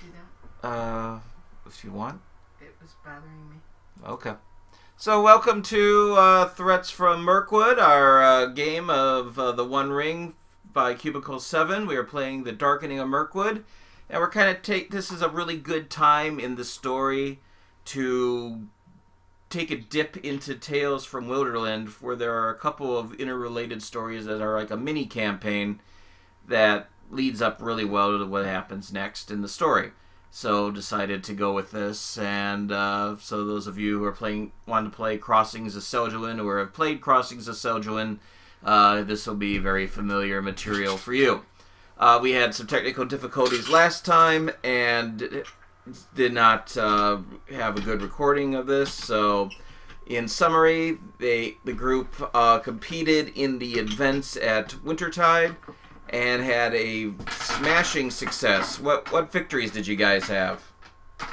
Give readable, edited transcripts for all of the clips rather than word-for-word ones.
do that? If you want. It was bothering me. Okay. So welcome to Threats from Mirkwood, our game of The One Ring by Cubicle 7. We are playing The Darkening of Mirkwood. And we're kind of this is a really good time in the story to take a dip into Tales from Wilderland, where there are a couple of interrelated stories that are like a mini campaign that leads up really well to what happens next in the story. So decided to go with this, and so those of you who are want to play Crossings of Seljuin or have played Crossings of Seljuin, this will be very familiar material for you. We had some technical difficulties last time and did not have a good recording of this. So, in summary, the group competed in the events at Wintertide and had a smashing success. What victories did you guys have? Ella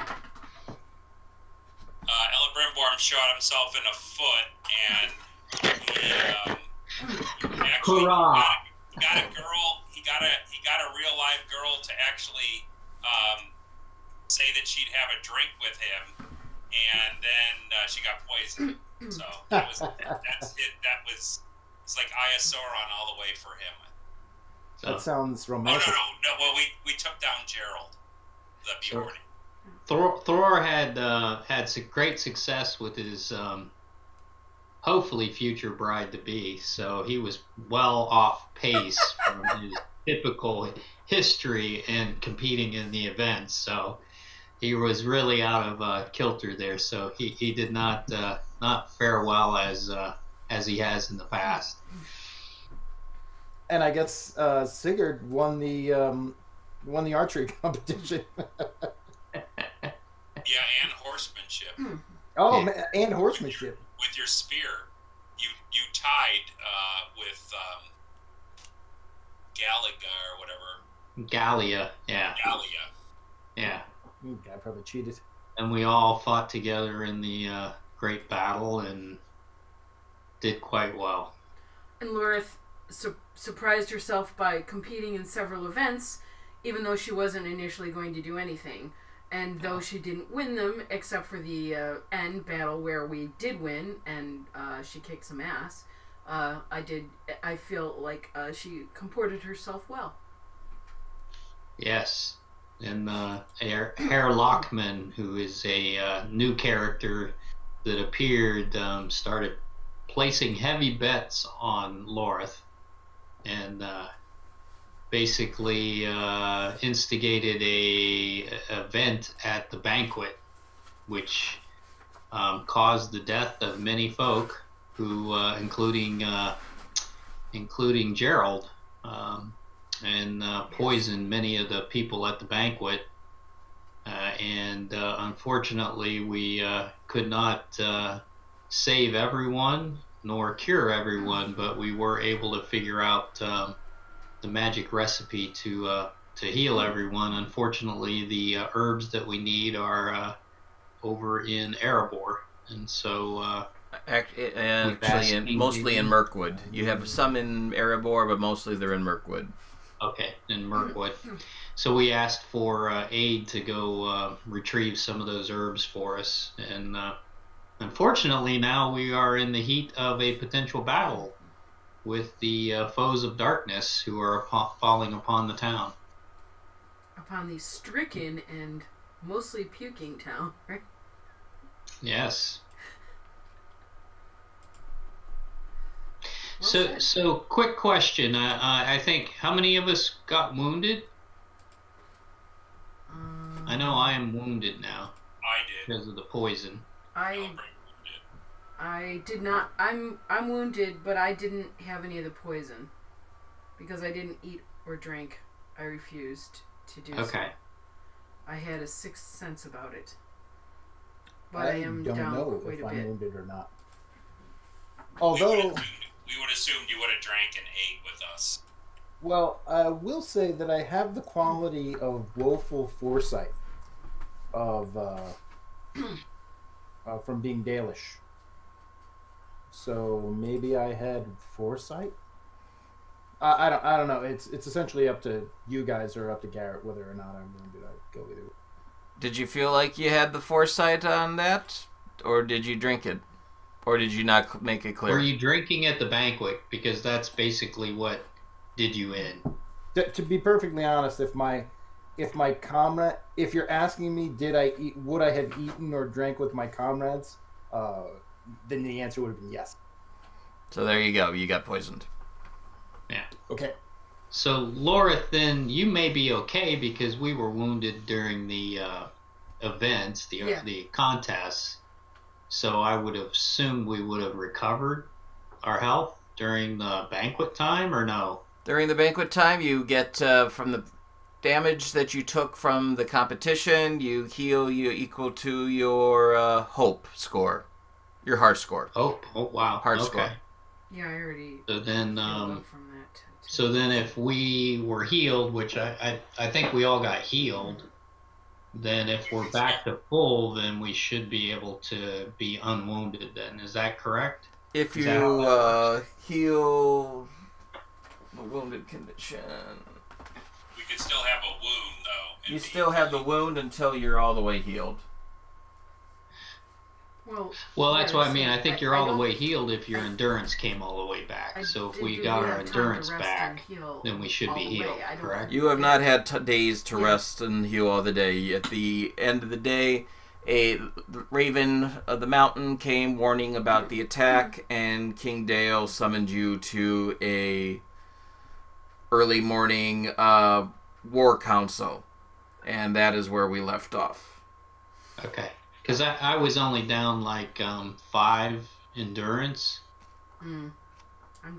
Brimborn shot himself in the foot, and he actually got a girl. He got a real live girl to actually say that she'd have a drink with him, and then she got poisoned. So that's it. It's like Aya Sauron all the way for him. So. That sounds romantic. No. Well, we took down Gerald, the Bjorn. Thor had some great success with his hopefully future bride to be. So he was well off pace from his typical history and competing in the events. So he was really out of kilter there. So he did not fare well as he has in the past. And I guess Sigurd won the archery competition. Yeah, and horsemanship. Oh, yeah. And horsemanship. With your spear, you tied with Galaga or whatever. Gallia, yeah. Gallia. Yeah. I probably cheated. And we all fought together in the great battle and did quite well. And Lorith surprised herself by competing in several events, even though she wasn't initially going to do anything. And though she didn't win them, except for the end battle where we did win, and she kicked some ass, I feel like she comported herself well. Yes. And Herr Lockman, who is a new character that appeared, started placing heavy bets on Lorith, and basically instigated a event at the banquet, which caused the death of many folk, who including Gerald, and poisoned many of the people at the banquet. And unfortunately, we could not save everyone nor cure everyone, but we were able to figure out the magic recipe to heal everyone. Unfortunately, the herbs that we need are over in Erebor, and so actually mostly in Mirkwood. You have some in Erebor, but mostly they're in Mirkwood. Okay, in Mirkwood. So we asked for aid to go retrieve some of those herbs for us, and unfortunately now we are in the heat of a potential battle with the foes of darkness who are falling upon the town. Upon the stricken and mostly puking town, right? Yes. So quick question. I think, how many of us got wounded? I know I am wounded now. I did. Because of the poison. I did not. I'm wounded, but I didn't have any of the poison because I didn't eat or drink. I refused to do so. Okay. I had a sixth sense about it, but I am don't down know quite if a I'm bit. wounded or not. Although we would assumed you would have drank and ate with us. Well, I will say that I have the quality of woeful foresight of from being Dalish. So maybe I had foresight. I don't know. It's essentially up to you guys or up to Garrett whether or not I'm wounded. I go either. Did you feel like you had the foresight on that? Or did you drink it? Or did you not make it clear? Were you drinking at the banquet? Because that's basically what did you in. To be perfectly honest, if you're asking me, would I have eaten or drank with my comrades? Then the answer would have been yes. So there you go. You got poisoned. Yeah. Okay. So, Lorith, then you may be okay because we were wounded during the events, the contests. So I would have assumed we would have recovered our health during the banquet time, or no? During the banquet time, you get from the damage that you took from the competition, you heal you equal to your hope score, your heart score. Hope. Oh, wow. Heart okay. score. Yeah, I already. So then, from that too. so then, if we were healed, which I think we all got healed, then if we're back to full, then we should be able to be unwounded. Then is that correct? If you heal the wounded condition, We could still have a wound, though. you still have the wound until you're all the way healed. Well, that's yeah, what I mean. I think you're all the don't- way healed if your endurance came all the way back. So if we do got our have time to endurance rest back, and heal then we should all be the way. healed, I don't- correct? You have not had days to Yeah. rest and heal all the day. At the end of the day, a raven of the mountain came warning about the attack, and King Dale summoned you to a early morning war council, and that is where we left off. Okay. Because I was only down like 5 endurance, I'm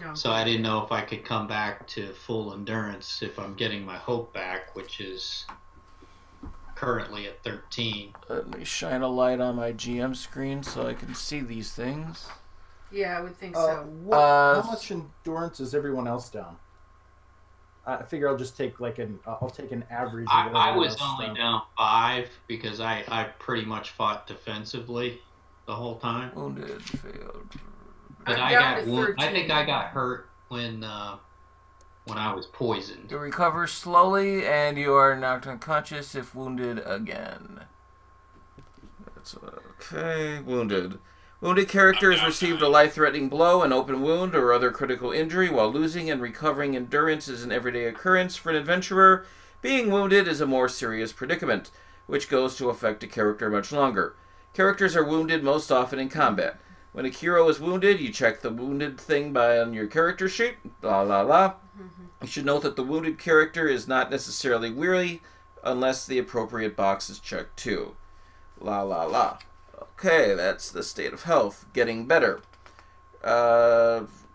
down. so I didn't know if I could come back to full endurance if I'm getting my hope back, which is currently at 13. Let me shine a light on my GM screen so I can see these things. Yeah, I would think so. How much endurance is everyone else down? I figure I'll just take I'll take an average. Of I everyone was else only down 5 because I pretty much fought defensively the whole time. Wounded, failed. But I'm I down got to I 13. think I got hurt when I was poisoned. You recover slowly, and you are knocked unconscious if wounded again. That's okay. Wounded. Wounded characters received a life-threatening blow, an open wound, or other critical injury. While losing and recovering endurance is an everyday occurrence for an adventurer, being wounded is a more serious predicament, which goes to affect a character much longer. Characters are wounded most often in combat. When a hero is wounded, you check the wounded thing on your character sheet. Blah, blah, blah. You should note that the wounded character is not necessarily weary unless the appropriate box is checked too. La, la, la. Okay, that's the state of health. Getting better.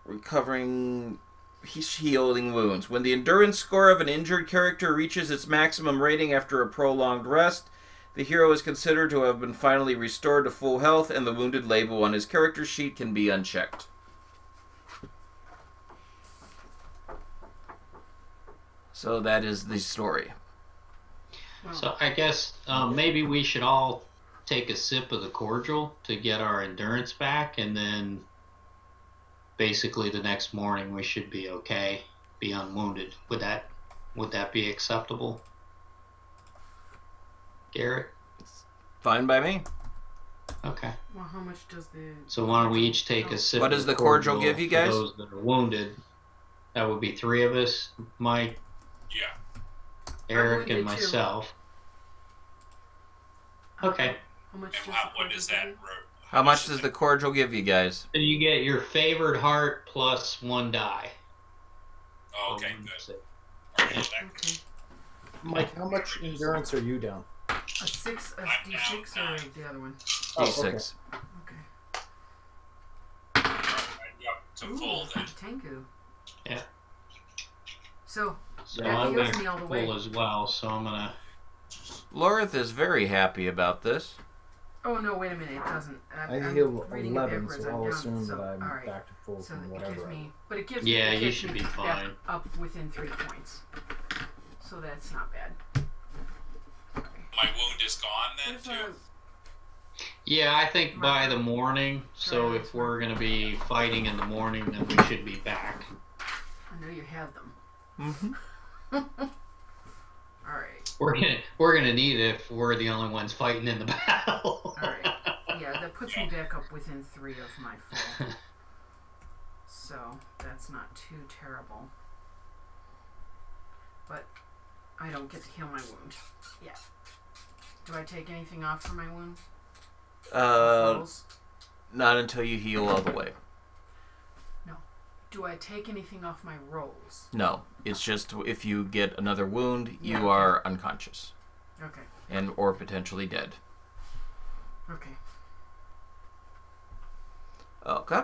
Recovering, healing wounds. When the endurance score of an injured character reaches its maximum rating after a prolonged rest, the hero is considered to have been finally restored to full health, and the wounded label on his character sheet can be unchecked. So that is the story. So I guess maybe we should all take a sip of the cordial to get our endurance back, and then basically the next morning we should be okay, be unwounded. Would that be acceptable, Garrett? Fine by me. Okay. Well, how much does the... So why don't we each take a sip? What does the cordial give you guys? For those that are wounded. That would be 3 of us, Mike, Yeah. Eric, wounded and too. myself. Okay. How much And does what is that? How much does the cordial give you guys? So you get your favored heart plus 1 die. Oh, okay, Um, good. so- All right, that- Okay. Mike, how much endurance are you down? A 6, a I'm D6, down or 9. the other one? Oh, D6. Okay. Yep, to full then. Tengu. Yeah. So, So that I'm heals back me all the full way. as well, so I'm gonna. Lorith is very happy about this. Oh, no, wait a minute, it doesn't. I I'm heal reading it 11, backwards. so I'm I'll down, assume so, that I'm alright. back to full So from it whatever. gives me, but it gives Yeah, it you gets should me be back fine. up within 3 points. So that's not bad. My wound is gone then There's too. Yeah, I think by the morning. So if we're gonna be fighting in the morning, then we should be back. I know you have them. Mm-hmm. All right. We're gonna need it if we're the only ones fighting in the battle. All right. Yeah, that puts me back up within 3 of my full. So that's not too terrible. But I don't get to heal my wound. Yeah. Do I take anything off for my wound? Not until you heal all the way. No. Do I take anything off my rolls? No. It's just if you get another wound, Yeah, you are unconscious. Okay. Or potentially dead. Okay. Okay.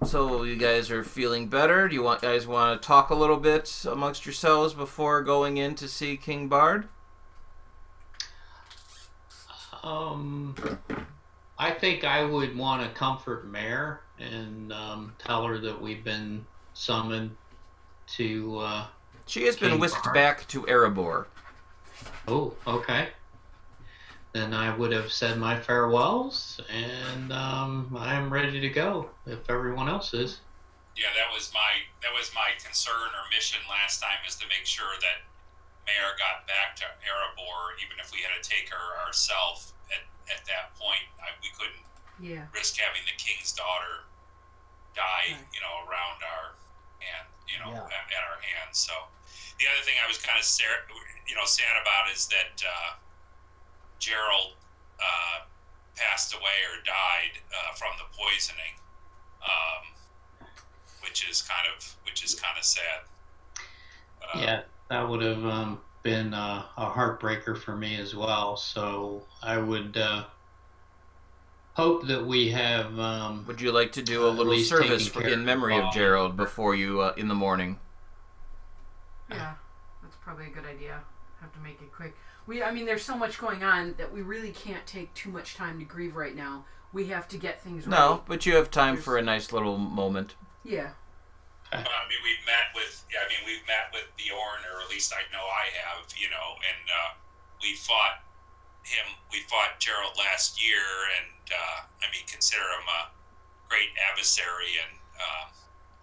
So you guys are feeling better? Do you guys want to talk a little bit amongst yourselves before going in to see King Bard? I think I would want to comfort Mare and tell her that we've been summoned to. She has been whisked Bard. back to Erebor. Oh, okay. Then I would have said my farewells, and I'm ready to go if everyone else is. Yeah, that was my concern or mission last time, is to make sure that Mare got back to Erebor, even if we had to take her ourselves at that point. We couldn't risk having the king's daughter die, around our hand, at our hands. So the other thing I was kind of sad about is that Gerald passed away or died from the poisoning, which is kind of sad. Yeah, that would have been a heartbreaker for me as well. So I would hope that we have. Would you like to do a little service in memory of Gerald before you in the morning? Yeah, that's probably a good idea. Have to make it quick. There's so much going on that we really can't take too much time to grieve right now. We have to get things right. No, but you have time for a nice little moment. Yeah. We've met with Bjorn, or at least I know I have, and we fought Gerald last year, and consider him a great adversary, and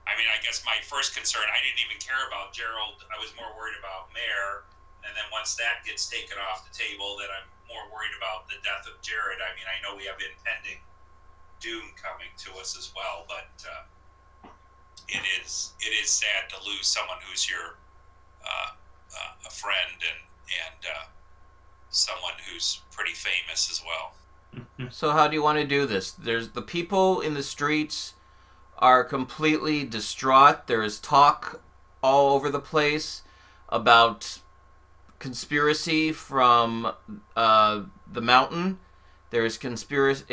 I guess my first concern, I didn't even care about Gerald. I was more worried about Mare, and then once that gets taken off the table, then I'm more worried about the death of Jared. I know we have impending doom coming to us as well, but it is sad to lose someone who's your a friend and someone who's pretty famous as well. So how do you want to do this? There's the people in the streets are completely distraught. There is talk all over the place about conspiracy from the mountain. There is conspiracy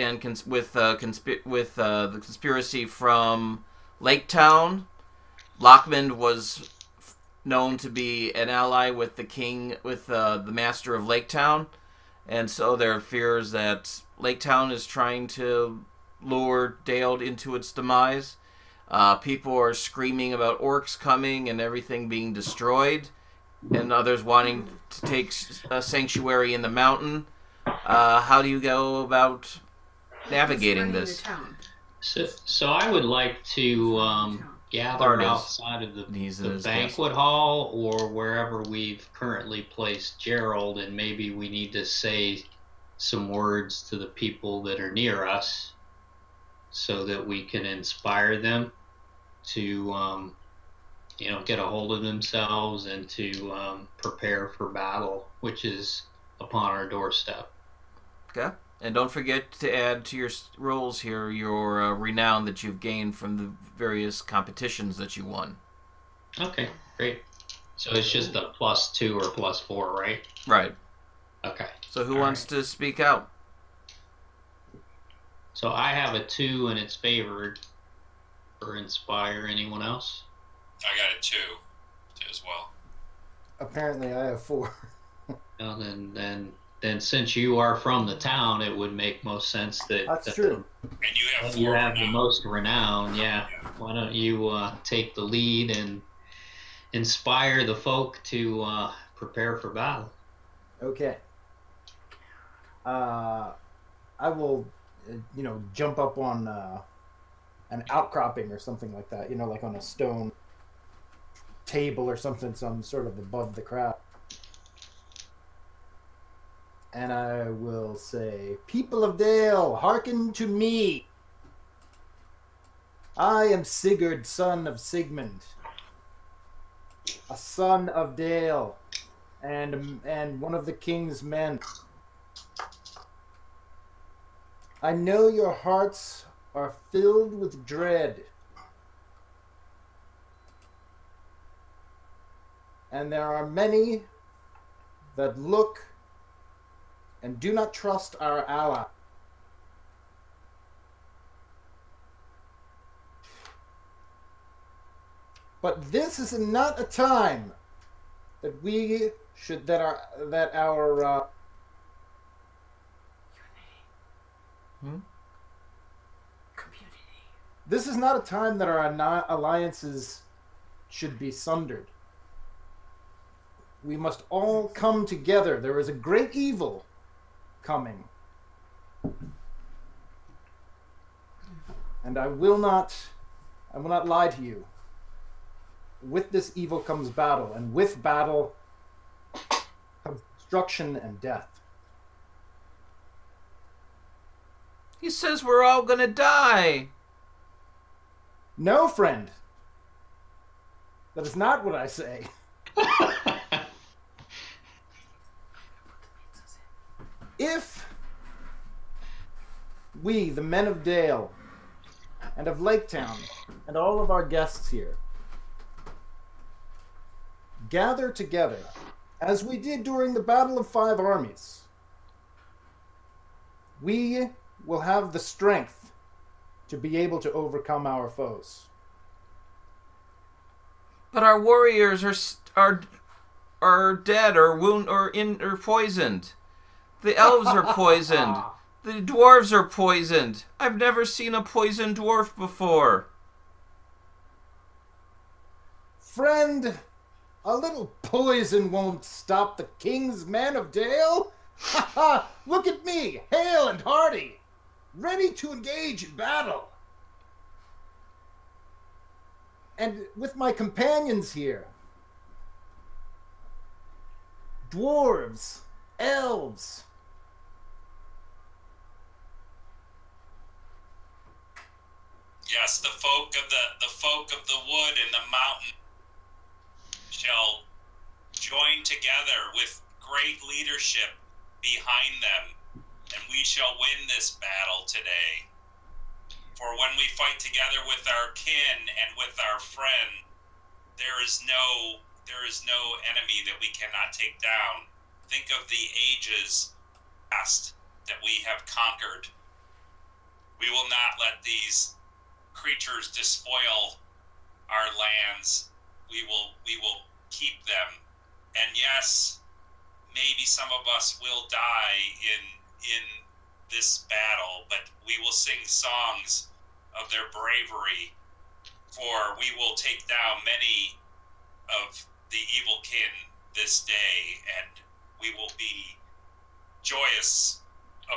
with the conspiracy from Lake Town. Lockmond was known to be an ally with the king, with the master of Lake Town, and so there are fears that Lake Town is trying to lure Dale into its demise. People are screaming about orcs coming and everything being destroyed, and others wanting to take a sanctuary in the mountain. How do you go about navigating this? So I would like to gather outside of the banquet hall or wherever we've currently placed Gerald, and maybe we need to say some words to the people that are near us so that we can inspire them to get a hold of themselves and to prepare for battle, which is upon our doorstep. Okay. And don't forget to add to your rolls here your renown that you've gained from the various competitions that you won. Okay, great. So it's just a +2 or +4, right? Right. Okay. So who wants to speak out? So I have a 2 and it's favored for inspire. Anyone else? I got a 2 as well. Apparently I have 4. Well, then since you are from the town, it would make most sense that That's true. And you have 4 you have the renown. most renown. Yeah. Why don't you take the lead and inspire the folk to prepare for battle? Okay. I will, jump up on an outcropping or something like that. Like on a stone, table or something, some sort of above the crowd. And I will say, "People of Dale, hearken to me. I am Sigurd, son of Sigmund, a son of Dale, and one of the king's men. I know your hearts are filled with dread, and there are many that look and do not trust our ally. But this is not a time that we should Community. This is not a time that our alliances should be sundered. We must all come together. There is a great evil coming. And I will not lie to you. With this evil comes battle, and with battle comes destruction and death. He says we're all gonna die. No, friend. That is not what I say. If we, the men of Dale, and of Laketown, and all of our guests here, gather together, as we did during the Battle of Five Armies, we will have the strength to be able to overcome our foes. But our warriors are dead or wounded or poisoned. The elves are poisoned. The dwarves are poisoned. I've never seen a poisoned dwarf before. Friend, a little poison won't stop the king's men of Dale. Ha ha! Look at me, hale and hearty, ready to engage in battle. And with my companions here, dwarves, elves. Yes, the folk of the wood and the mountain shall join together with great leadership behind them, and we shall win this battle today. For when we fight together with our kin and with our friend, there is no enemy that we cannot take down. Think of the ages past that we have conquered. We will not let these creatures despoil our lands. We will keep them. And yes, maybe some of us will die in this battle, but we will sing songs of their bravery, for we will take down many of the evil kin this day, and we will be joyous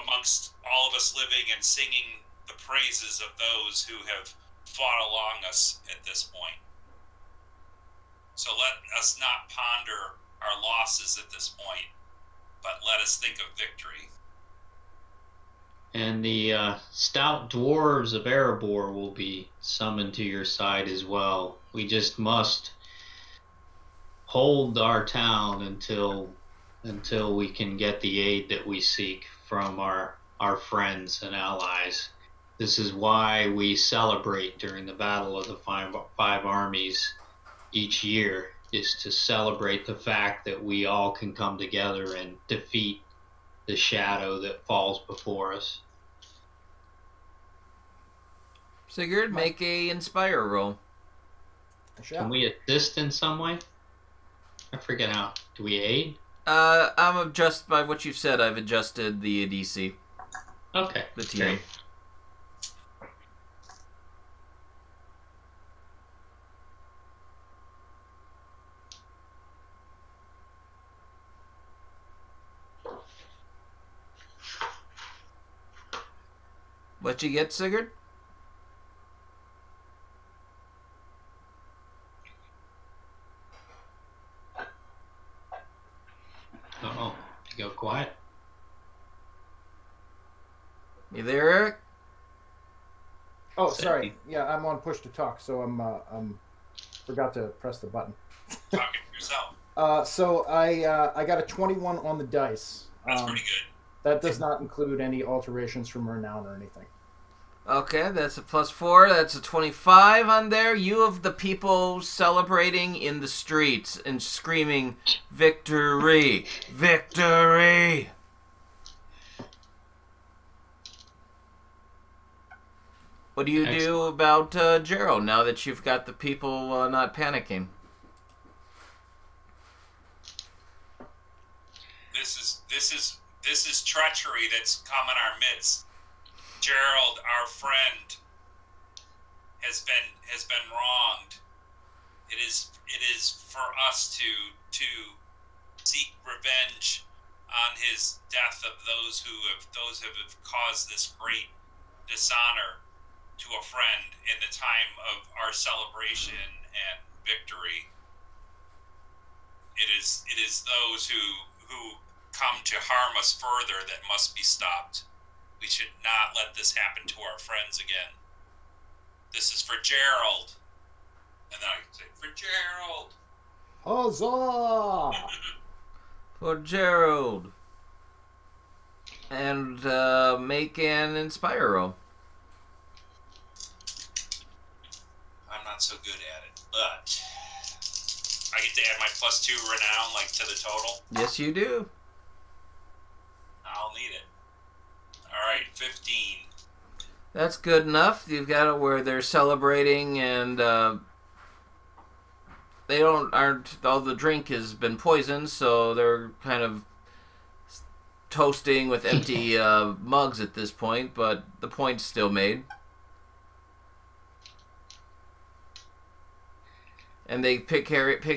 amongst all of us living and singing the praises of those who have fought along us at this point. So let us not ponder our losses at this point, but let us think of victory. And the stout dwarves of Erebor will be summoned to your side as well. We just must hold our town until we can get the aid that we seek from our friends and allies. This is why we celebrate during the Battle of the Five Armies each year, is to celebrate the fact that we all can come together and defeat the shadow that falls before us. Sigurd, make a inspire roll. Can we assist in some way? I forget how. Do we aid? I'm adjust by what you've said. I've adjusted the DC. Okay. The TM. Great. What you get, Sigurd? to go quiet. You there, Eric? Oh, sorry. Yeah, I'm on push to talk, so I'm forgot to press the button. Talking to yourself. So I got a 21 on the dice. That's pretty good. That does not include any alterations from renown or anything. Okay, that's a +4. That's a 25 on there. You of the people celebrating in the streets and screaming, "Victory! Victory!" What do you do about Gerald now that you've got the people not panicking? This is treachery that's come in our midst. Gerald, our friend, has been wronged. It is for us to seek revenge on his death of those who have caused this great dishonor to a friend in the time of our celebration and victory. It is those who come to harm us further that must be stopped. We should not let this happen to our friends again. This is for Gerald. And then I can say, for Gerald. Huzzah! For Gerald. And make an Inspire roll. I'm not so good at it, but I get to add my +2 renown, like, to the total. Yes, you do. I'll need it. Alright, 15. That's good enough. You've got it where they're celebrating and they aren't all the drink has been poisoned, so they're kind of toasting with empty mugs at this point, but the point's still made. And they pick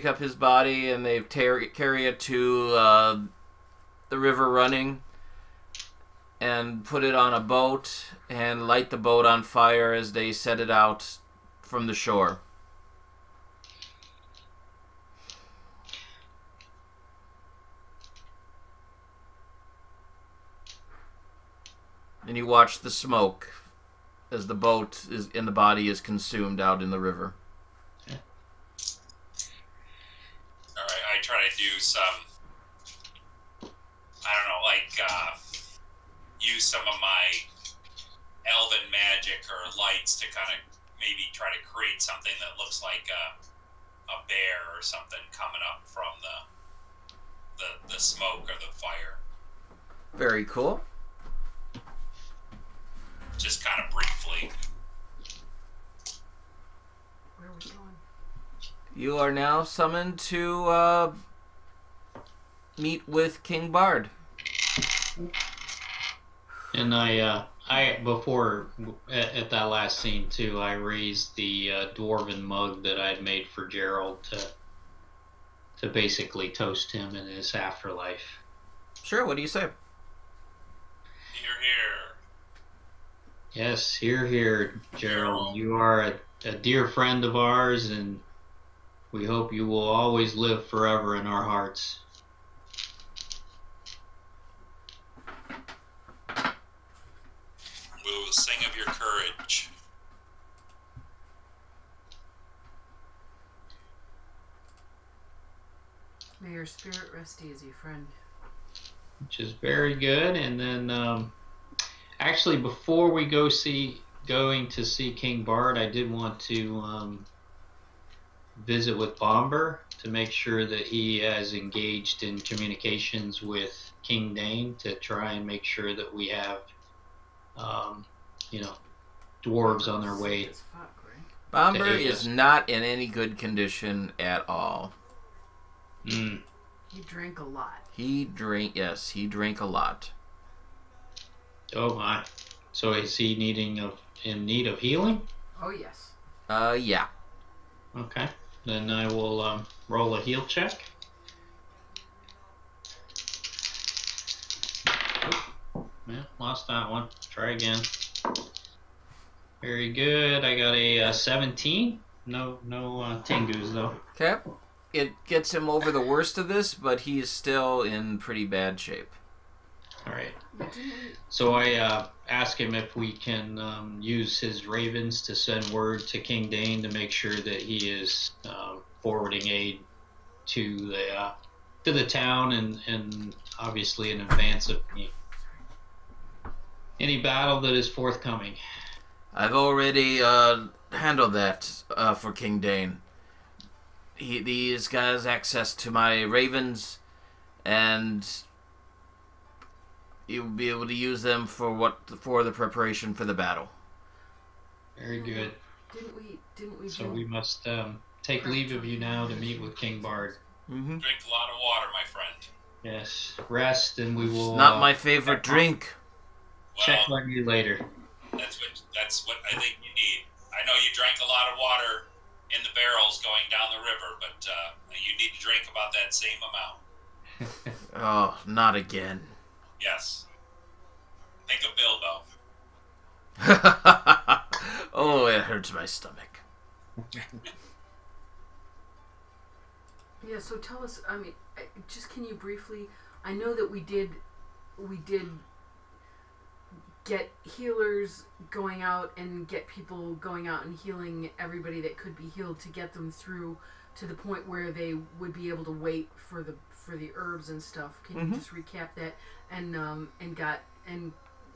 up his body and they carry it to the river running and put it on a boat and light the boat on fire as they set it out from the shore. And you watch the smoke as the boat is and the body is consumed out in the river. Alright, I try to do some, I don't know, like, use some of my elven magic or lights to kind of maybe try to create something that looks like a bear or something coming up from the smoke or the fire. Very cool. Just kind of briefly. Where are we going? You are now summoned to meet with King Bard. And I before at that last scene too, I raised the dwarven mug that I'd made for Gerald to basically toast him in his afterlife. Sure. What do you say? Here, here. Yes, here, Gerald. You are a dear friend of ours, and we hope you will always live forever in our hearts. We will sing of your courage. May your spirit rest easy, friend. Which is very good. And then, actually, before we going to see King Bard, I did want to visit with Bomber to make sure that he has engaged in communications with King Dane to try and make sure that we have, dwarves on their way. Bomber is not in any good condition at all. Mm. He drank a lot. He drank a lot. Oh my. So is he in need of healing? Oh, yes. Yeah. Okay. Then I will roll a heal check. Yeah, lost that one. Try again. Very good. I got a 17. No Tengus though. Okay. it gets him over the worst of this, but he is still in pretty bad shape. All right. So I ask him if we can use his ravens to send word to King Dane to make sure that he is forwarding aid to the town and obviously in advance of any battle that is forthcoming. I've already handled that for King Dane. These guys access to my ravens, and you'll be able to use them for the preparation for the battle. Very good. Didn't we? So we must take leave of you now to meet with King Bard. Mm-hmm. Drink a lot of water, my friend. Yes. Rest, and we will. Not my favorite drink. Check on you later. That's what I think you need. I know you drank a lot of water in the barrels going down the river, but you need to drink about that same amount. Oh, not again. Yes. Think of Bilbo. Oh, it hurts my stomach. Yeah, so tell us, I mean, just can you briefly, I know that we did get healers going out and get people going out and healing everybody that could be healed to get them through to the point where they would be able to wait for the herbs and stuff. Can you just recap that and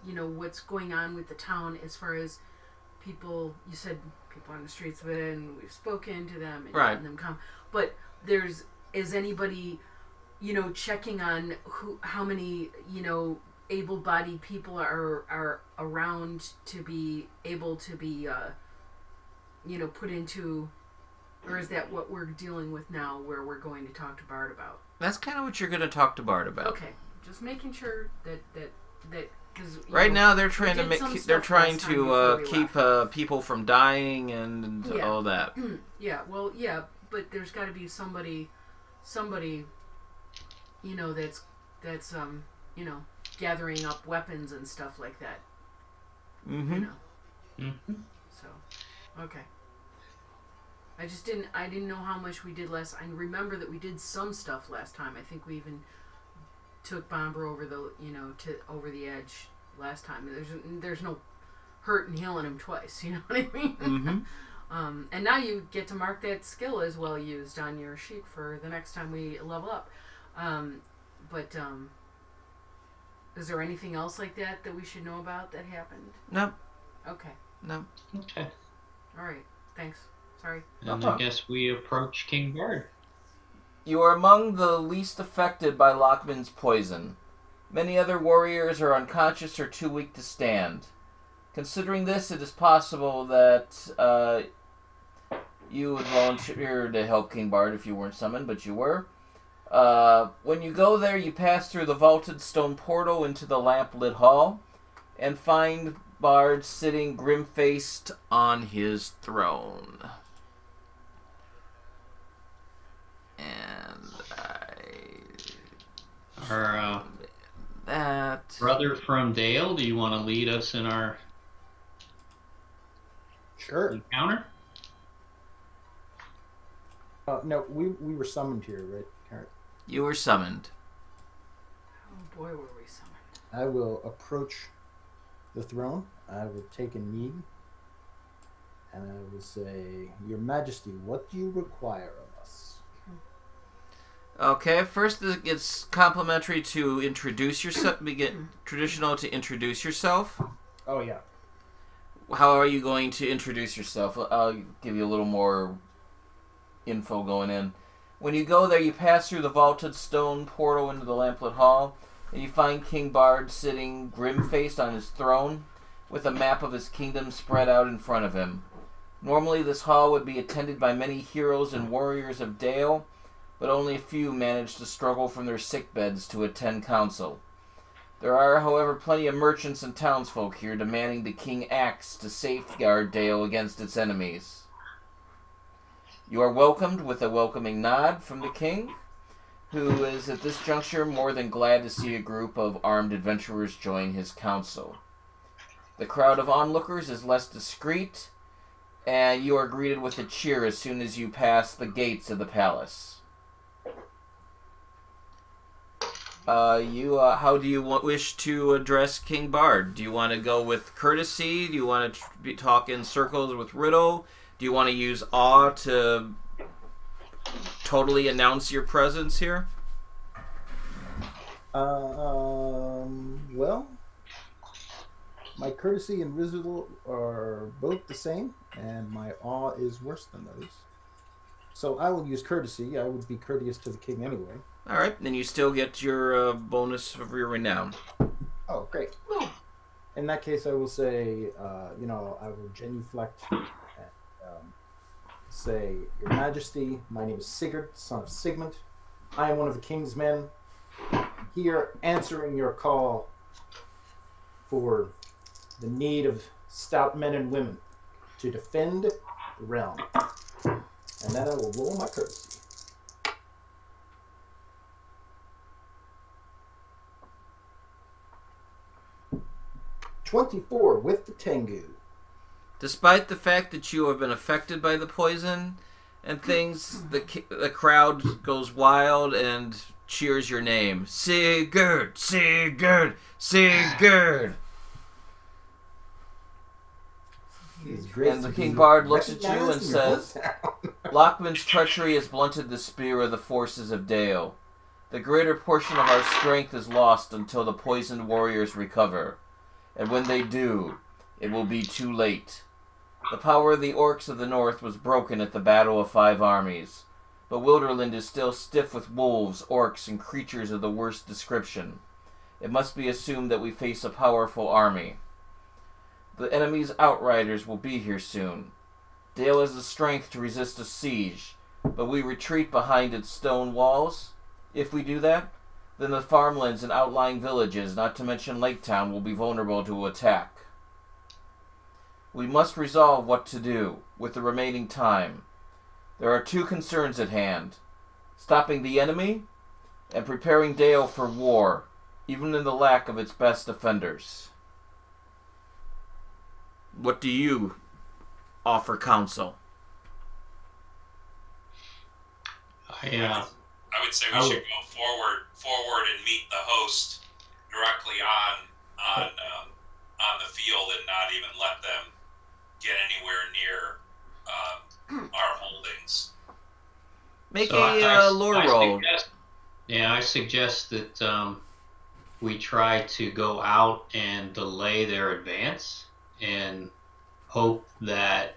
you know what's going on with the town as far as people? You said people on the streets of it, and we've spoken to them and letting them come. But is anybody, you know, checking on how many, you know, able-bodied people are around to be able to be, you know, put into, or is that what we're dealing with now, where we're going to talk to Bard about? That's kind of what you're going to talk to Bard about. Okay, just making sure that because right now they're trying to keep people from dying and all that. Yeah, well, yeah, but there's got to be somebody, you know, that's you know, gathering up weapons and stuff like that. Mm-hmm. You know. Mm-hmm. So, okay. I didn't know how much we did last. I remember that we did some stuff last time. I think we even took Bomber over over the edge last time. There's no hurt in healing him twice. You know what I mean? Mm-hmm. And now you get to mark that skill as well used on your sheet for the next time we level up. But is there anything else like that we should know about that happened? No. Okay. No. Okay. All right. Thanks. Sorry. And I guess we approach King Bard. You are among the least affected by Lockman's poison. Many other warriors are unconscious or too weak to stand. Considering this, it is possible that you would volunteer to help King Bard if you weren't summoned, but you were. When you go there, you pass through the vaulted stone portal into the lamp-lit hall and find Bard sitting grim-faced on his throne. And Our brother from Dale, do you want to lead us in our encounter? No, we were summoned here, right, Karen? You were summoned. Oh boy, were we summoned. I will approach the throne. I will take a knee. And I will say, Your Majesty, what do you require of us? Okay, first it's complimentary to introduce yourself. Traditional to introduce yourself. Oh, yeah. How are you going to introduce yourself? I'll give you a little more info going in. When you go there, you pass through the vaulted stone portal into the lamplit hall, and you find King Bard sitting grim-faced on his throne, with a map of his kingdom spread out in front of him. Normally, this hall would be attended by many heroes and warriors of Dale, but only a few manage to struggle from their sickbeds to attend council. There are, however, plenty of merchants and townsfolk here demanding the king acts to safeguard Dale against its enemies. You are welcomed with a welcoming nod from the king, who is at this juncture more than glad to see a group of armed adventurers join his council. The crowd of onlookers is less discreet, and you are greeted with a cheer as soon as you pass the gates of the palace. How do you wish to address King Bard? Do you want to go with courtesy? Do you want to talk in circles with riddle? Do you want to use awe to totally announce your presence here? Well, my courtesy and riddle are both the same, and my awe is worse than those. So I will use courtesy. I would be courteous to the king anyway. All right, then you still get your bonus of your renown. Oh, great. In that case, I will say, I will genuflect and say, Your Majesty, my name is Sigurd, son of Sigmund. I am one of the king's men, here answering your call for the need of stout men and women to defend the realm. And then I will roll my courtesy. 24 with the Tengu. Despite the fact that you have been affected by the poison and things, the crowd goes wild and cheers your name. Sigurd! Sigurd! Sigurd! And the King Bard looks at you and says, Lockman's treachery has blunted the spear of the forces of Dale. The greater portion of our strength is lost until the poisoned warriors recover. And when they do, it will be too late. The power of the orcs of the north was broken at the Battle of Five Armies, but Wilderland is still stiff with wolves, orcs, and creatures of the worst description. It must be assumed that we face a powerful army. The enemy's outriders will be here soon. Dale has the strength to resist a siege, but we retreat behind its stone walls. If we do that, then the farmlands and outlying villages, not to mention Lake Town, will be vulnerable to attack. We must resolve what to do with the remaining time. There are two concerns at hand: stopping the enemy and preparing Dale for war, even in the lack of its best defenders. What do you offer counsel? I would say we should go forward and meet the host directly on the field and not even let them get anywhere near our holdings. Make a lore roll. I suggest that we try to go out and delay their advance and hope that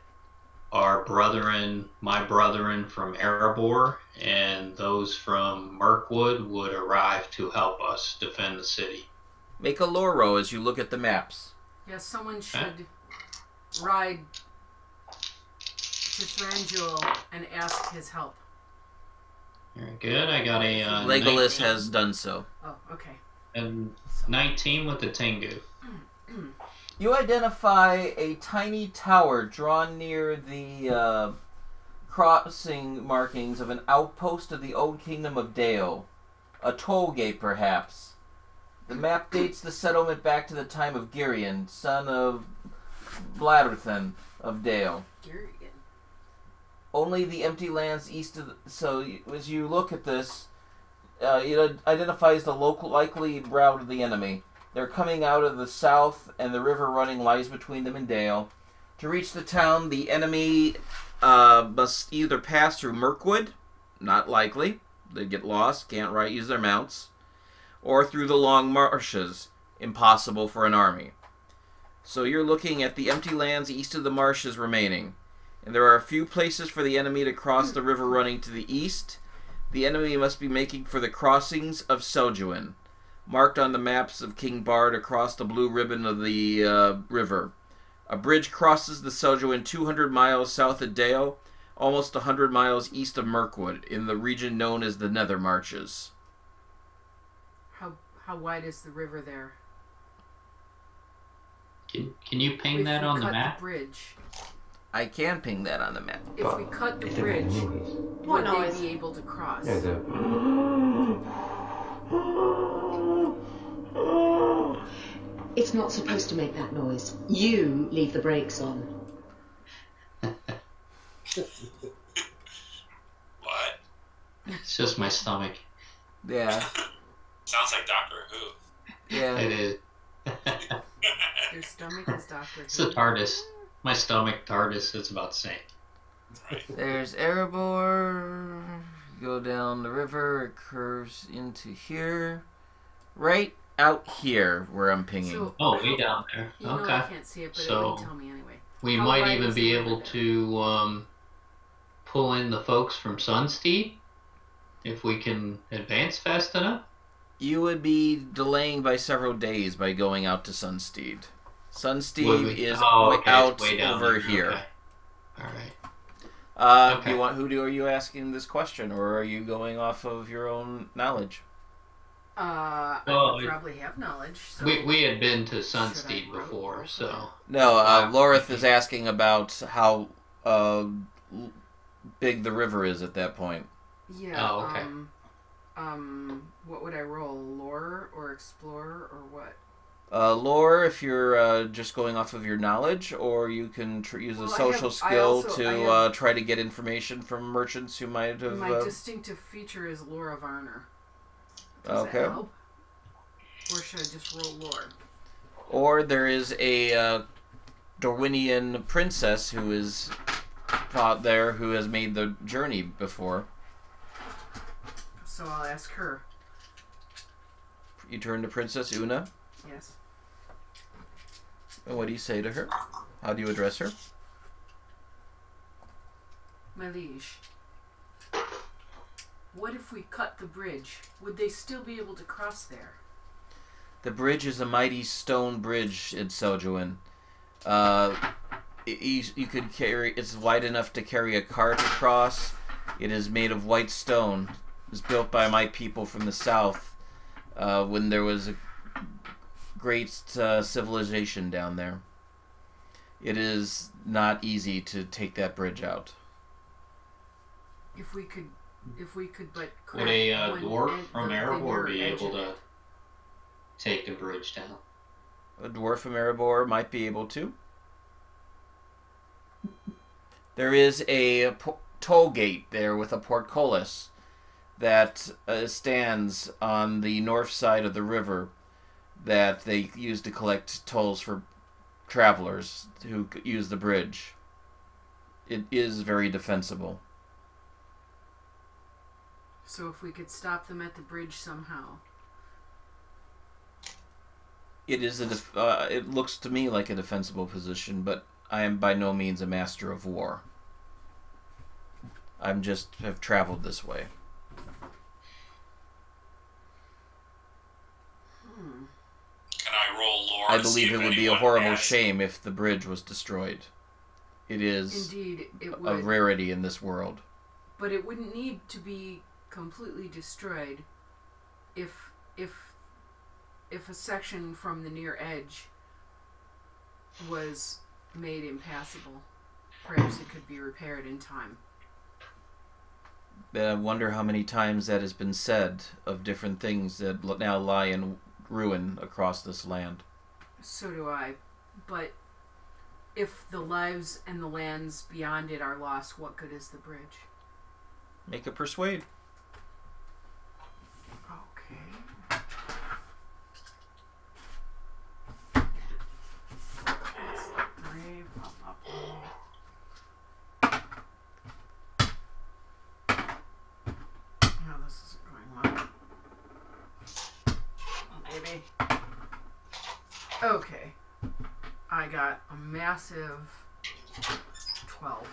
my brethren from Erebor and those from Mirkwood would arrive to help us defend the city. Make a lore roll as you look at the maps. Yes, someone should ride to Thranduil and ask his help. Very good. I got a Legolas has done so. Oh, okay. And 19 with the Tengu. You identify a tiny tower drawn near the crossing markings of an outpost of the old kingdom of Dale. A toll gate, perhaps. The map dates the settlement back to the time of Girion, son of Bladderthan of Dale. Girion. Only the empty lands east of so as you look at this, it identifies the likely route of the enemy. They're coming out of the south, and the river running lies between them and Dale. To reach the town, the enemy must either pass through Mirkwood, not likely, they get lost, can't use their mounts, or through the long marshes, impossible for an army. So you're looking at the empty lands east of the marshes remaining, and there are a few places for the enemy to cross the river running to the east. The enemy must be making for the crossings of Seljuin, marked on the maps of King Bard across the blue ribbon of the river. A bridge crosses the Seljuin 200 miles south of Dale, almost 100 miles east of Mirkwood, in the region known as the Nether Marches. How wide is the river there? Can you ping that on the map? The bridge. I can ping that on the map. If we cut the bridge, would they be able to cross? It's not supposed to make that noise. You leave the brakes on. What? It's just my stomach. Yeah. Sounds like Doctor Who. Yeah. It is. Your stomach is Doctor It's the TARDIS. My stomach, TARDIS, it's about the same. Right. There's Erebor. Go down the river. It curves into here. Right out here where I'm pinging. So, Oh, way down there. you know Okay. I can't see it, but it So- wouldn't tell me anyway. We How might wide even is be the river able there? to pull in the folks from Sunsteed if we can advance fast enough. You would be delaying by several days by going out to Sunsteed. Would Sunsteed we? is Oh, okay, out it's way down over there. here. Okay. All right. Okay. Are you asking this question, or are you going off of your own knowledge? I Well, would probably have knowledge. So We had been to Should Sunsteed I write before, also? so No, Wow. Lorith is asking about how big the river is at that point. Yeah. Oh, okay. What would I roll? Lore or explore or what? Lore, if you're just going off of your knowledge, or you can use a Well, I social have- skill I to have- try to get information from merchants who might have. My distinctive feature is lore of honor. Does Okay. that help? Or should I just roll lore? Or there is a Dorwinian princess who is fought there who has made the journey before. So I'll ask her. You turn to Princess Una, Yes. and what do you say to her? How do you address her? My liege. What if we cut the bridge? Would they still be able to cross there? The bridge is a mighty stone bridge in Seljuin. You could carry. It's wide enough to carry a cart across. It is made of white stone. It was built by my people from the south when there was a great civilization down there. It is not easy to take that bridge out. If we could but crack would a one dwarf ed- from the Erebor near be edge able of to it. take the bridge down? A dwarf from Erebor might be able to. There is a toll gate there with a portcullis that stands on the north side of the river that they use to collect tolls for travelers who use the bridge. It is very defensible. So if we could stop them at the bridge somehow. It is it looks to me like a defensible position, but I am by no means a master of war. I'm just have traveled this way. Can I roll lore? I to see believe if it would be a anyone horrible has- shame if the bridge was destroyed. It is Indeed, it a would. rarity in this world. But it wouldn't need to be completely destroyed if a section from the near edge was made impassable. Perhaps it could be repaired in time. I wonder how many times that has been said of different things that now lie in ruin across this land. So do I. But if the lives and the lands beyond it are lost, what good is the bridge? Make a persuade. Okay. That's brave. I'm not brave. No, this isn't going well. Oh, baby. Okay. I got a massive 12.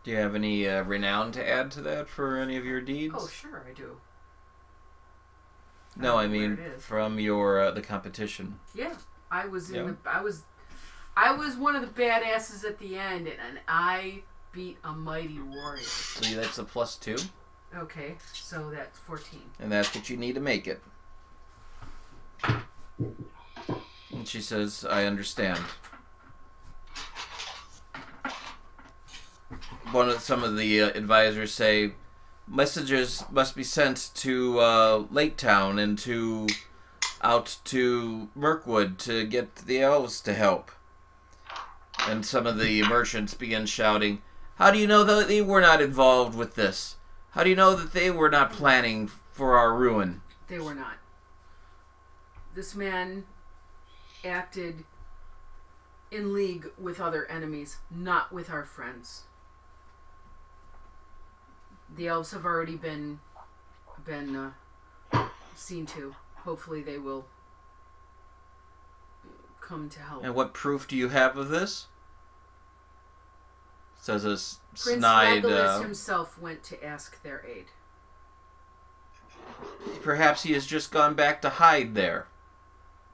Do you have any renown to add to that for any of your deeds? Oh, sure, I do. No, I don't know where mean it is. from your the competition. Yeah, I was in Yeah. I was one of the badasses at the end, and I beat a mighty warrior. So that's a +2, Okay, so that's 14. and that's what you need to make it. And she says, "I understand." Some of the advisors say messages must be sent to Lake Town and out to Mirkwood to get the elves to help. And some of the merchants begin shouting, "How do you know that they were not involved with this? How do you know that they were not planning for our ruin?" They were not. This man acted in league with other enemies, not with our friends. The elves have already been seen to. Hopefully they will come to help. And what proof do you have of this? Says a Prince snide... Legolas himself went to ask their aid. Perhaps he has just gone back to hide there.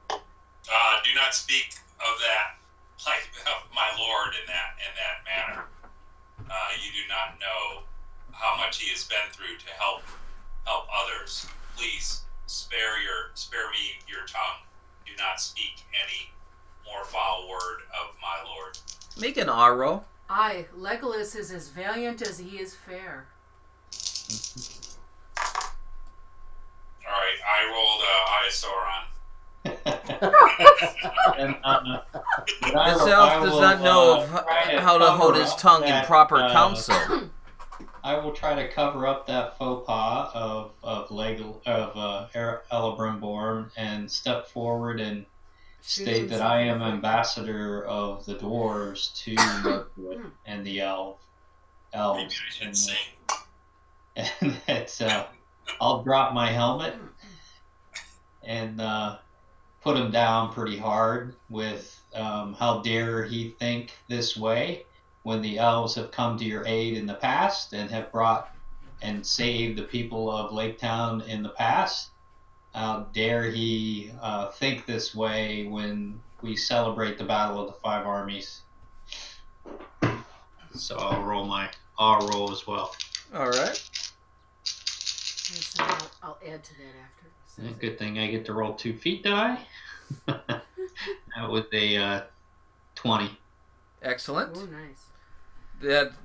Do not speak of that, like of my lord, in that manner. You do not know how much he has been through to help others. Please spare me your tongue. Do not speak any more foul word of my lord. Make an R roll. Aye, Legolas is as valiant as he is fair. Alright, I rolled Sauron. And, This elf does not know of how to hold his tongue in proper counsel. I will try to cover up that faux pas of Celebrimbor and step forward and state that I am ambassador of the dwarves to Mirkwood and the elves. Maybe I should sing. And that I'll drop my helmet and put him down pretty hard with how dare he think this way when the elves have come to your aid in the past and have brought and saved the people of Lake Town in the past. How dare he think this way when we celebrate the Battle of the Five Armies. So I'll roll as well. All right. So I'll add to that after. Yeah, good thing I get to roll 2 feet die. That was a 20. Excellent. Oh, nice.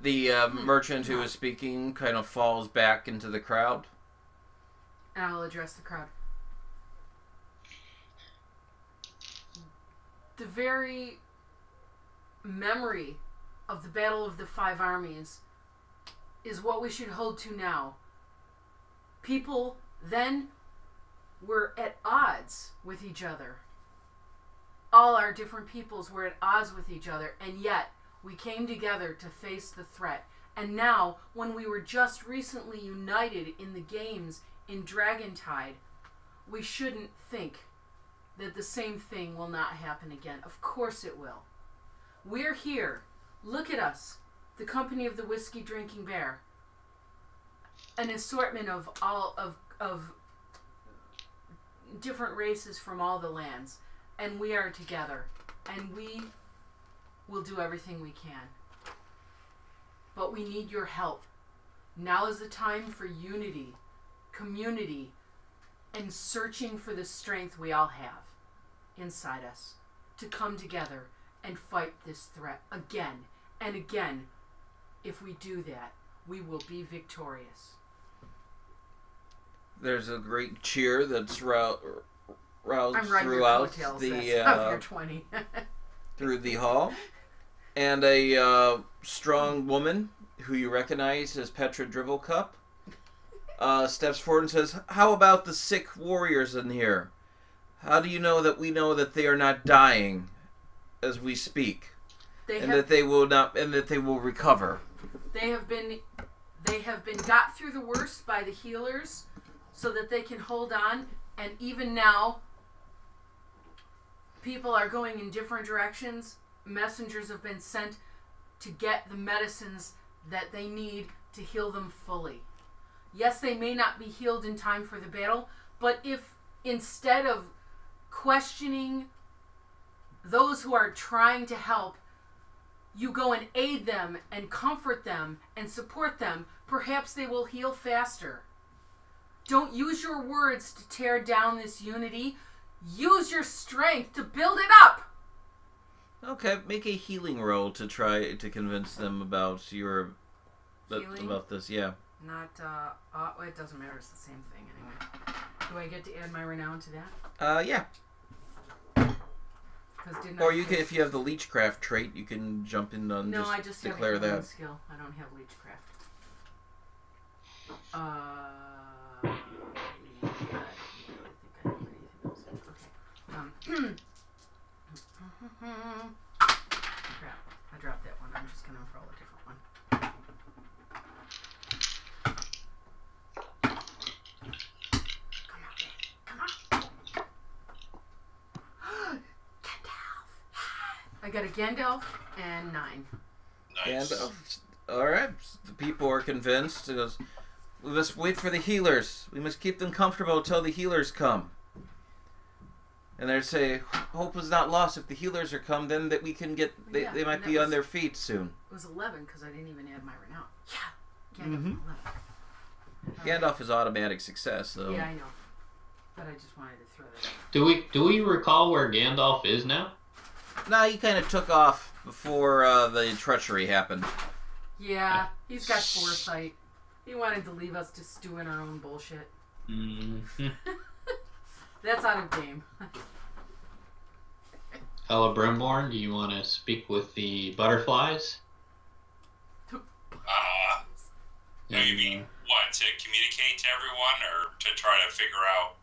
The merchant who was speaking kind of falls back into the crowd. I'll address the crowd. The very memory of the Battle of the Five Armies is what we should hold to now. People then were at odds with each other. All our different peoples were at odds with each other, and yet we came together to face the threat. And now, when we were just recently united in the games in Dragontide, we shouldn't think that the same thing will not happen again. Of course it will. We're here. Look at us. The company of the Whiskey Drinking Bear. An assortment of different races from all the lands. And we are together. And we will do everything we can. But we need your help. Now is the time for unity, community, and searching for the strength we all have inside us to come together and fight this threat again and again. If we do that, we will be victorious. There's a great cheer that's roused throughout your 20. through the hall, and a strong woman who you recognize as Petra Dribblecup steps forward and says, "How about the sick warriors in here? How do you know that we know that they are not dying as we speak, that they will recover?" They have been got through the worst by the healers, so that they can hold on. And even now, people are going in different directions. Messengers have been sent to get the medicines that they need to heal them fully. Yes, they may not be healed in time for the battle, but if instead of questioning those who are trying to help, you go and aid them and comfort them and support them, perhaps they will heal faster. Don't use your words to tear down this unity. Use your strength to build it up. Okay, make a healing roll to try to convince them about about this. Yeah. Not it doesn't matter. It's the same thing anyway. Do I get to add my renown to that? Yeah. Or you can, if you have the leechcraft trait, you can jump in on I just declare have a that. skill. I don't have leechcraft. Crap. I dropped that one. I'm just going to roll a different one. Come on, baby. Come on. Gandalf. I got a Gandalf and 9. Nice. Gandalf. All right. The people are convinced. It goes, we must wait for the healers. We must keep them comfortable until the healers come. And they say, hope is not lost. If the healers are come, then that we can get. They might be on their feet soon. It was 11 because I didn't even add my renown. Yeah, Gandalf 11. Gandalf is automatic success, so. Yeah, I know. But I just wanted to throw that out. Do we recall where Gandalf is now? Nah, he kind of took off before the treachery happened. Yeah, he's got foresight. He wanted to leave us to stew in our own bullshit. Mm-hmm. That's out of game. Celebrimbor, do you want to speak with the butterflies? No, you mean what? To communicate to everyone, or to try to figure out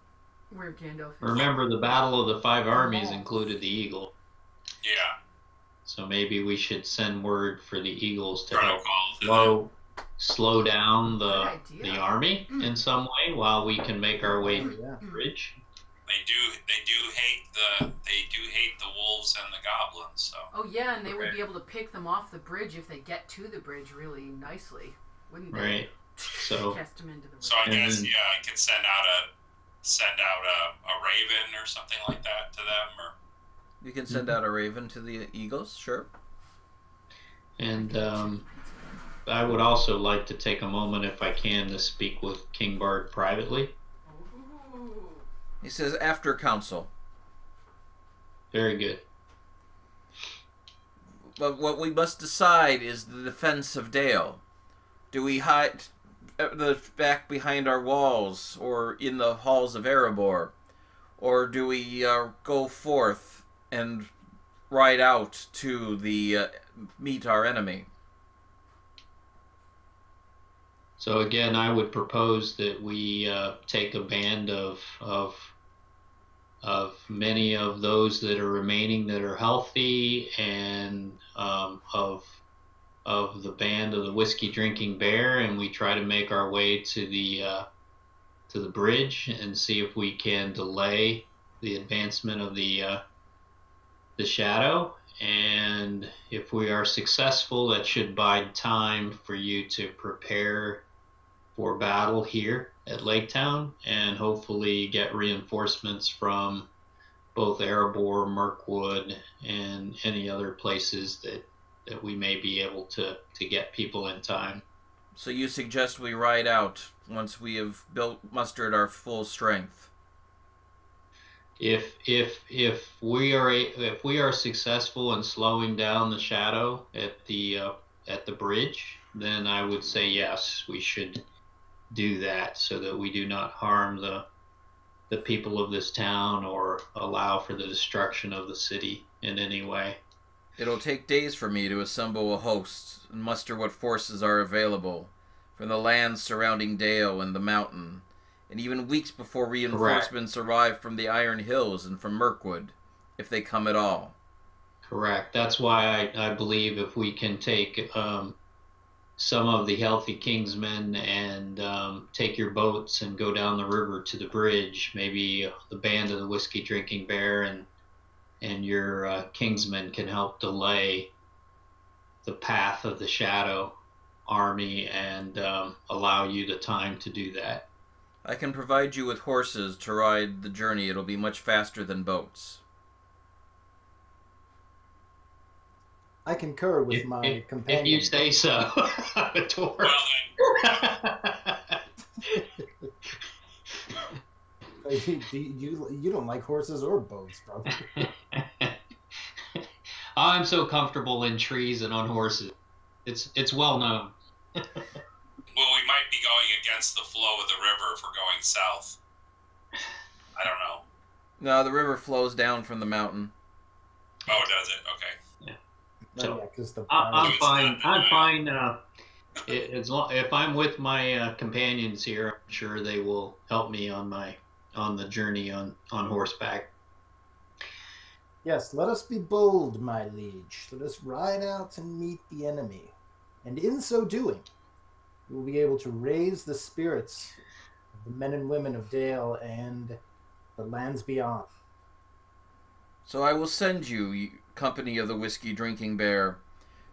Where Gandalf is. Remember, the Battle of the Five Armies included the eagle. Yeah. So maybe we should send word for the eagles to Protocol help slow down Good the idea. army in some way while we can make our way to the bridge. They do hate the wolves and the goblins. So. Oh yeah, and they would be able to pick them off the bridge if they get to the bridge really nicely, wouldn't they? Right. So Cast them into the river. So I guess I could send out a raven or something like that to them, or You can send out a raven to the eagles, sure. And I would also like to take a moment, if I can, to speak with King Bard privately. Ooh. He says after council. Very good. But what we must decide is the defense of Dale. Do we hide back behind our walls or in the halls of Erebor? Or do we go forth and ride out to the meet our enemy? So again, I would propose that we take a band of many of those that are remaining that are healthy, and of the band of the whiskey drinking bear, and we try to make our way to the bridge and see if we can delay the advancement of the shadow. And if we are successful, that should bide time for you to prepare for battle here at Lake Town, and hopefully get reinforcements from both Erebor, Mirkwood, and any other places that we may be able to get people in time. So you suggest we ride out once we have mustered our full strength? If we are successful in slowing down the shadow at the bridge, then I would say yes, we should do that, so that we do not harm the people of this town or allow for the destruction of the city in any way. It'll take days for me to assemble a host and muster what forces are available from the lands surrounding Dale and the mountain, and even weeks before reinforcements arrive from the Iron Hills and from Mirkwood, if they come at all. Correct. That's why I believe if we can take some of the healthy Kingsmen and take your boats and go down the river to the bridge, maybe the band of the whiskey drinking bear and your Kingsmen can help delay the path of the shadow army and allow you the time to do that. I can provide you with horses to ride the journey. It'll be much faster than boats. I concur with my companion. If you say so. well, You don't like horses or boats, bro. I'm so comfortable in trees and on horses. It's well known. well, we might be going against the flow of the river if we're going south. I don't know. No, the river flows down from the mountain. Oh, does it? Okay. So, Yeah, I'm fine. I'm fine. If I'm with my companions here, I'm sure they will help me on the journey on horseback. Yes, let us be bold, my liege. Let us ride out and meet the enemy. And in so doing, we will be able to raise the spirits of the men and women of Dale and the lands beyond. So I will send you, company of the Whiskey Drinking Bear,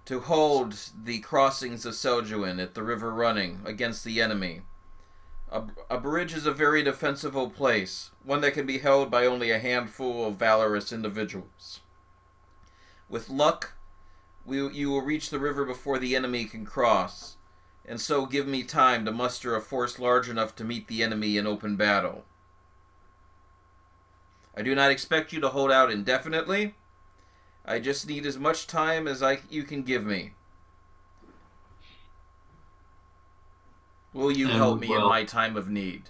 to hold the crossings of Seljuin at the River Running against the enemy. A bridge is a very defensible place, one that can be held by only a handful of valorous individuals. With luck, you will reach the river before the enemy can cross, and so give me time to muster a force large enough to meet the enemy in open battle. I do not expect you to hold out indefinitely. I just need as much time as you can give me. Will you help me in my time of need?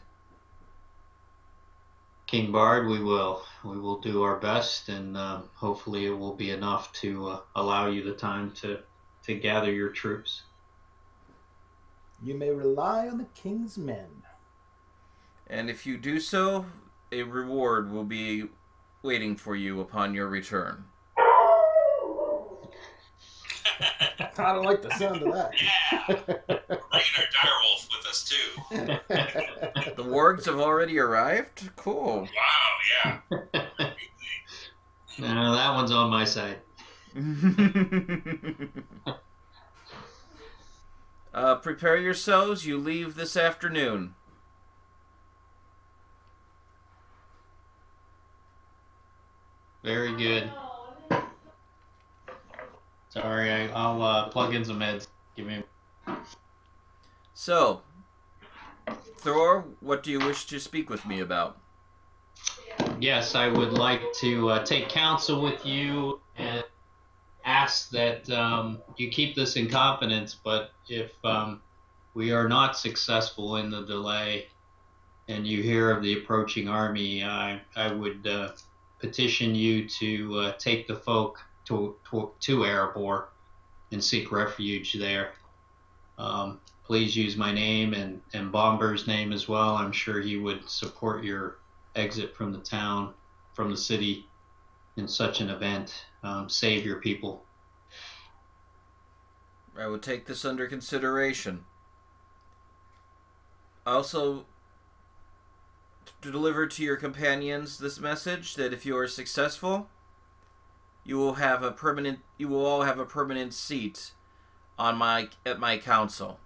King Bard, we will. We will do our best, and hopefully it will be enough to allow you the time to gather your troops. You may rely on the king's men. And if you do so, a reward will be waiting for you upon your return. I don't like the sound of that. Yeah! Bringing our direwolf with us, too. The wargs have already arrived? Cool. Wow, yeah. No, that one's on my side. Prepare yourselves. You leave this afternoon. Very good. Sorry, I'll plug in some meds. Give me. So, Thor, what do you wish to speak with me about? Yes, I would like to take counsel with you and ask that you keep this in confidence, but if we are not successful in the delay and you hear of the approaching army, I would petition you to take the folk to Erebor and seek refuge there. Please use my name and Bomber's name as well. I'm sure he would support your exit from the town, from the city in such an event. Save your people. I will take this under consideration. Also, to deliver to your companions this message that if you are successful, you will all have a permanent seat at my council.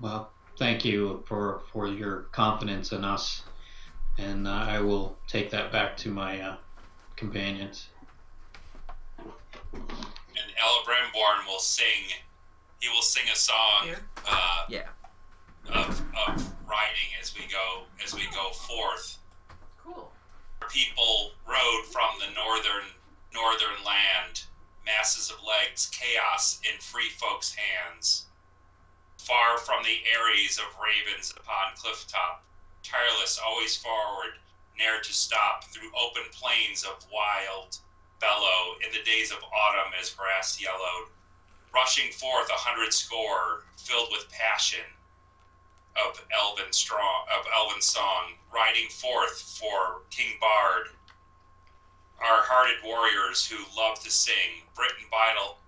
Well, thank you for your confidence in us, and I will take that back to my companions. And Elebrimborn will sing. He will sing a song. Of riding as we go forth. Cool. People rode from the northern land, masses of legs, chaos in free folks' hands. Far from the eyries of ravens upon clifftop, tireless always forward, ne'er to stop, through open plains of wild bellow, in the days of autumn as grass yellowed, rushing forth 100 score, filled with passion of elven song, riding forth for King Bard, our hearted warriors who love to sing, Brit and bridle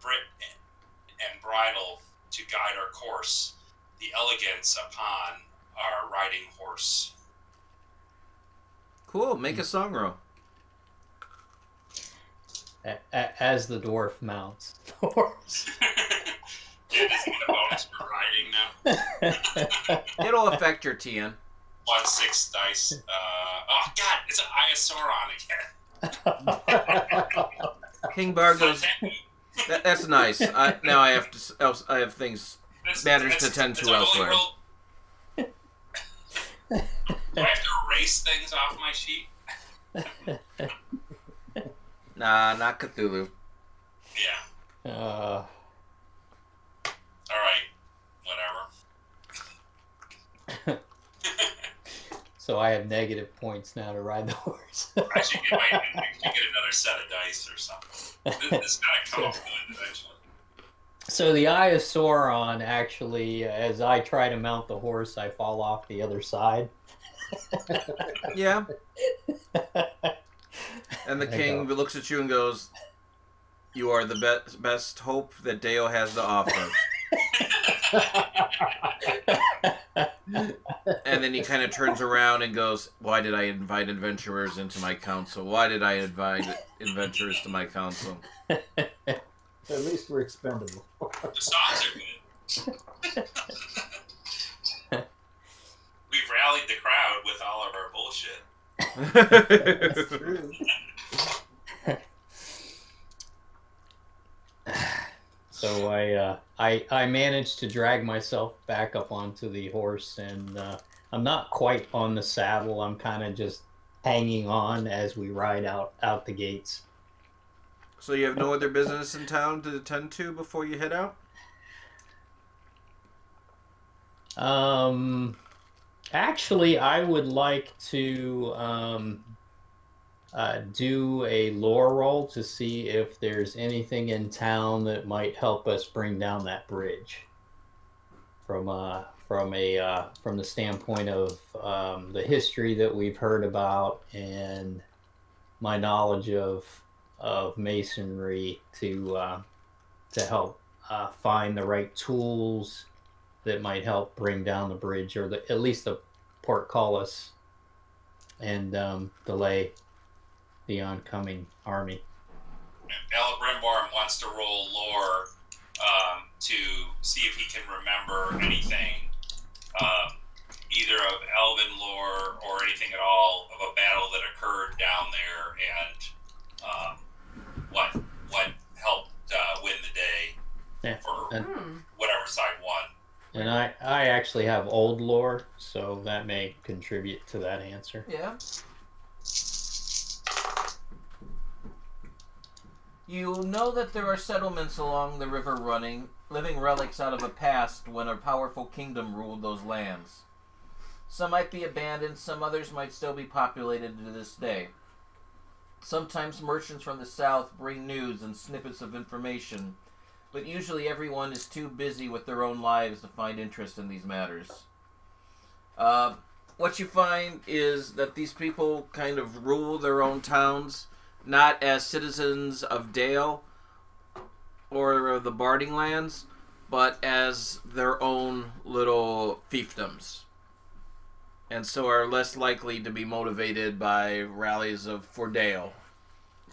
to guide our course, the elegance upon our riding horse. Cool, make a song roll. As the dwarf mounts the horse. Yeah, does he get a bonus for riding now? It'll affect your TN. 1/6 dice. Oh god, it's an Iosaurus again. King Bar goes. That's nice. Now I have things, matters to tend to elsewhere. Do I have to erase things off my sheet? Nah, not Cthulhu. Yeah. Uh, Alright. Whatever. so I have negative points now to ride the horse. I should get another set of dice or something. This is gotta come up good eventually. So the Eye of Sauron, actually, as I try to mount the horse, I fall off the other side. Yeah. And the king looks at you and goes, "You are the best hope that Deo has to offer." And then he kind of turns around and goes, "Why did I invite adventurers into my council? Why did I invite adventurers to my council?" At least we're expendable. The songs are good. We've rallied the crowd with all of our bullshit. That's true. So I managed to drag myself back up onto the horse, and I'm not quite on the saddle. I'm kind of just hanging on as we ride out the gates. So you have no other business in town to attend to before you head out? Actually, I would like to do a lore roll to see if there's anything in town that might help us bring down that bridge. From the standpoint of the history that we've heard about and my knowledge of masonry to help find the right tools that might help bring down the bridge, or at least the portcullis, and delay the oncoming army. Celebrimbor wants to roll lore to see if he can remember anything, either of elven lore or anything at all of a battle that occurred down there, and what helped win the day for whatever side won. And I actually have old lore, so that may contribute to that answer. Yeah. You know that there are settlements along the river running, living relics out of a past when a powerful kingdom ruled those lands. Some might be abandoned, some others might still be populated to this day. Sometimes merchants from the south bring news and snippets of information, but usually everyone is too busy with their own lives to find interest in these matters. What you find is that these people kind of rule their own towns, not as citizens of Dale or the Barding lands, but as their own little fiefdoms. And so are less likely to be motivated by rallies for Dale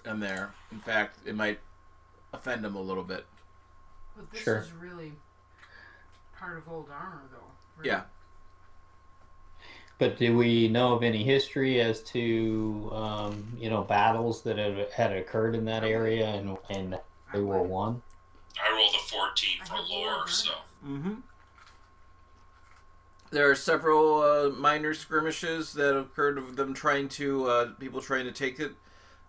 in there. In fact, it might offend them a little bit. But this Sure. is really part of old armor, though. Right? Yeah. But do we know of any history as to battles that had occurred in that area and they were won? I rolled a 14 for lore, so. Mm-hmm. There are several minor skirmishes that occurred of them trying to, people trying to take it.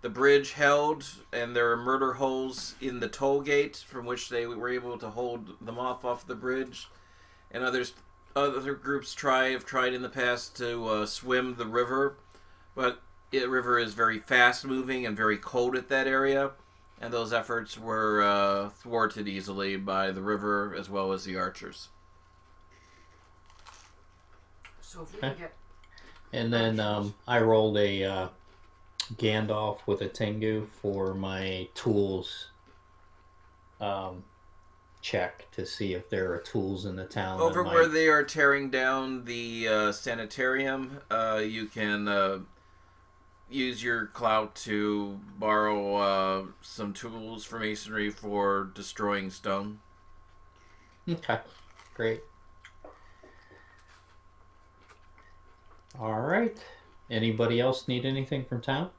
The bridge held, and there are murder holes in the toll gate from which they were able to hold them off the bridge. And other groups have tried in the past to swim the river, but the river is very fast moving and very cold at that area, and those efforts were thwarted easily by the river as well as the archers. So if we can get... And then I rolled a Gandalf with a Tengu for my tools check to see if there are tools in the town. Over where they are tearing down the sanitarium, you can use your clout to borrow some tools for masonry for destroying stone. Okay, great. All right. Anybody else need anything from town?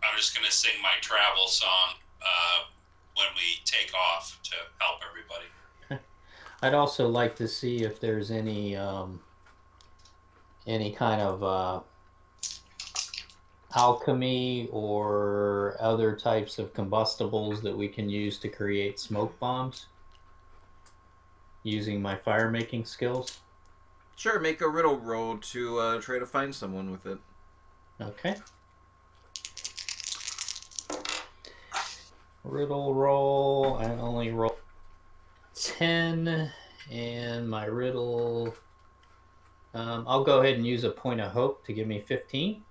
I'm just going to sing my travel song when we take off to help everybody. I'd also like to see if there's any kind of alchemy or other types of combustibles that we can use to create smoke bombs using my fire making skills. Sure, make a riddle roll to try to find someone with it. Okay. Riddle roll. I only roll 10, and my riddle. I'll go ahead and use a point of hope to give me 15.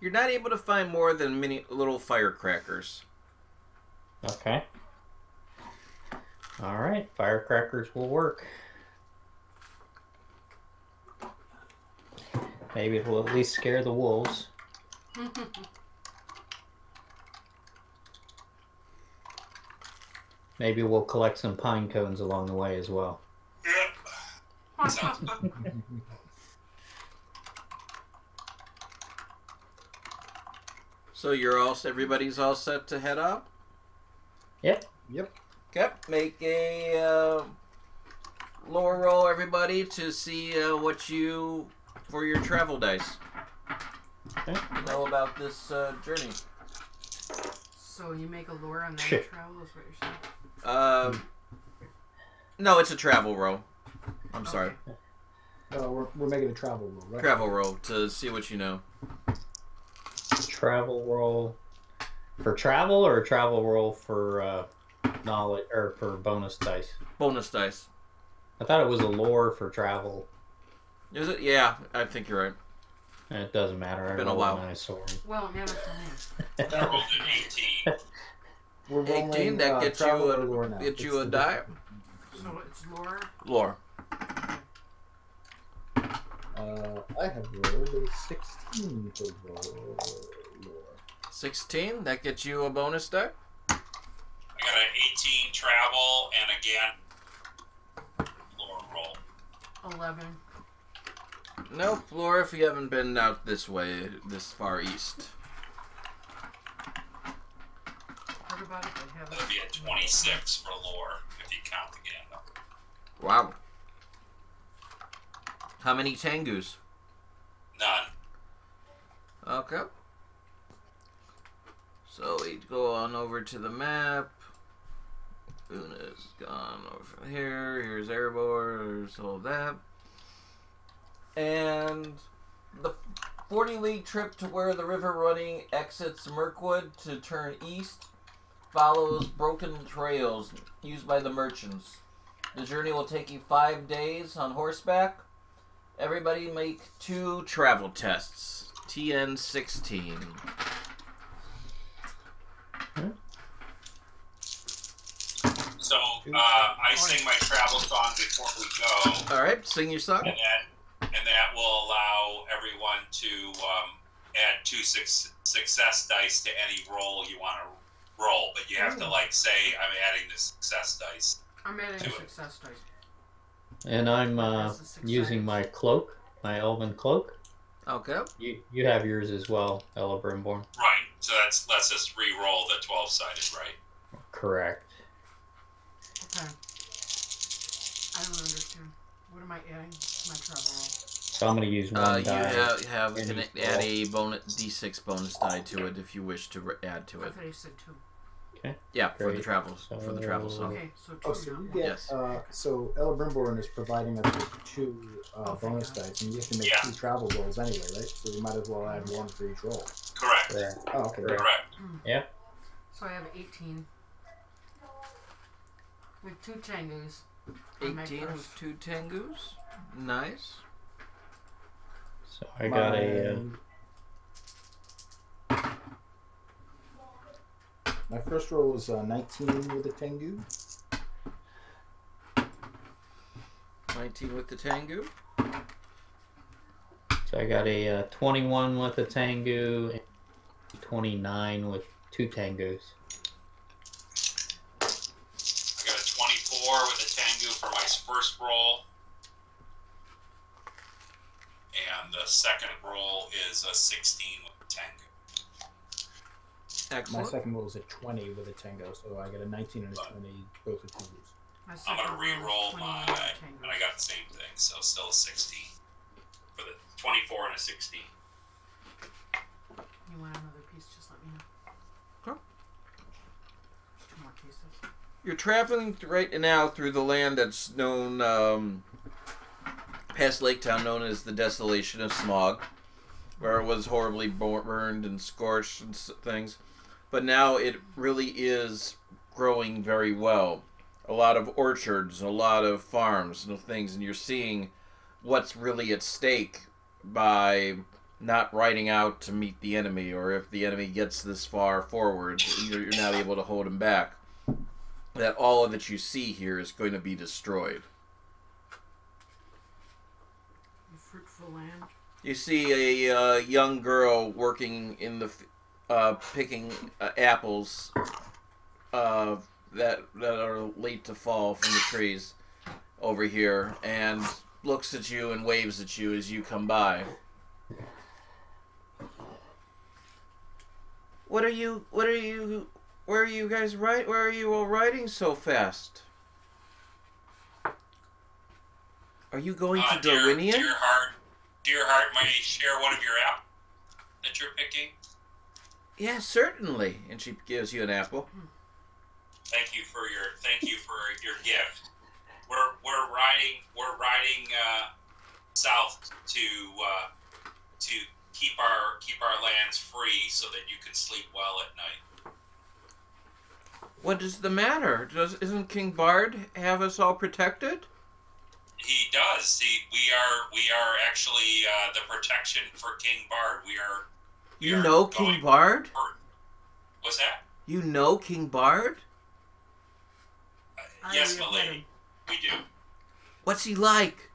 You're not able to find more than many little firecrackers. Okay. All right, firecrackers will work. Maybe it will at least scare the wolves. Maybe we'll collect some pine cones along the way as well. Yeah. Sounds good. So everybody's all set to head up? Yep. Yep. Okay, make a lower roll, everybody, to see for your travel dice. Okay. Know about this journey. So you make a lure and then travel is what you're saying? No, it's a travel roll. I'm sorry. We're making a travel roll, right? Travel roll to see what you know. Travel roll for travel, or a travel roll for knowledge, or for bonus dice? Bonus dice. I thought it was a lore for travel. Is it? Yeah, I think you're right. It doesn't matter. It's been a while. Nice sword. Well, it matters to me. I rolled an 18. We're 18. That gets you a die. So it's lure. Lore. I have rolled a 16 for lore. 16. That gets you a bonus die. I got an 18 travel and again lore roll. 11. Nope, Lore, if you haven't been out this way, this far east. Heard about it, but haven't. That'll be a 26 for lore if you count again. Wow. How many Tengus? None. Okay. So we go on over to the map. Una's gone over here. Here's Erebor. There's all that. And the 40-league trip to where the river running exits Mirkwood to turn east follows broken trails used by the merchants. The journey will take you 5 days on horseback. Everybody make 2 travel tests. TN 16. So I sing my travel song before we go. All right, sing your song. And that will allow everyone to add 2 success dice to any roll you want to roll. But you have to say, I'm adding the success dice. I'm adding a success dice. And I'm using my cloak, my elven cloak. Okay. You have yours as well, Ella Brimborn. Right. So let's just re-roll the 12-sided, right? Correct. Okay. I don't understand. What am I adding to my travel roll? So I'm going to use one die. You can add a D6 bonus die to it if you wish to add to I it. thought you said 2. Okay. Yeah, for Great. the travels, for the travel song. Okay, so 2. Oh, so you not get, Yes. so Ella Brimborn is providing us with 2 bonus dice, and you have to make 2 travel rolls anyway, right? So you might as well add 1 for each roll. Correct. Yeah. Oh, okay. Correct. Yeah. So I have 18. With 2 Tengus. 18 with 2 Tengus. Nice. So I got My first roll was 19 with a Tengu. 19 with the Tengu. So I got a 21 with a Tengu, and 29 with 2 Tengus. I got a 24 with a Tengu for my first roll. And the second roll is a 16 with a Tengu. Excellent. My second roll is a 20 with a Tengu, so I got a 19 and a 20, both with Tengus. I'm going to re-roll mine, and I got the same thing, so still a 16. For the 24 and a 16. You want another piece, just let me know. Okay. There's 2 more pieces. You're traveling right now through the land that's known, past Lake Town, known as the Desolation of Smog, where it was horribly burned and scorched and things. But now it really is growing very well. A lot of orchards, a lot of farms and things, and you're seeing what's really at stake by not riding out to meet the enemy, or if the enemy gets this far forward, you're not able to hold him back. That all that you see here is going to be destroyed. Fruitful land. You see a young girl working in the picking apples that are late to fall from the trees over here, and looks at you and waves at you as you come by. Where are you guys where are you all riding so fast? Are you going to Darwinian? Dear heart, may I share one of your apples that you're picking? Yeah, certainly. And she gives you an apple. Thank you for your gift. We're riding south to keep our lands free so that you can sleep well at night. What is the matter? Isn't King Bard have us all protected? He does. We are actually the protection for King Bard. You know King Bard? What's that? You know King Bard? Yes, my lady. We do. What's he like?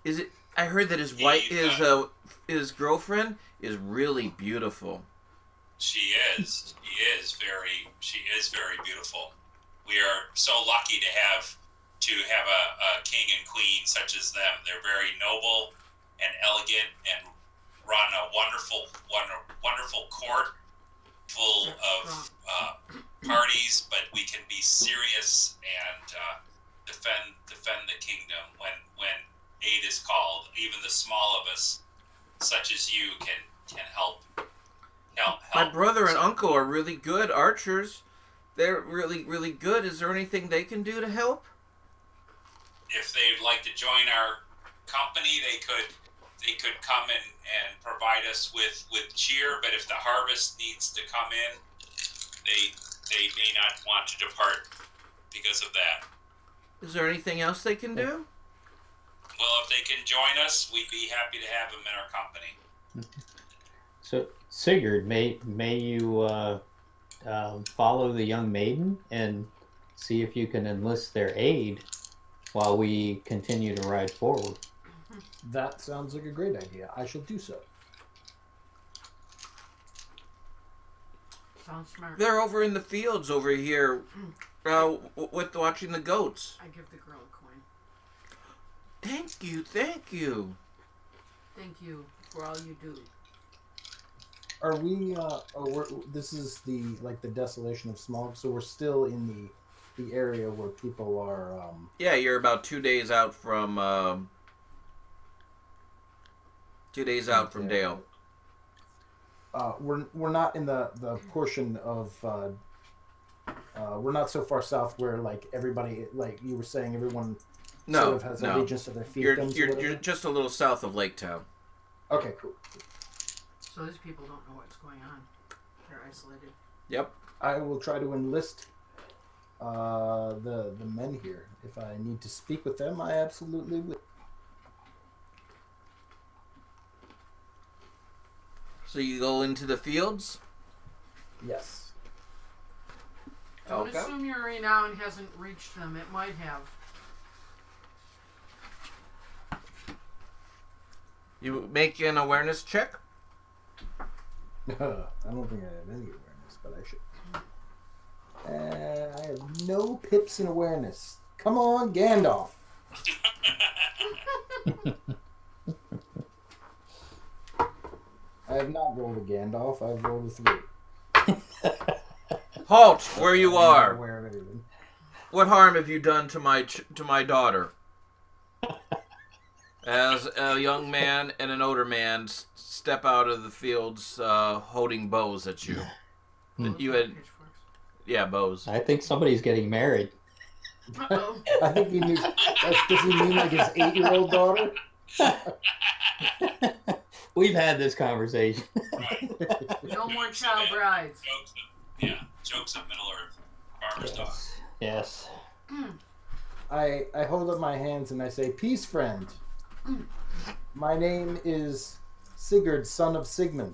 Is it? I heard that his girlfriend is really beautiful. She is. She is very beautiful. We are so lucky to have a king and queen such as them. They're very noble and elegant and run a wonderful court full of parties, but we can be serious and defend the kingdom when aid is called. Even the small of us, such as you, can help. My brother and uncle are really good archers. They're really, really good. Is there anything they can do to help? If they'd like to join our company, they could come and provide us with cheer. But if the harvest needs to come in, they may not want to depart because of that. Is there anything else they can do? Well, if they can join us, we'd be happy to have them in our company. So, Sigurd, may you follow the young maiden and see if you can enlist their aid while we continue to ride forward. That sounds like a great idea. I shall do so. Sounds smart. They're over in the fields over here, with watching the goats. I give the girl a coin. Thank you, thank you. Thank you for all you do. Are we? This is the desolation of Smog, so we're still in the area where people are. Yeah, you're about 2 days out from. 2 days out from Dale. We're not in the portion of. We're not so far south where everybody, like you were saying, everyone sort of has allegiance to their fiefdoms. You're just a little south of Lake Town. Okay, cool. So these people don't know what's going on. They're isolated. Yep. I will try to enlist the men here. If I need to speak with them, I absolutely will. So you go into the fields? Yes. Don't assume your renown hasn't reached them. It might have. You make an awareness check? I don't think I have any awareness, but I should. I have no pips in awareness. Come on, Gandalf. I have not rolled a Gandalf. I've rolled a 3. Halt where you are. I'm not aware of anything. What harm have you done to my daughter? As a young man and an older man step out of the fields holding bows at you. You had, yeah, bows. I think somebody's getting married. Uh-oh. I think he means. Does he mean like his 8-year-old daughter? We've had this conversation. Right. No more child brides. Jokes of Middle Earth. Farmer's dog. Yes. I hold up my hands and I say, "Peace, friend. My name is Sigurd, son of Sigmund,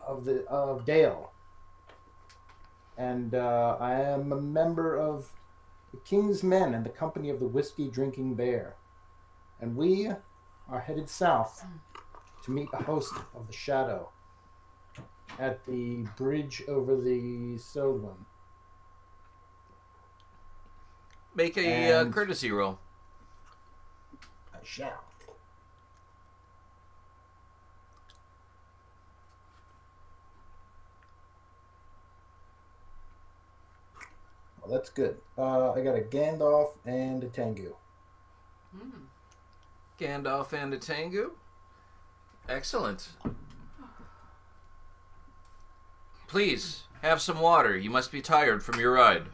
of Dale. And I am a member of the King's Men and the Company of the Whiskey Drinking Bear. And we are headed south to meet the host of the Shadow at the bridge over the Sodwen. Make a courtesy roll. I shall. Well, that's good. I got a Gandalf and a Tengu. Gandalf and a Tengu. Excellent. Please, have some water. You must be tired from your ride.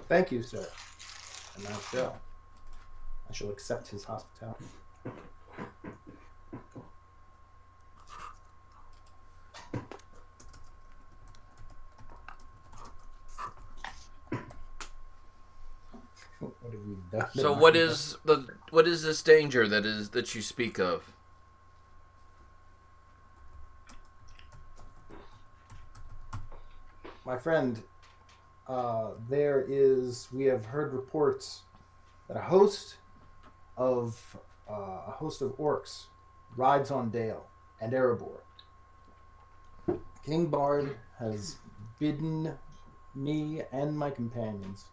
Thank you, sir. And I shall accept his hospitality. What have we done? So what is this danger that you speak of? My friend, we have heard reports that a host of orcs rides on Dale and Erebor. King Bard has bidden me and my companions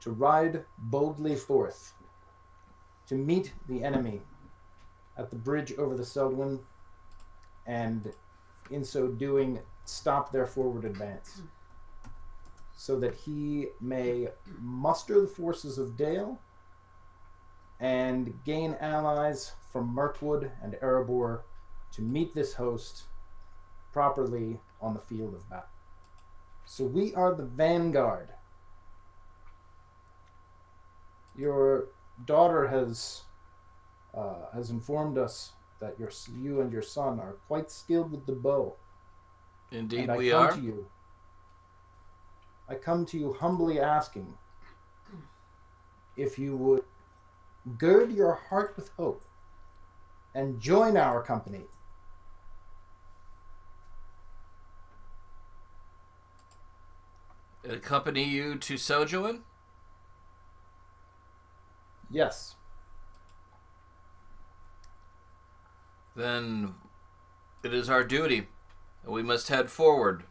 to ride boldly forth to meet the enemy at the bridge over the Seldwyn, and in so doing stop their forward advance, so that he may muster the forces of Dale and gain allies from Mirkwood and Erebor to meet this host properly on the field of battle. So we are the vanguard. Your daughter has informed us that you and your son are quite skilled with the bow. Indeed, and we are. I come to you humbly asking if you would gird your heart with hope and join our company. Accompany you to Sojourn? Yes. Then it is our duty, and we must head forward,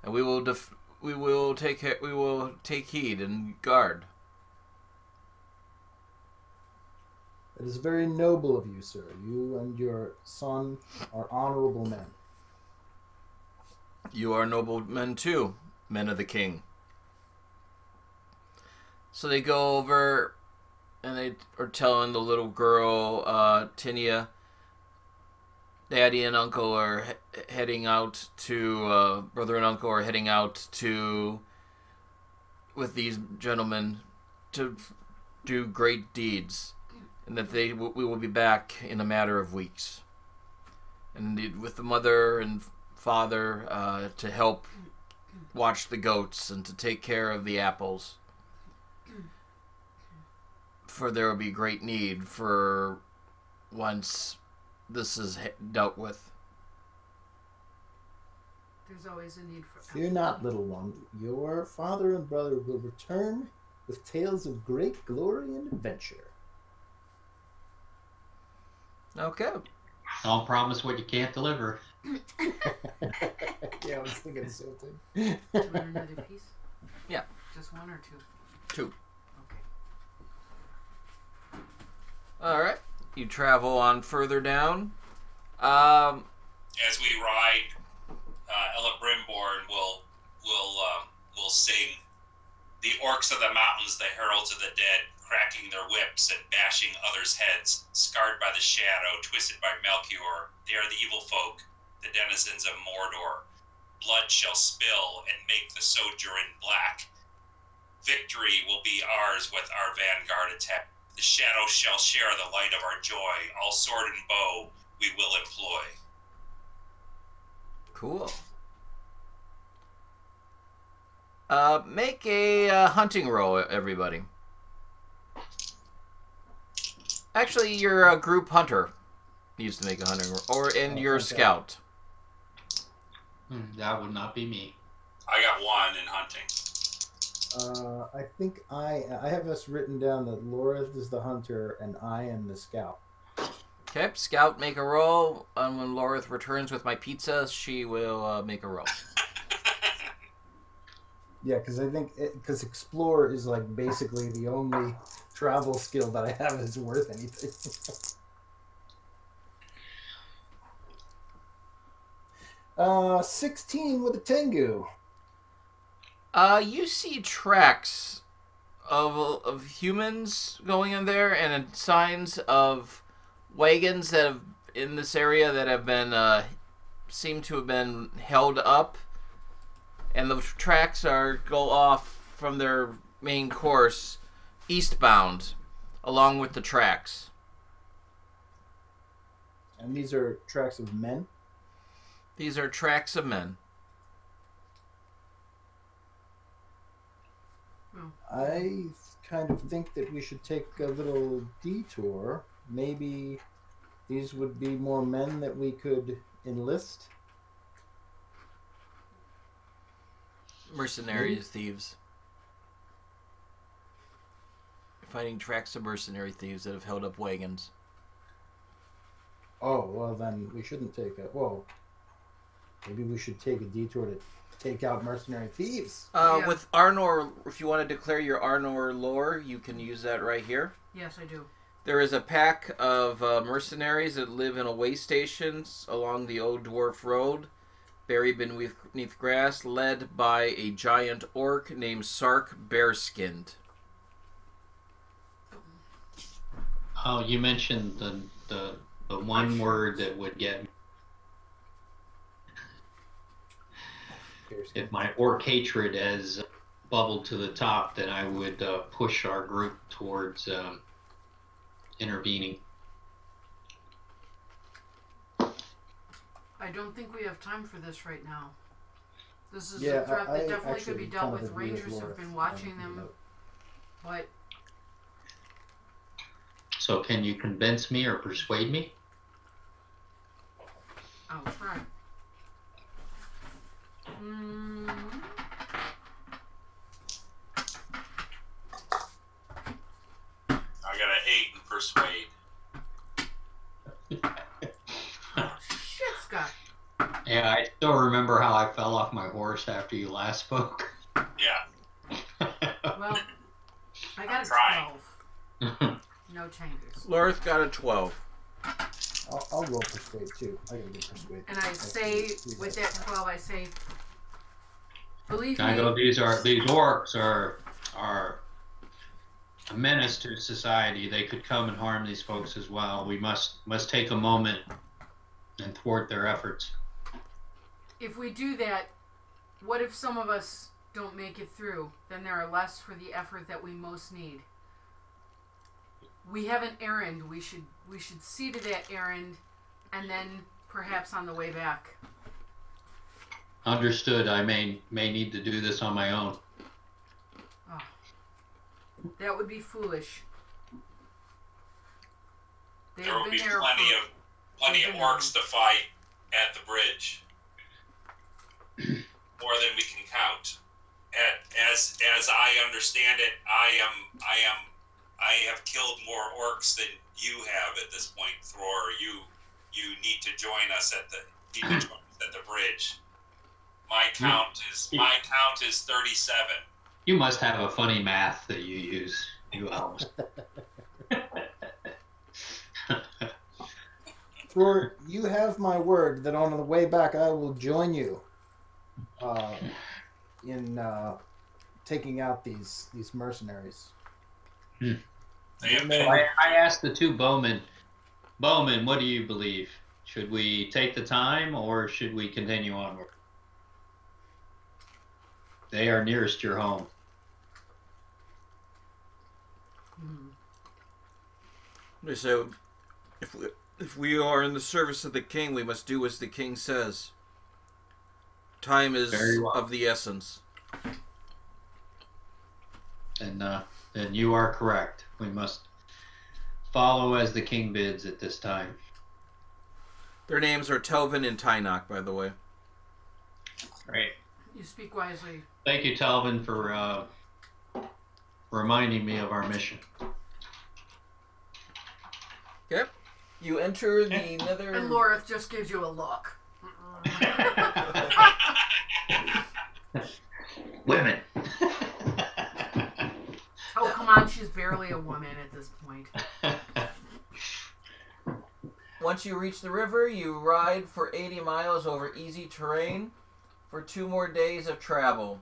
and we will take heed and guard. It is very noble of you, sir. You and your son are honorable men. You are noble men too, men of the king. So they go over, and they are telling the little girl, Tinia, Daddy and Uncle are heading out to, brother and uncle are heading out to, with these gentlemen, to do great deeds, and that we will be back in a matter of weeks. And with the mother and father to help watch the goats and to take care of the apples. For there will be great need for once this is dealt with. There's always a need for... Fear not, little one. Your father and brother will return with tales of great glory and adventure. Okay. Don't promise what you can't deliver. Yeah, I was thinking the same thing. Do you want another piece? Yeah. Just one or two? Two. Okay. Alright. You travel on further down. As we ride, Ella Brimborn will sing, "The orcs of the mountains, the heralds of the dead, cracking their whips and bashing others' heads, scarred by the shadow, twisted by Melchior. They are the evil folk, the denizens of Mordor. Blood shall spill and make the sojourn black. Victory will be ours with our vanguard attack. The shadow shall share the light of our joy. All sword and bow we will employ." Cool. Make a hunting roll, everybody. Actually, you're a group hunter. needs to make a hunting roll. Or in your okay. scout. That would not be me. I got 1 in hunting. I think I have us written down that Lorith is the hunter and I am the scout. Okay, scout, make a roll. And when Lorith returns with my pizza, she will make a roll. Yeah, because I think because explore is like basically the only travel skill that I have is worth anything. 16 with a Tengu. You see tracks of humans going in there, and signs of wagons that have in this area that have been seem to have been held up, and the tracks go off from their main course eastbound, along with the tracks. And these are tracks of men. These are tracks of men. I kind of think that we should take a little detour. Maybe these would be more men that we could enlist. Mercenaries, thieves. Finding tracks of mercenary thieves that have held up wagons. Oh, well then we shouldn't take a... Whoa. Maybe we should take a detour to take out mercenary thieves. Yeah. With Arnor, if you want to declare your Arnor lore, you can use that right here. Yes, I do. There is a pack of mercenaries that live in away stations along the Old Dwarf Road, buried beneath grass, led by a giant orc named Sark Bearskinned. Oh, you mentioned the one word that would get me. If my orc hatred has bubbled to the top, then I would push our group towards intervening. I don't think we have time for this right now. This is Yeah, a threat that I definitely could be actually dealt kind of with. agree with Rangers have Laura. been watching them, but So can you convince me or persuade me? I'll try. I got an 8 in persuade. Shit, Scott. Yeah, I still remember how I fell off my horse after you last spoke. Yeah. Well, I got a Trying. 12. No changes. Lorith got a 12. I'll roll persuade too. I gotta get persuade. And I say, with that 12, I say, believe I me. go, these orcs are a menace to society. They could come and harm these folks as well. We must take a moment and thwart their efforts. If we do that, what if some of us don't make it through? Then there are less for the effort that we most need. We have an errand. We should see to that errand, and then perhaps on the way back. Understood. I may need to do this on my own. Oh, that would be foolish. They've There will been be there plenty of orcs to fight at the bridge. More than we can count. As I understand it, I have killed more orcs than you have at this point, Thror. You need to join us at the bridge. My count is 37. You must have a funny math that you use, you elves. Thor, you have my word that on the way back I will join you in taking out these mercenaries. I asked the two bowmen, what do you believe? Should we take the time or should we continue onward? They are nearest your home. So, if we are in the service of the king, we must do as the king says. Time is of the essence. And you are correct. We must follow as the king bids at this time. Their names are Telvin and Tynok, by the way. Great. You speak wisely. Thank you, Talvin, for reminding me of our mission. Okay. You enter the nether... And Lorith just gives you a look. Women. Oh, come on. She's barely a woman at this point. Once you reach the river, you ride for 80 miles over easy terrain for 2 more days of travel.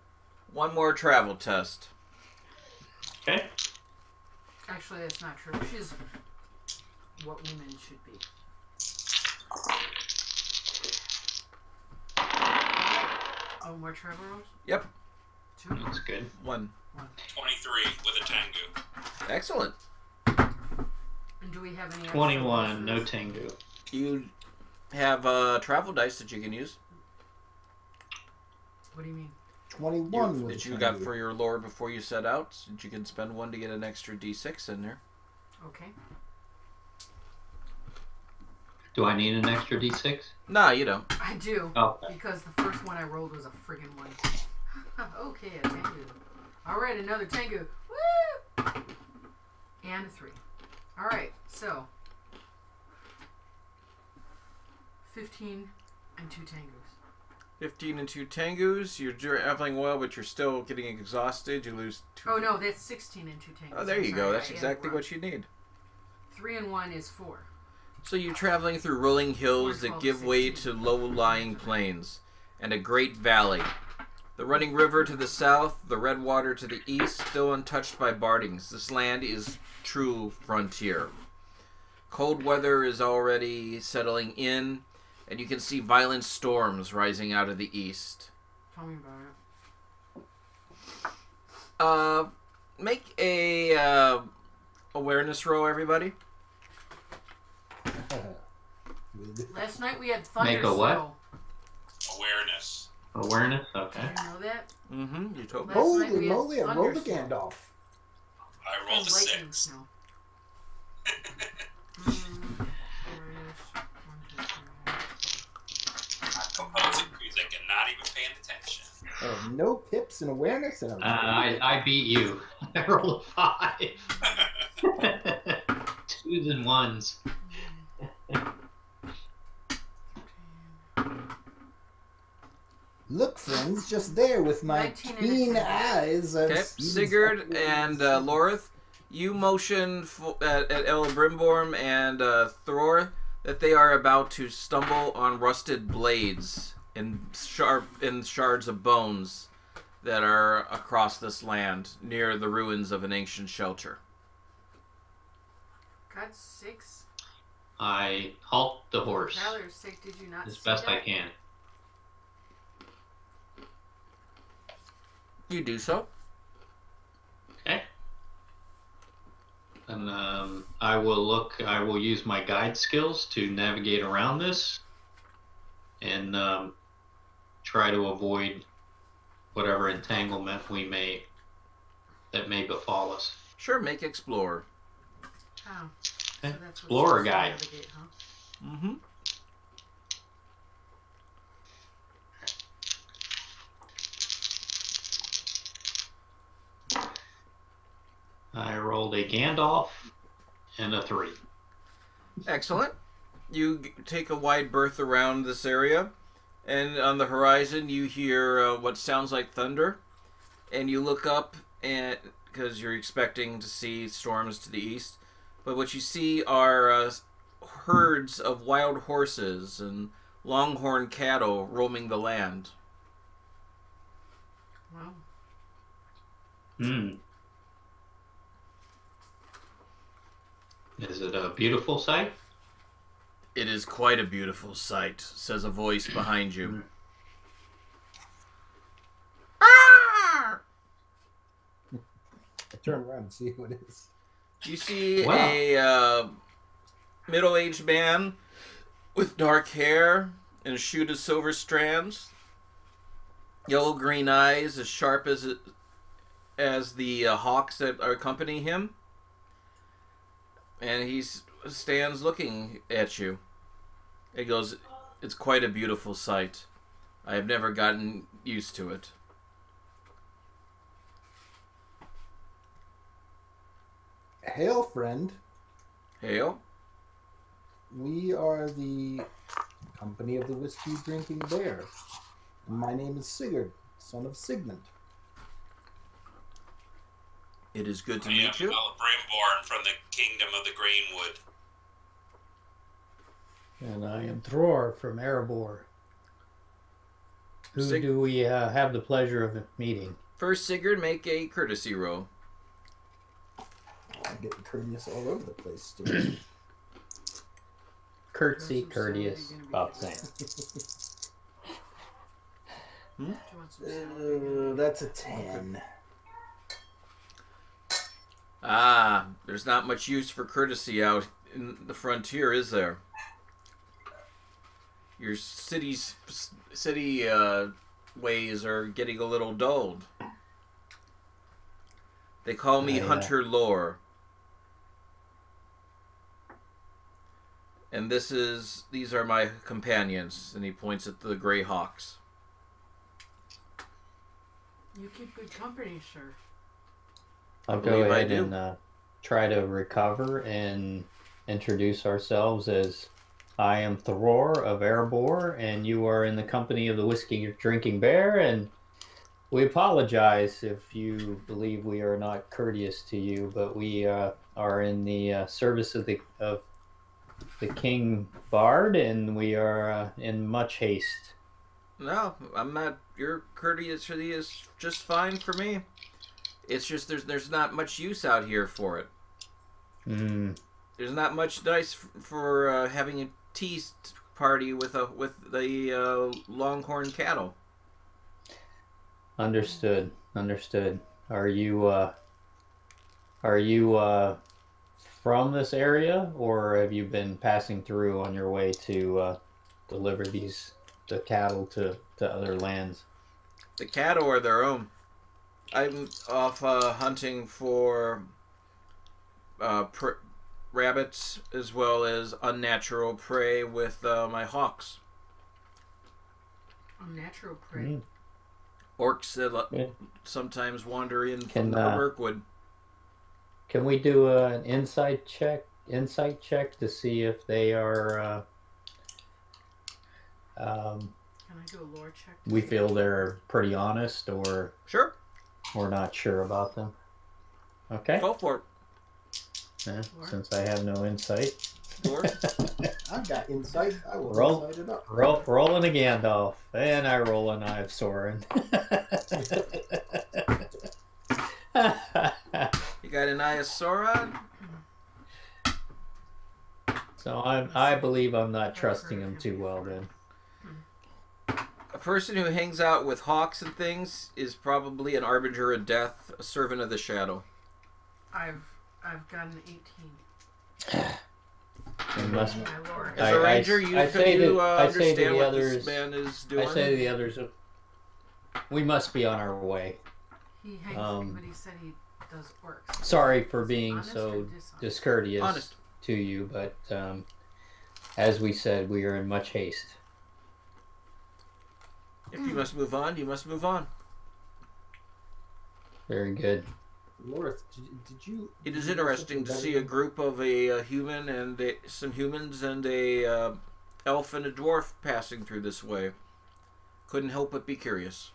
1 more travel test. Okay. Actually, that's not true. She's what women should be. Oh, more travel rolls? Yep. 2? That's good. 1. 23 with a Tengu. Excellent. And do we have any 21, no Tengu. You have travel dice that you can use. What do you mean? 21 that you got for your lore before you set out. And you can spend 1 to get an extra d6 in there. Okay. Do I need an extra D6? Nah, you don't. I do. Oh. Because the first one I rolled was a friggin' 1. Okay, a Tengu. Alright, another Tengu. Woo! And a 3. Alright, so 15 and 2 Tengus. 15 and 2 Tengus. You're traveling well, but you're still getting exhausted. You lose 2. Oh no, that's 16 and 2 Tengus. Oh, there you go. That's exactly what you need. 3 and 1 is 4. So you're traveling through rolling hills that 12, give way 16. to low-lying plains and a great valley. The running river to the south, the red water to the east, still untouched by bardings. This land is true frontier. Cold weather is already settling in, and you can see violent storms rising out of the east. Tell me about it. Make a awareness roll, everybody. Last night we had thunder. Make a what? Awareness. Awareness? Okay. Did you know that? Mm-hmm. You told me. Last night Holy we had moly, I rolled a thunderstorm. Gandalf. I rolled a Lightning 6. snow. Awareness, 1, 2, 3. Composing music and not even paying attention. Oh, no pips in awareness. And I beat you. I rolled a 5. 2s and 1s. Look, friends, just there with my 19 and a keen 10. eyes. Okay, Sigurd and Lorith, you motion at Elebrimborm and Thor that they are about to stumble on rusted blades and shards of bones that are across this land near the ruins of an ancient shelter. Got 6. I halt the horse Tyler's sick. Did you not as see best that? I can. You do so. Okay. And I will use my guide skills to navigate around this and try to avoid whatever entanglement that may befall us. Sure, make explore. Oh. Okay. So that's Explorer what's guy. navigate, huh? Mm-hmm. I rolled a Gandalf and a 3. Excellent. You take a wide berth around this area, and on the horizon you hear what sounds like thunder, and you look up and because you're expecting to see storms to the east, but what you see are herds of wild horses and longhorn cattle roaming the land. Wow. Hmm. Is it a beautiful sight? It is quite a beautiful sight, says a voice behind you. I turn around and see who it is. You see Wow. a middle-aged man with dark hair and a shoot of silver strands, yellow-green eyes as sharp as the hawks that accompany him, and he stands looking at you. He goes, "It's quite a beautiful sight. I have never gotten used to it." Hail, friend. Hail. We are the company of the Whiskey Drinking Bear. And my name is Sigurd, son of Sigmund. It is good to I am meet you. Brimborn from the Kingdom of the Greenwood. And I am Thror from Erebor. Who do we have the pleasure of meeting? First, Sigurd, make a courtesy roll. I'm getting courteous all over the place, Stuart. Curtsy, courteous, about the same. That's a 10. There's not much use for courtesy out in the frontier, is there? Your city ways are getting a little dulled. They call me Hunter Lore. And these are my companions, and he points at the Grey Hawks. You keep good company, sir. I'll go ahead and try to recover and introduce ourselves as I am Thror of Erebor, and you are in the company of the Whiskey Drinking Bear, and we apologize if you believe we are not courteous to you, but we are in the service of the King Bard, and we are in much haste. No, I'm not. Your courtesy is just fine for me. It's just there's not much use out here for it. There's not much nice for having a tea party with the longhorn cattle. Understood. Are you from this area, or have you been passing through on your way to deliver the cattle to other lands? The cattle are their own. I'm off hunting for rabbits as well as unnatural prey with my hawks. Unnatural prey. Orcs that sometimes wander in from the Mirkwood. Can we do an insight check to see if they are? Can I do a lore check? We feel they're pretty honest, or sure, we're not sure about them. Okay, go for it. Since I have no insight. I've got insight. I will insight it up. Rolling a Gandalf, and I roll an Eye of Sauron. You got an Eye of Sauron? So I believe I'm not trusting him too well then. A person who hangs out with hawks and things is probably an Arbinger of Death, a servant of the shadow. I've got an 18. Must, as a ranger, you understand what this man is doing? I say to the others, we must be on our way. He hangs me, but he said he does work. So sorry for being so discourteous to you, but as we said, we are in much haste. If you must move on, you must move on. Very good. Lorith, did you? It is interesting to see a group of a human and some humans and a elf and a dwarf passing through this way. Couldn't help but be curious.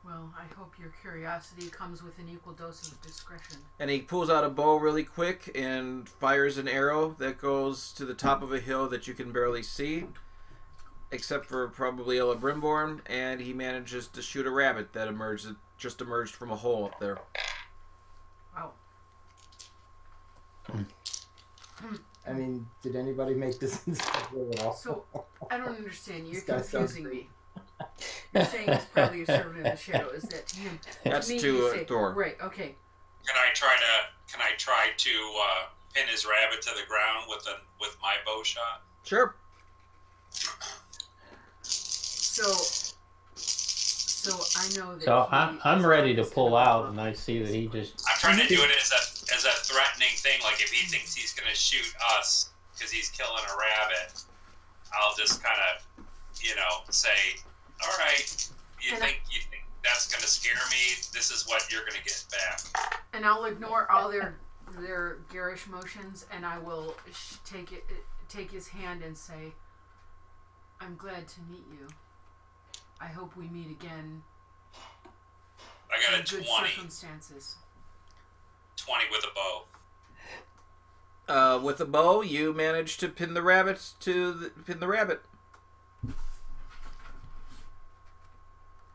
Well, I hope your curiosity comes with an equal dose of discretion. And he pulls out a bow really quick and fires an arrow that goes to the top of a hill that you can barely see, except for probably Ella Brimborn, and he manages to shoot a rabbit that just emerged from a hole up there. Wow. I mean, did anybody make this at all? So, I don't understand. You're confusing me. You're saying he's probably a servant of the shadow. Is that him? That's to Thor. Right, okay. Can I try to pin his rabbit to the ground with my bow shot? Sure. So I know that. So I'm ready to pull out, and I see that he just. I'm trying to do it as a threatening thing. Like if he thinks he's going to shoot us, because he's killing a rabbit, I'll just kind of, say, all right, you think that's going to scare me? This is what you're going to get back. And I'll ignore all their garish motions, and I will take his hand and say, I'm glad to meet you. I hope we meet again. I got a in good 20. circumstances. 20 with a bow. With a bow, you manage to pin the rabbit.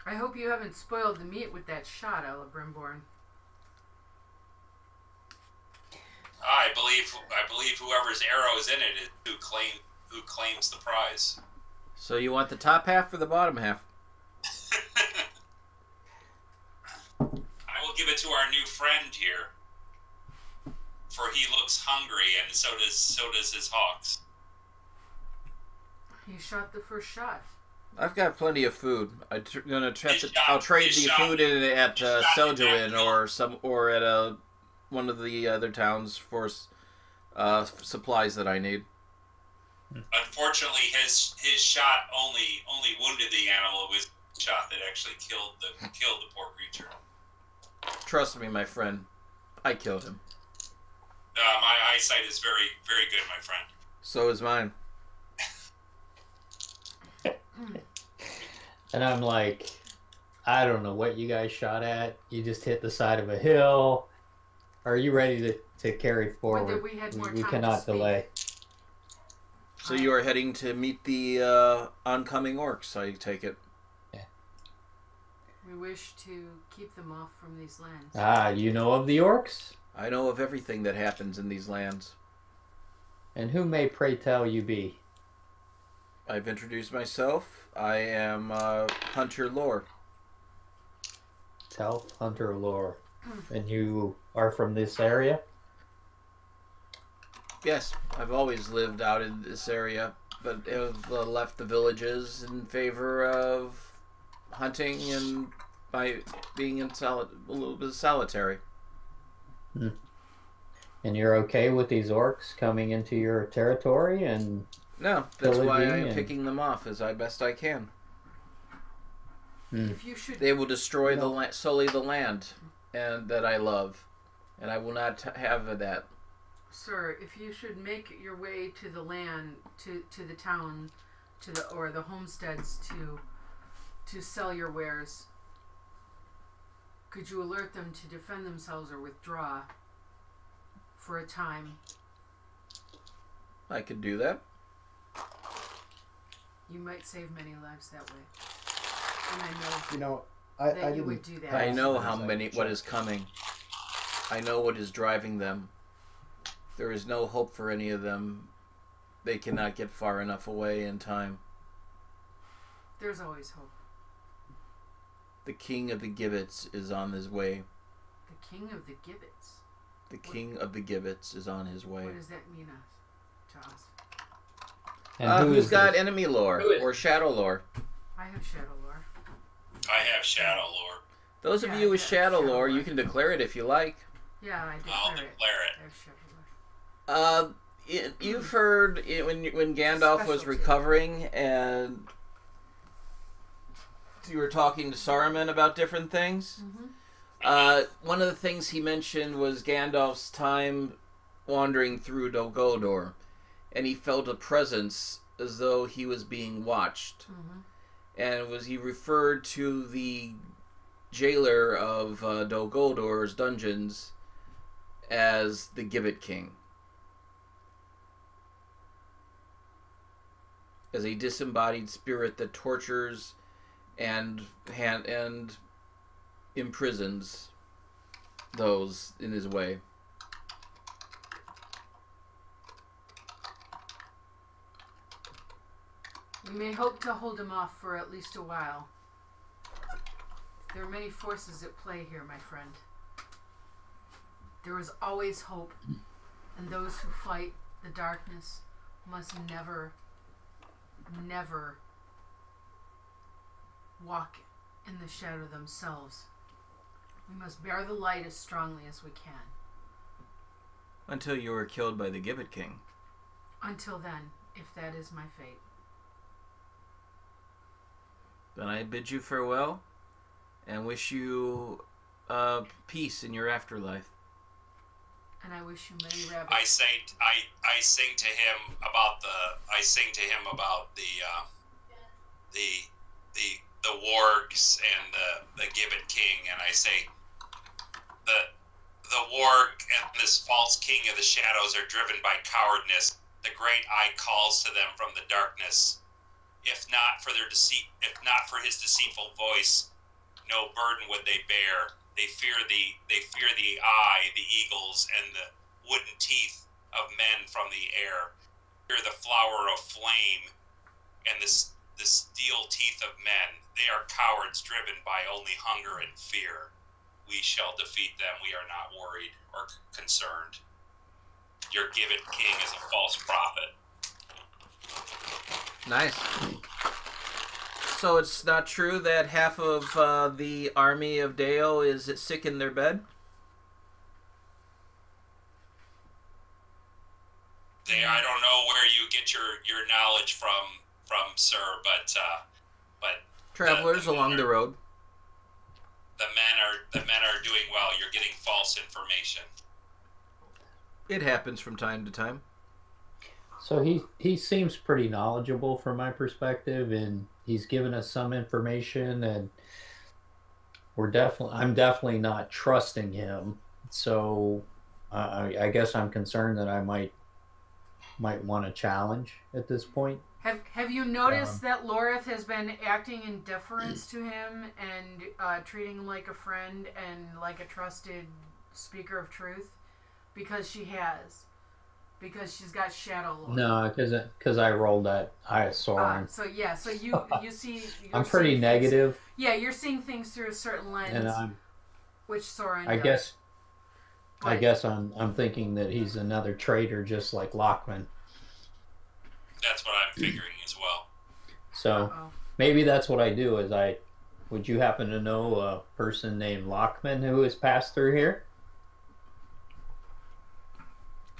I hope you haven't spoiled the meat with that shot, Ella Brimborn. I believe whoever's arrow is in it is who claims the prize. So you want the top half or the bottom half? I will give it to our new friend here, for he looks hungry, and so does his hawks. He shot the first shot. I've got plenty of food. I'll trade the food in at Seljuin or at one of the other towns for supplies that I need. Unfortunately, his shot only wounded the animal. It was a shot that actually killed the poor creature. Trust me, my friend. I killed him. My eyesight is very, very good, my friend. So is mine. And I'm like, I don't know what you guys shot at. You just hit the side of a hill. Are you ready to carry forward? Whether we had more time to cannot speak. delay. So you are heading to meet the oncoming orcs, I take it. Yeah. We wish to keep them off from these lands. Ah, you know of the orcs? I know of everything that happens in these lands. And who may pray tell you be? I've introduced myself. I am Hunter Lore. Telf Hunter Lore. And you are from this area? Yes, I've always lived out in this area, but have left the villages in favor of hunting and by being a little bit solitary. Hmm. And you're okay with these orcs coming into your territory and... No, that's why I'm and... picking them off as best I can. If you should... They will destroy solely the land and that I love, and I will not have that. Sir, if you should make your way to the land, to the town, or the homesteads to sell your wares, could you alert them to defend themselves or withdraw for a time? I could do that. You might save many lives that way. And I You know, that you would do that. I know what is coming. I know what is driving them. There is no hope for any of them. They cannot get far enough away in time. There's always hope. The king of the gibbets is on his way. The king of the gibbets? The king of the gibbets is on his way. What does that mean to us? And Who's got enemy lore or shadow lore? I have shadow lore. I have shadow lore. Those of you with shadow lore, you can declare it if you like. Yeah, I I'll declare it. I have shadow lore. You've heard when Gandalf was recovering and you were talking to Saruman about different things. Mm-hmm. One of the things he mentioned was Gandalf's time wandering through Dol Guldur, and he felt a presence as though he was being watched. Mm-hmm. And he referred to the jailer of Dol Guldur's dungeons as the Gibbet King. As a disembodied spirit that tortures and imprisons those in his way. We may hope to hold him off for at least a while. There are many forces at play here, my friend. There is always hope, and those who fight the darkness must never, never walk in the shadow themselves. We must bear the light as strongly as we can. Until you were killed by the Gibbet King. Until then, if that is my fate. Then I bid you farewell and wish you peace in your afterlife. And I wish you many rabbits. I sing to him about the wargs and the gibbet king, and I say the warg and this false king of the shadows are driven by cowardness. The great eye calls to them from the darkness. If not for their deceit, if not for his deceitful voice, no burden would they bear. They fear the eye, the eagles, and the wooden teeth of men from the air. Fear the flower of flame and the steel teeth of men. They are cowards driven by only hunger and fear. We shall defeat them. We are not worried or concerned. Your gibbet king is a false prophet. Nice. So it's not true that half of the army of Dale is sick in their bed? I don't know where you get your knowledge from, sir, but Travelers along the road. The men are doing well. You're getting false information. It happens from time to time. So he seems pretty knowledgeable from my perspective, and he's given us some information, and I'm definitely not trusting him. So I guess I'm concerned that I might want to challenge at this point. Have you noticed that Lorith has been acting in deference to him and treating him like a friend and like a trusted speaker of truth? Because she has. Because she's got shadow lore. No, because I rolled that Eye of Sauron. So you see. I'm pretty negative. You're seeing things through a certain lens, and which Sauron I does. guess. But I guess I'm thinking that he's another traitor, just like Lockman. That's what I'm figuring as well. So maybe that's what I do. Would you happen to know a person named Lockman who has passed through here?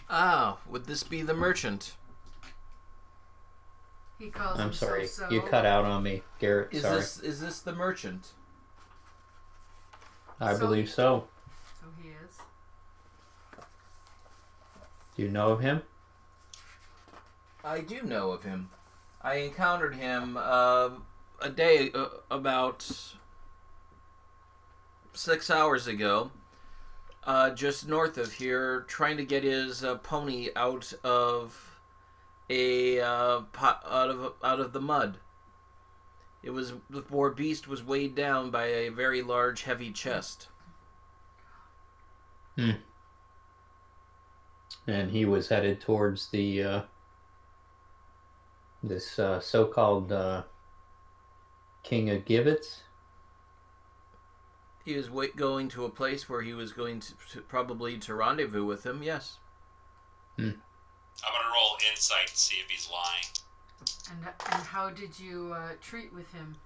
Ah, would this be the merchant? He calls I'm himself sorry, so. you cut out on me, Garrett. Is this the merchant? I believe so. So he is. Do you know of him? I do know of him. I encountered him a day about 6 hours ago, just north of here, trying to get his pony out of out of the mud. The poor beast was weighed down by a very large, heavy chest. And he was headed towards the this so-called King of Gibbets. He was going to a place where he was going to probably to rendezvous with him. Yes. I'm gonna roll insight to see if he's lying. And how did you treat with him?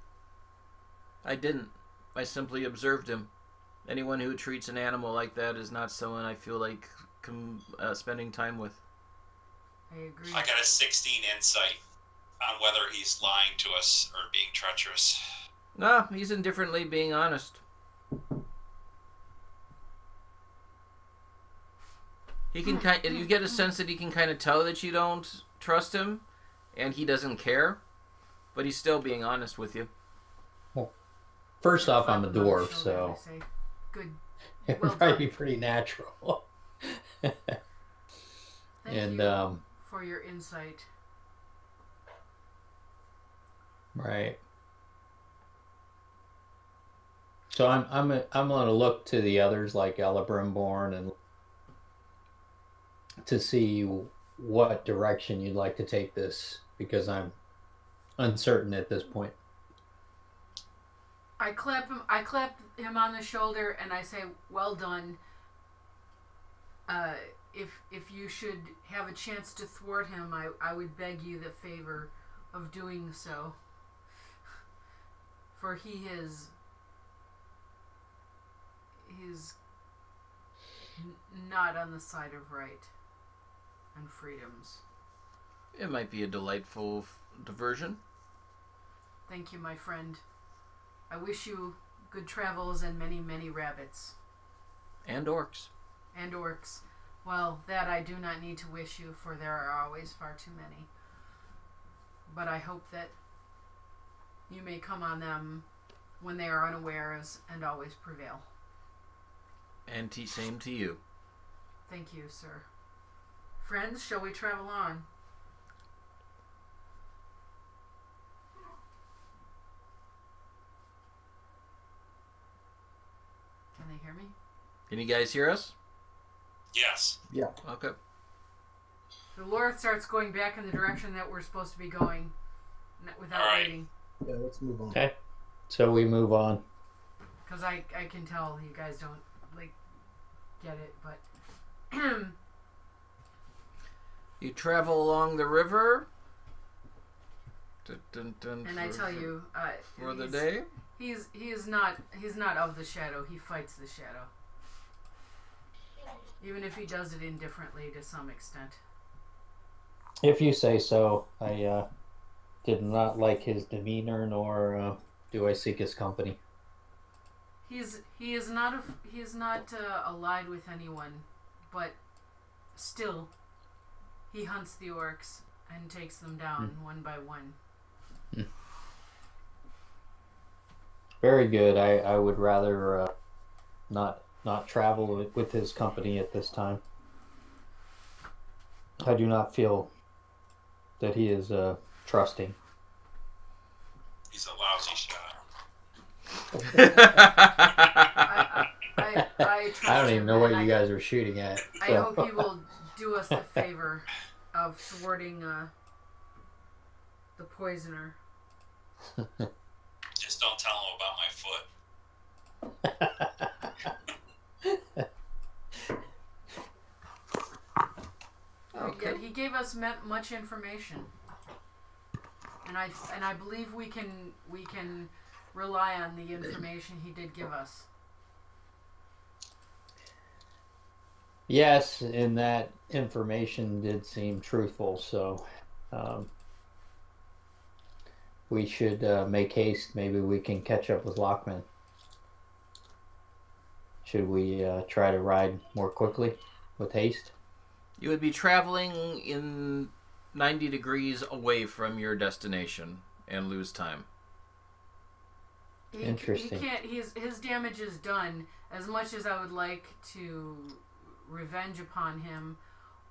I didn't. I simply observed him. Anyone who treats an animal like that is not someone I feel like spending time with. I agree. I got a 16 insight on whether he's lying to us or being treacherous. Nah, he's indifferently being honest. He can you get a sense that he can kind of tell that you don't trust him, and he doesn't care, but he's still being honest with you. Well, first off, I'm a dwarf, so good. It would probably be pretty natural. Thank you for your insight. Right. So I'm gonna look to the others like Elebrimborn and to see what direction you'd like to take this, because I'm uncertain at this point. I clap him on the shoulder and I say, "Well done. If you should have a chance to thwart him, I would beg you the favor of doing so. For he is not on the side of right and freedoms." It might be a delightful diversion. Thank you, my friend. I wish you good travels and many, many rabbits. And orcs. And orcs. Well, that I do not need to wish you, for there are always far too many. But I hope that you may come on them when they are unawares and always prevail. And same to you. Thank you, sir. Friends, shall we travel on? Can they hear me? Can you guys hear us? Yes. Yeah. Okay. So Laura starts going back in the direction that we're supposed to be going without All right. waiting. Yeah, let's move on. Okay. So we move on. Because I can tell you guys don't, like, get it, but... You travel along the river. And I tell you, for the day. He is not of the shadow. He fights the shadow, even if he does it indifferently to some extent. If you say so. I did not like his demeanor, nor do I seek his company. He is not allied with anyone, but still, he hunts the orcs and takes them down one by one. Very good. I would rather not travel with his company at this time. I do not feel that he is trusting. He's a lousy shot. I trust I don't even him, know what and you guys are shooting at. I so. hope he will do us the favor of thwarting the poisoner. Just don't tell him about my foot. Okay. Yet he gave us much information, and I believe we can rely on the information he did give us. Yes, and that information did seem truthful, so we should make haste. Maybe we can catch up with Lockman. Should we try to ride more quickly with haste? You would be traveling in 90 degrees away from your destination and lose time. Interesting. He can't. His damage is done. As much as I would like to revenge upon him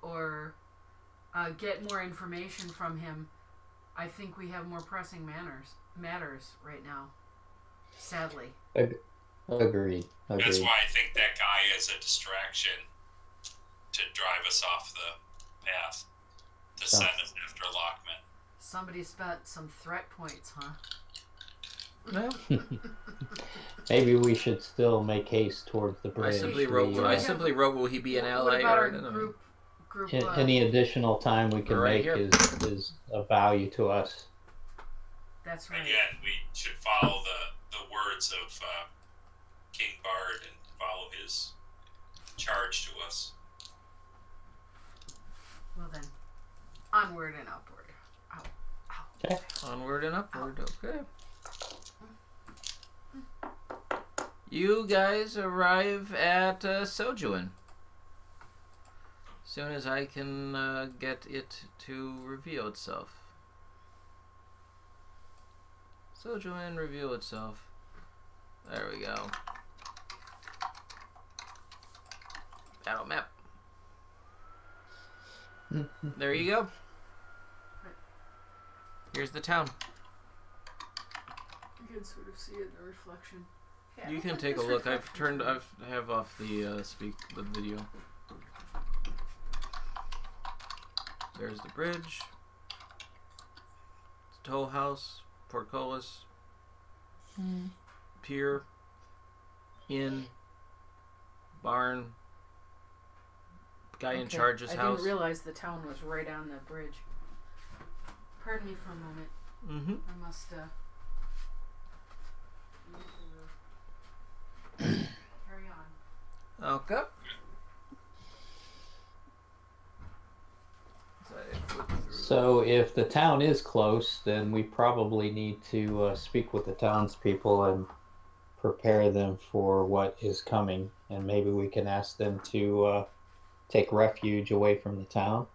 or get more information from him, I think we have more pressing matters right now. Sadly. Agreed. That's why I think that guy is a distraction to drive us off the path, to send us after Lockman. Somebody spent some threat points, huh? No. Maybe we should still make haste towards the bridge. I simply wrote, will he be an ally What about or our an enemy? group Any additional time we can right make here. is of value to us. That's right. Again, we should follow the words of King Bard and follow his charge to us. Well then, onward and upward. Ow. Ow. Okay. Onward and upward, okay. You guys arrive at Sojuin. As soon as I can get it to reveal itself. Sojuin, reveal itself. There we go. Battle map. There you go. Here's the town. You can sort of see it in the reflection. Yeah, You can take a look. I have off the the video. There's the bridge. The toll house, portcullis, pier, inn, barn. Guy in charge's I house. didn't realize the town was right on the bridge. Pardon me for a moment. Mm-hmm. I must carry on. Okay. So I flip through So if the town is close, then we probably need to speak with the townspeople and prepare them for what is coming, and maybe we can ask them to take refuge away from the town.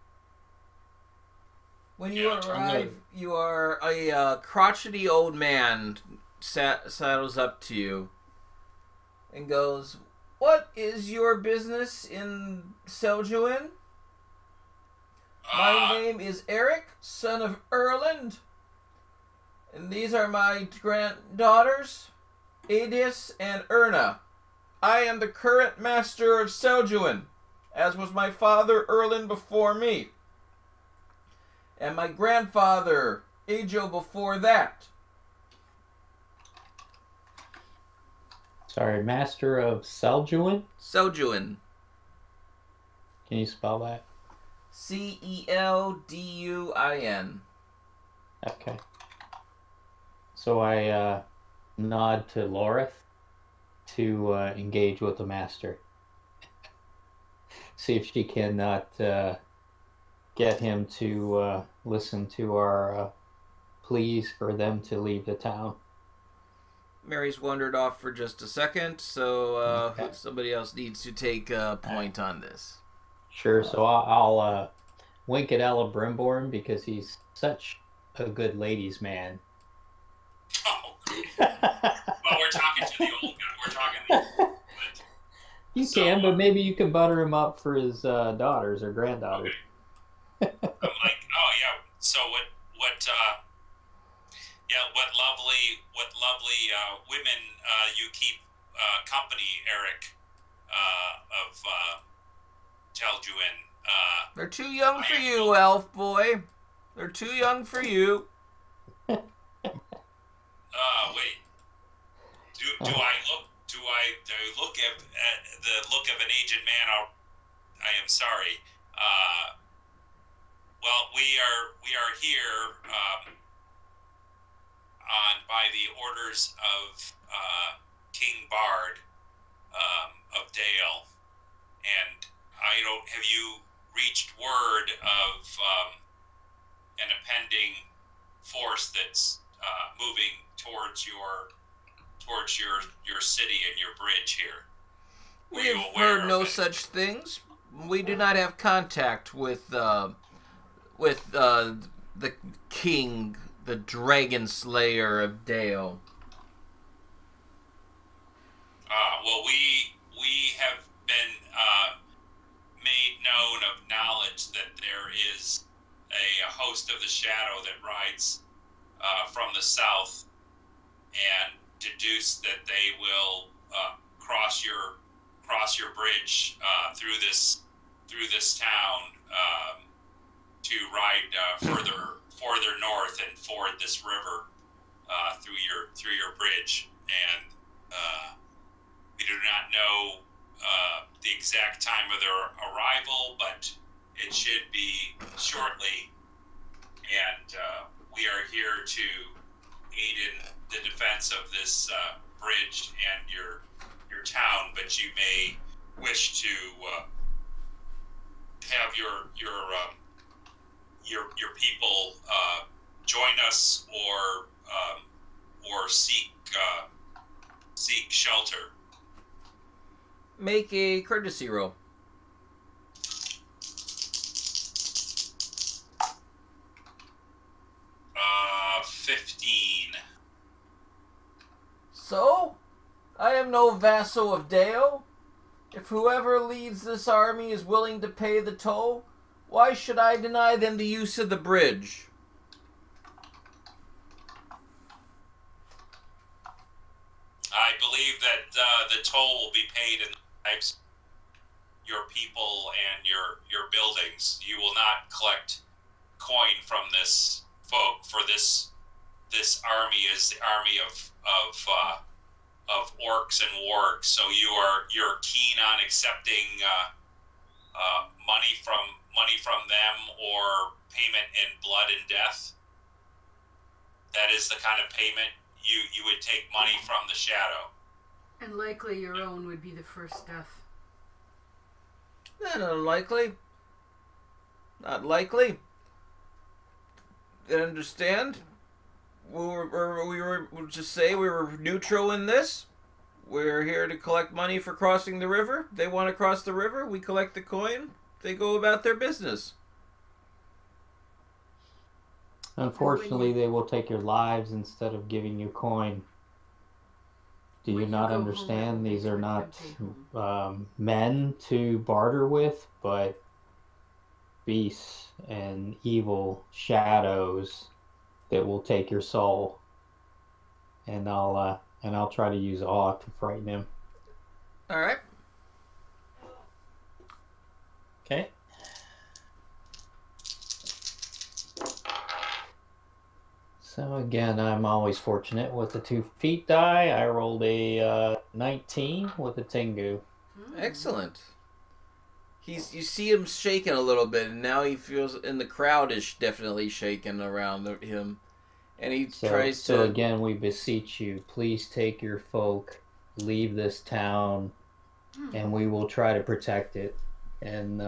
When you arrive, you are a crotchety old man saddles up to you and goes, "What is your business in Seljuin? My name is Eric, son of Erland, and these are my granddaughters, Adis and Erna. I am the current master of Seljuin, as was my father Erland before me, and my grandfather Ajo before that." Sorry, master of Seljuin? Seljuin. Can you spell that? Celdun. Okay. So I nod to Lorith to engage with the master. See if she cannot get him to listen to our pleas for them to leave the town. Mary's wandered off for just a second, so somebody else needs to take a point on this. Sure, so I'll wink at Ella Brimborn because he's such a good ladies' man. Oh, well, we're talking to the old guy. We're talking to the old You can, but maybe you can butter him up for his daughters or granddaughters. Okay. I'm like, oh yeah. So what lovely women you keep company, Eric, of Teljuin. They're too young for you, elf boy. They're too young for you. Wait. Do I look at the look of an aged man? I am sorry. Well, we are here by the orders of King Bard of Dale, and I don't. Have you reached word of an impending force that's moving towards your city and your bridge here? We've heard no such things. We do not have contact with the king, the dragon slayer of Dale. Well, we have been made known of knowledge that there is a host of the shadow that rides from the south, and deduce that they will cross your bridge through this town to ride further north and ford this river through your bridge, and we do not know the exact time of their arrival, but it should be shortly, and we are here to aid in the defense of this bridge and your town, but you may wish to have your people join us or seek shelter. Make a courtesy roll. Uh, 15. So, I am no vassal of Dale. If whoever leads this army is willing to pay the toll, why should I deny them the use of the bridge? I believe that the toll will be paid in the lives of your people and your buildings. You will not collect coin from this folk, for this army is the army of orcs and wargs. So you're keen on accepting money from them or payment in blood and death. That is the kind of payment you would take money from the shadow. And likely your own would be the first death. Not unlikely. Not likely. understand. We'll just say we were neutral in this. We're here to collect money for crossing the river. They want to cross the river. We collect the coin. They go about their business. Unfortunately, they will take your lives instead of giving you coin. Do you not understand? These are not men to barter with, but beasts and evil shadows that will take your soul. And I'll try to use awe to frighten him. All right. Okay. So again, I'm always fortunate with the 2 feet die. I rolled a 19 with a Tengu. Excellent. You see him shaking a little bit, and now he feels, and the crowd is definitely shaking around him. And he tries to... So again, we beseech you, please take your folk, leave this town, and we will try to protect it, and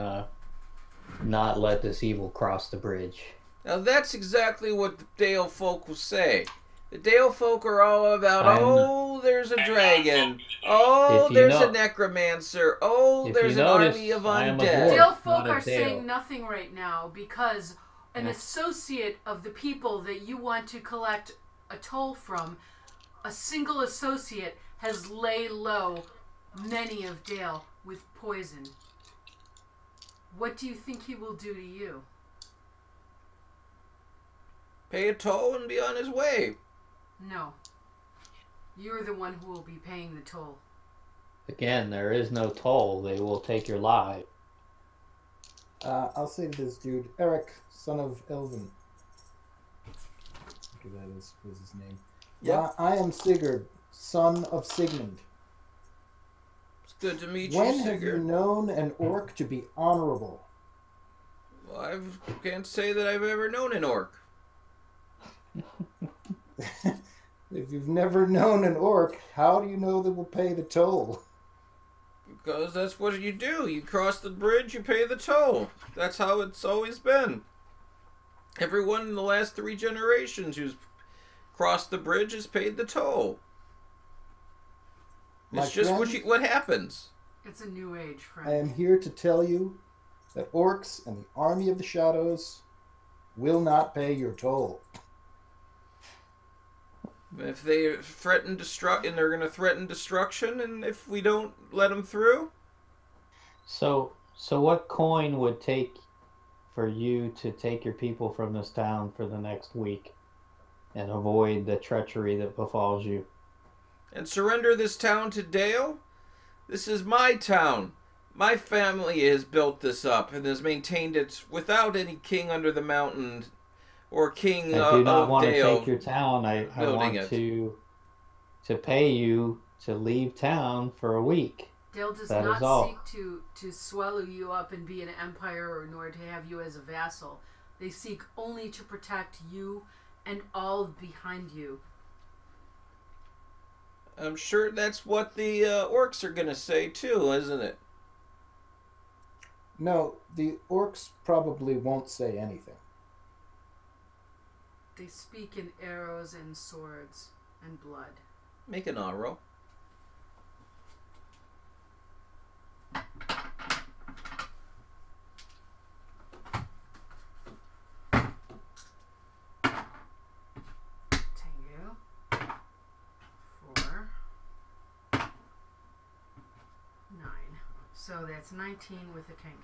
not let this evil cross the bridge. Now that's exactly what the Dale folk will say. The Dale folk are all about, there's a dragon. There's a necromancer. There's an army of undead. Dale folk are saying nothing right now because an associate of the people that you want to collect a toll from, a single associate has laid low many of Dale with poison. What do you think he will do to you? Pay a toll and be on his way. No. You're the one who will be paying the toll. Again, there is no toll. They will take your life. I'll say to this dude, Eric, son of Elvin. Okay, that was his name. Yeah. I am Sigurd, son of Sigmund. It's good to meet you, When Sigurd. have you known an orc to be honorable? Well, I can't say that I've ever known an orc. If you've never known an orc, how do you know they will pay the toll? Because that's what you do. You cross the bridge, you pay the toll. That's how it's always been. Everyone in the last 3 generations who's crossed the bridge has paid the toll. It's just what happens. It's a new age, friend. I am here to tell you that orcs and the army of the shadows will not pay your toll. If they threaten and they're going to threaten destruction, and if we don't let them through. So what coin would take for you to take your people from this town for the next week and avoid the treachery that befalls you? And surrender this town to Dale? This is my town. My family has built this up and has maintained it without any king under the mountain or king I do not want Dale to take your town. I want to pay you to leave town for a week. Dale does That not is all. seek to swallow you up and be an empire, or nor to have you as a vassal. They seek only to protect you and all behind you. I'm sure that's what the orcs are going to say too, isn't it? No, the orcs probably won't say anything. They speak in arrows and swords and blood. Make an awe roll. Tengu. 4. 9. So that's 19 with a Tengu.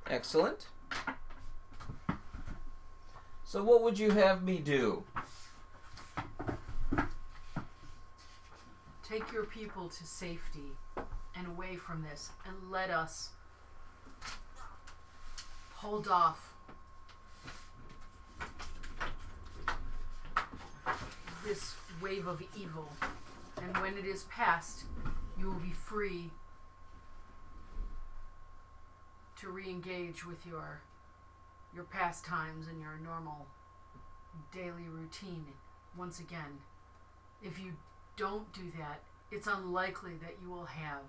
Excellent. So what would you have me do? Take your people to safety and away from this, and let us hold off this wave of evil. And when it is past, you will be free to re-engage with your pastimes and your normal daily routine once again. If you don't do that, it's unlikely that you will have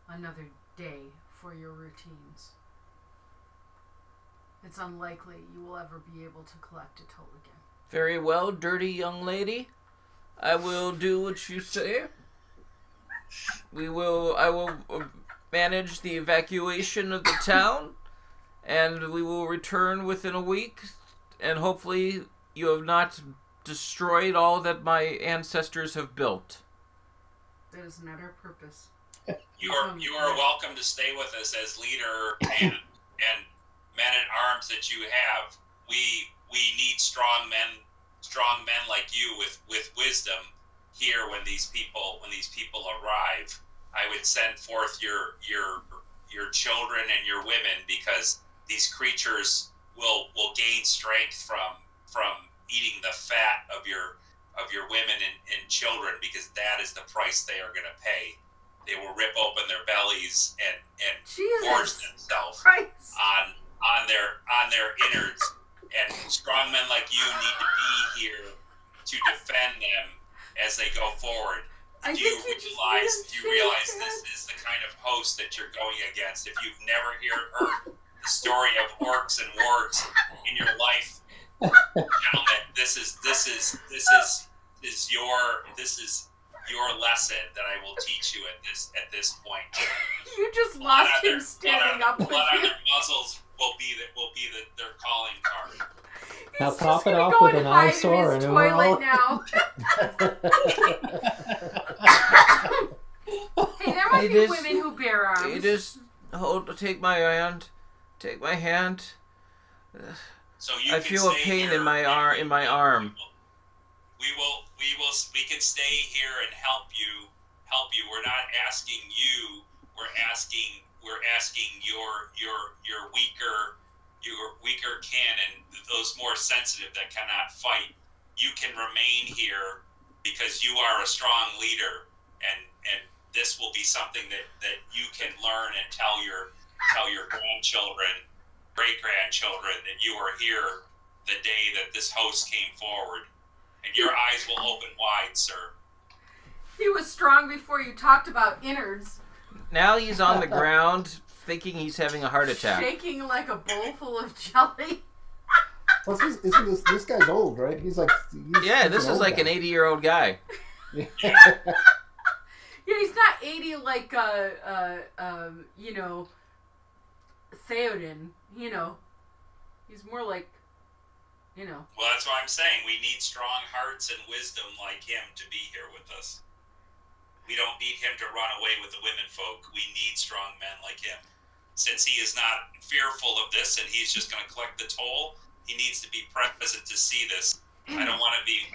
another day for your routines. It's unlikely you will ever be able to collect a toll again. Very well, dirty young lady. I will do what you say. I will manage the evacuation of the town, and we will return within a week, and hopefully you have not destroyed all that my ancestors have built. That is not our purpose. You are welcome to stay with us as leader and men at arms that you have. We need strong men like you with wisdom here when these people arrive. I would send forth your children and your women, because these creatures will gain strength from eating the fat of your women and children, because that is the price they are going to pay. They will rip open their bellies and gorge themselves on their innards. And strong men like you need to be here to defend them as they go forward. Do you realize this is the kind of host that you're going against? If you've never heard the story of orcs and wargs in your life, gentlemen, this is your lesson that I will teach you at this point. You just lost him standing up with blood on you. their muzzles will be their calling card. Now He's top just it gonna off go with and an hide eyesore in his and toilet now. Hey, there might be women who bear arms. You just take my hand. Take my hand. So you I can feel a stay pain here in my arm. We will stay here and help you. We're not asking you. We're asking your weaker kin and those more sensitive that cannot fight. You can remain here because you are a strong leader, and this will be something that you can learn and tell your grandchildren, great grandchildren, that you are here the day that this host came forward, and your eyes will open wide, sir. He was strong before you talked about innards. Now he's on the ground, thinking he's having a heart attack. Shaking like a bowl full of jelly. Plus, this guy's old, right? He's This is like an 80-year-old guy. Yeah, he's not 80 like Theoden. He's more like, Well, that's what I'm saying. We need strong hearts and wisdom like him to be here with us. We don't need him to run away with the women folk. We need strong men like him. Since he is not fearful of this and he's just going to collect the toll, he needs to be present to see this. I don't want to be.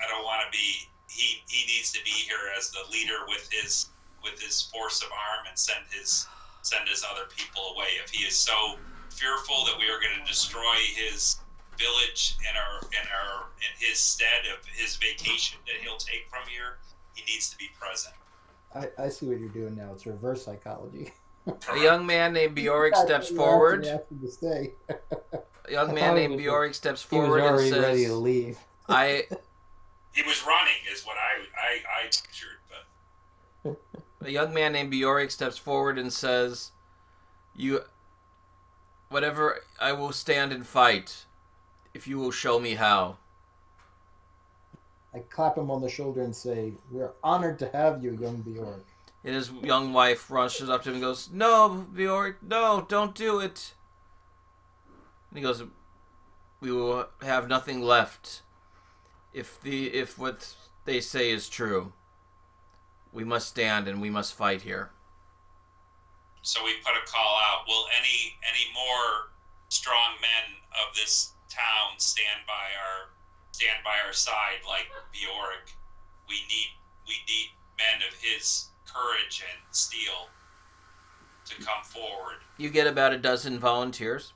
He needs to be here as the leader with his force of arm and send his other people away. If he is so fearful that we are going to destroy his village in his stead of his vacation that he'll take from here, he needs to be present. I see what you're doing now. It's reverse psychology. A young man named Bjork steps forward. A young man named Bjork steps forward and says, ready to leave. He was running, is what I pictured, but a young man named Bjork steps forward and says, whatever, I will stand and fight, if you will show me how. I clap him on the shoulder and say, "We are honored to have you, young Bjork." And his young wife rushes up to him and goes, "No, Bjork, no, don't do it." And he goes, "We will have nothing left if what they say is true. We must stand and we must fight here." So we put a call out. Will any more strong men of this town stand by our side like Bjork? We need men of his courage and steel to come forward. You get about a dozen volunteers.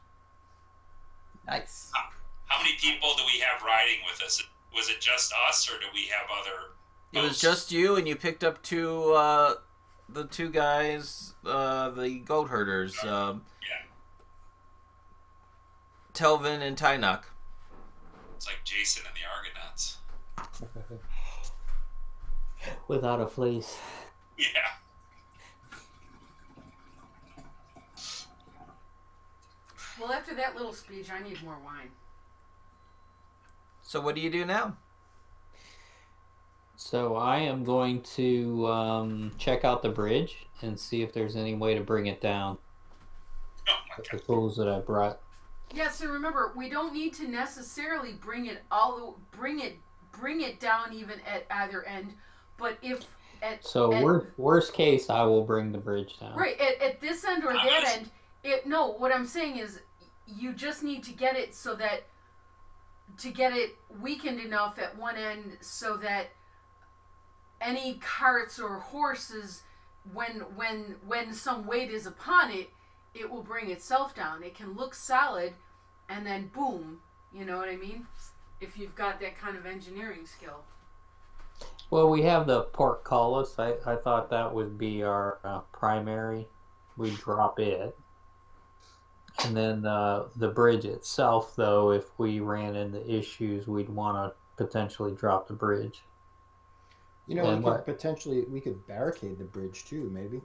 Nice. How many people do we have riding with us? Was it just us, or do we have other It was hosts? just you, and you picked up the two guys, the goat herders, Telvin and Tynock. It's like Jason and the Argonauts. Without a fleece. Yeah. Well, after that little speech, I need more wine. So what do you do now? So I am going to check out the bridge and see if there's any way to bring it down. Oh my With the God. tools that I brought. Yeah, so remember, we don't need to necessarily bring it down even at either end, but if Worst case, I will bring the bridge down. right at this end or that end, what I'm saying is you just need to get it so that to get it weakened enough at one end so that any carts or horses, when some weight is upon it, it will bring itself down. It can look solid, and then boom, you know what I mean? If you've got that kind of engineering skill. Well, we have the portcullis. I thought that would be our primary. We drop it. And then the bridge itself, though, if we ran into issues, we'd want to potentially drop the bridge. You know, we could barricade the bridge too, maybe.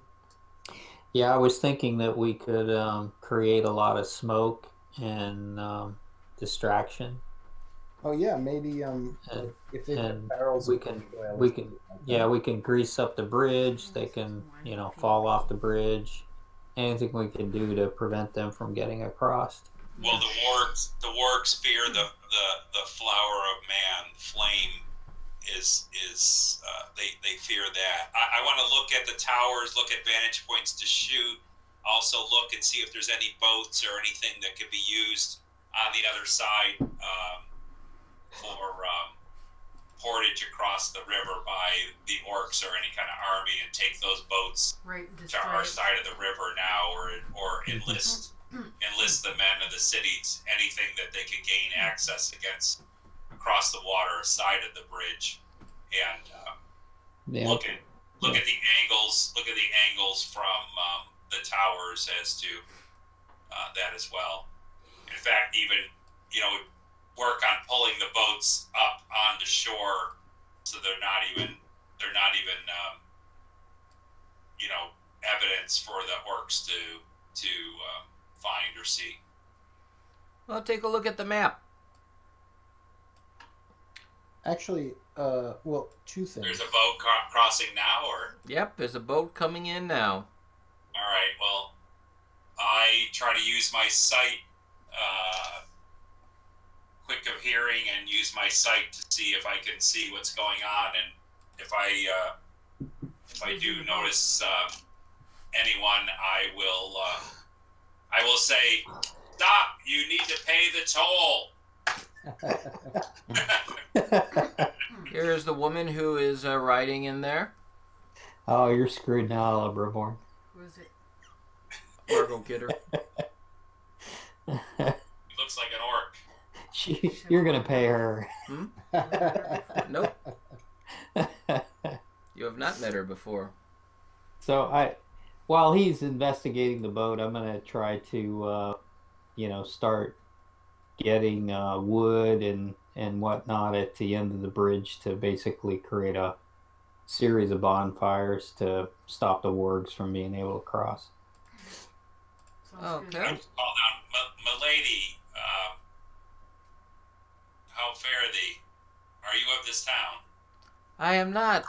Yeah, I was thinking that we could create a lot of smoke and distraction. Oh yeah, maybe if they have barrels, we can grease up the bridge. They can fall off the bridge. Anything we can do to prevent them from getting across. Well, the wargs fear the flower of man, flame. They fear that. I want to look at the towers, look at vantage points to shoot. Also look and see if there's any boats or anything that could be used on the other side for portage across the river by the orcs or any kind of army, and take those boats to our side of the river now, or enlist the men of the cities, anything that they could gain access against across the water side of the bridge, and look at the angles from the towers as to that as well. In fact, even work on pulling the boats up onto shore so they're not even evidence for the orcs to find or see. Well, take a look at the map. Actually, two things. There's a boat crossing now, or? Yep, there's a boat coming in now. All right, well, I try to use my sight, quick of hearing, and use my sight to see if I can see what's going on, and if I do notice anyone, I will say, "Stop! You need to pay the toll." Here is the woman who is riding in there. Oh, you're screwed now, Reborn. Who is it? Margo, get her. He looks like an orc. You're gonna pay her. Hmm? Nope. You have not met her before. So while he's investigating the boat, I'm gonna try to, start getting wood and whatnot at the end of the bridge to basically create a series of bonfires to stop the wargs from being able to cross. Okay. Hold on, milady. How fare thee? Are you of this town? I am not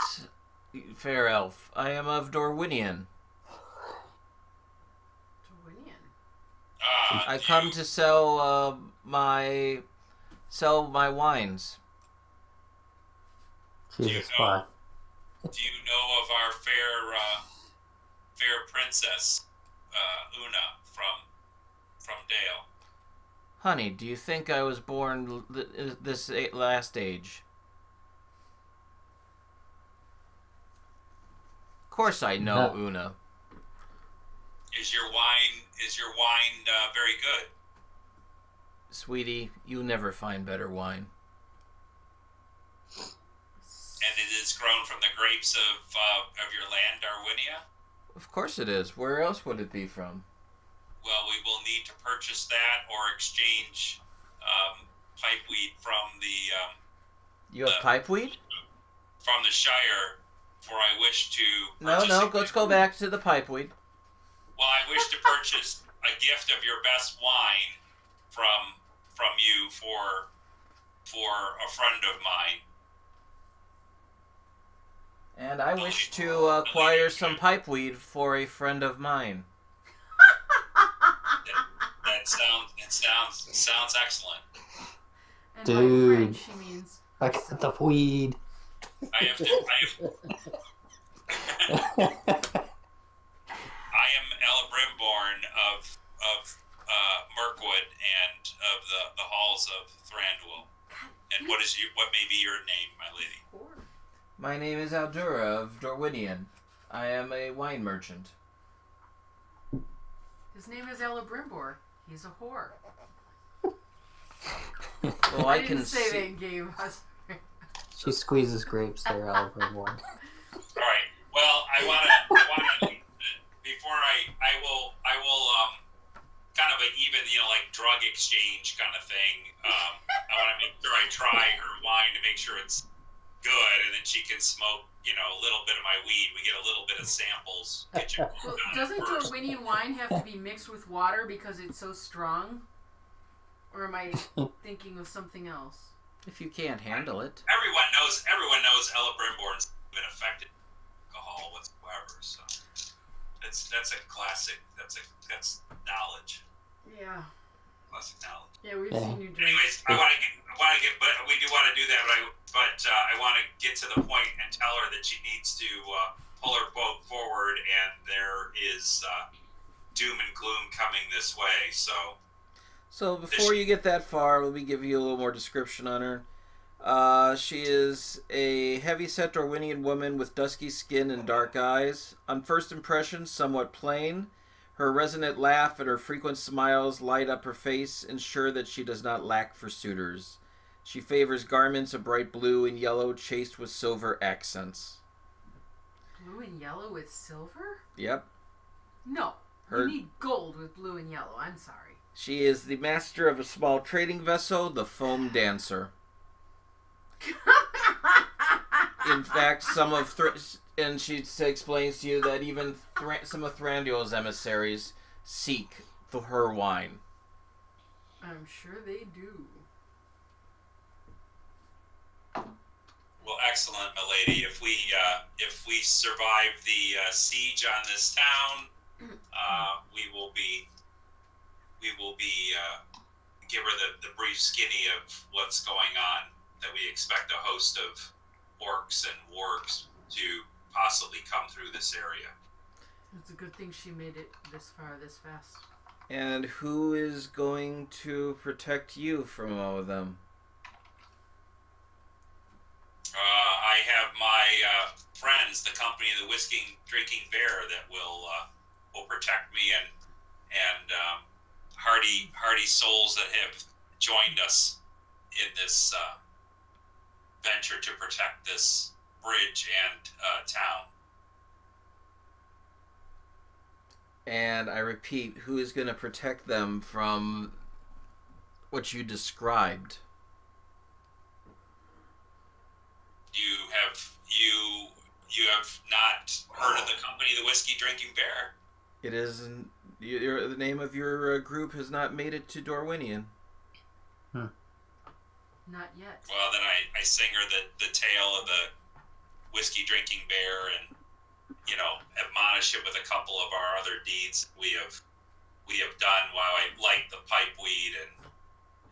fair elf. I am of Dorwinian. I come to sell my wines. Do you know of our fair princess, Una from Dale? Honey, do you think I was born this last age? Of course I know Una. Is your wine very good? Sweetie, you never find better wine. And it is grown from the grapes of your land, Darwinia? Of course it is. Where else would it be from? Well, we will need to purchase that or exchange pipeweed from the... You have pipeweed? From the Shire, for I wish to... No, let's go back to the pipeweed. Well, I wish to purchase a gift of your best wine from you for a friend of mine. And I wish to acquire some pipeweed for a friend of mine. That sounds excellent. And Dude. by French, she means... I got the weed. I am Ella Brimborn of Mirkwood and of the halls of Thranduil. And what may be your name, my lady? My name is Aldura of Dorwinian. I am a wine merchant. His name is Ella Brimbor. He's a whore. Well, I can didn't say see... that in game. She squeezes grapes there, Oliver Moore. All right. Well, I want to before I will kind of an even, like drug exchange kind of thing. I want to make sure I try her wine to make sure it's good, and then she can smoke, a little bit of my weed. We get a little bit of samples. Well, doesn't Dorwinian wine have to be mixed with water because it's so strong? Or am I thinking of something else? If you can't handle it. Everyone knows Ella Brimborn's been affected by alcohol whatsoever. So that's a classic. That's knowledge. Yeah. Classic knowledge. Yeah, we've seen you drink. Anyways, I want to get, but we do want to do that. But I want to get to the point and tell her that she needs to pull her boat forward, and there is doom and gloom coming this way. So before you get that far, let me give you a little more description on her. She is a heavy-set Dorwinian woman with dusky skin and dark eyes. On first impression, somewhat plain. Her resonant laugh and her frequent smiles light up her face, ensure that she does not lack for suitors. She favors garments of bright blue and yellow, chased with silver accents. Blue and yellow with silver? Yep. No. You need gold with blue and yellow. I'm sorry. She is the master of a small trading vessel, the Foam Dancer. In fact, and she explains to you that even some of Thranduil's emissaries seek her wine. I'm sure they do. Well, excellent, my lady. If we survive the siege on this town, we will be give her the brief skinny of what's going on. That we expect a host of orcs and wargs to possibly come through this area. It's a good thing she made it this far, this fast. And who is going to protect you from all of them? I have my friends, the company of the Whiskey Drinking Bear, that will protect me, and hardy souls that have joined us in this venture to protect this bridge and town. And I repeat, who is going to protect them from what you described? You have not heard of the company, the Whiskey Drinking Bear? It isn't. The name of your group has not made it to Dorwinian. Not yet. Well, then I sing her the tale of the Whiskey Drinking Bear, and admonish it with a couple of our other deeds we have done while I light the pipe weed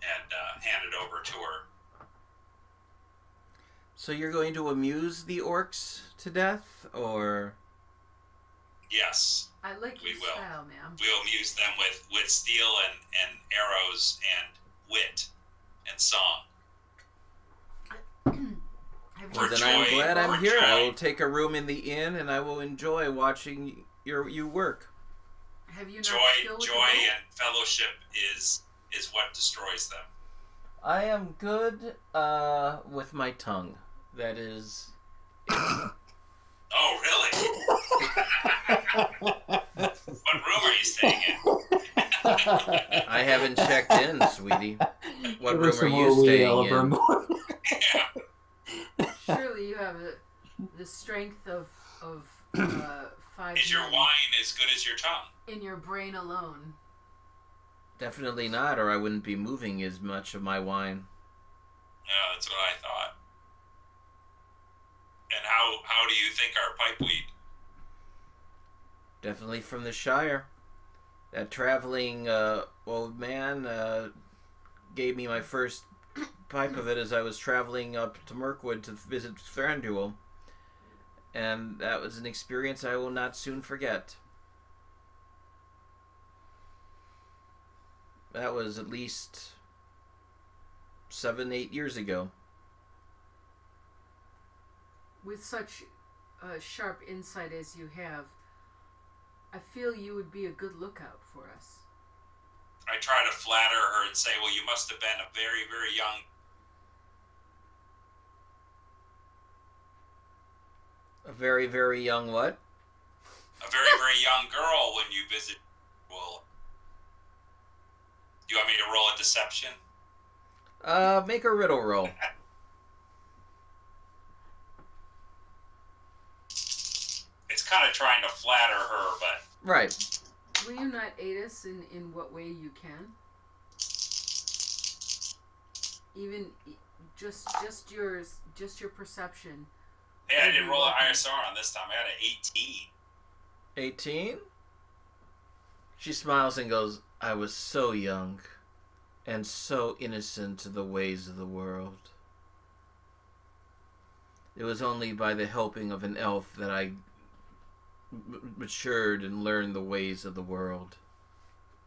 and hand it over to her. So you're going to amuse the orcs to death, or? Yes. I like your style, ma'am. We'll amuse them with steel and arrows and wit and song. Well, then I'm glad I'm here. I will take a room in the inn, and I will enjoy watching you work. Have you not joy and fellowship is what destroys them. I am good with my tongue. That is. Oh, really? What room are you staying in? I haven't checked in, sweetie. What room are you staying in? Yeah. Surely you have the strength of 5 Is your men wine as good as your tongue? in your brain alone. Definitely not, or I wouldn't be moving as much of my wine. Yeah, that's what I thought. And how do you think our pipeweed? Definitely from the Shire. That traveling old man gave me my first pipe of it as I was traveling up to Mirkwood to visit Thranduil. And that was an experience I will not soon forget. That was at least 7-8 years ago. With such sharp insight as you have, I feel you would be a good lookout for us. I try to flatter her and say, well, you must have been a very, very young... A very, very young what? A very, very young girl when you visit... Well, do you want me to roll a deception? Make a riddle roll. It's kind of trying to flatter her, but... Right. Will you not aid us in what way you can? Even just your perception. Hey, I didn't roll an ISR on this time. I had an 18. 18? She smiles and goes, I was so young and so innocent to the ways of the world. It was only by the helping of an elf that I matured and learned the ways of the world.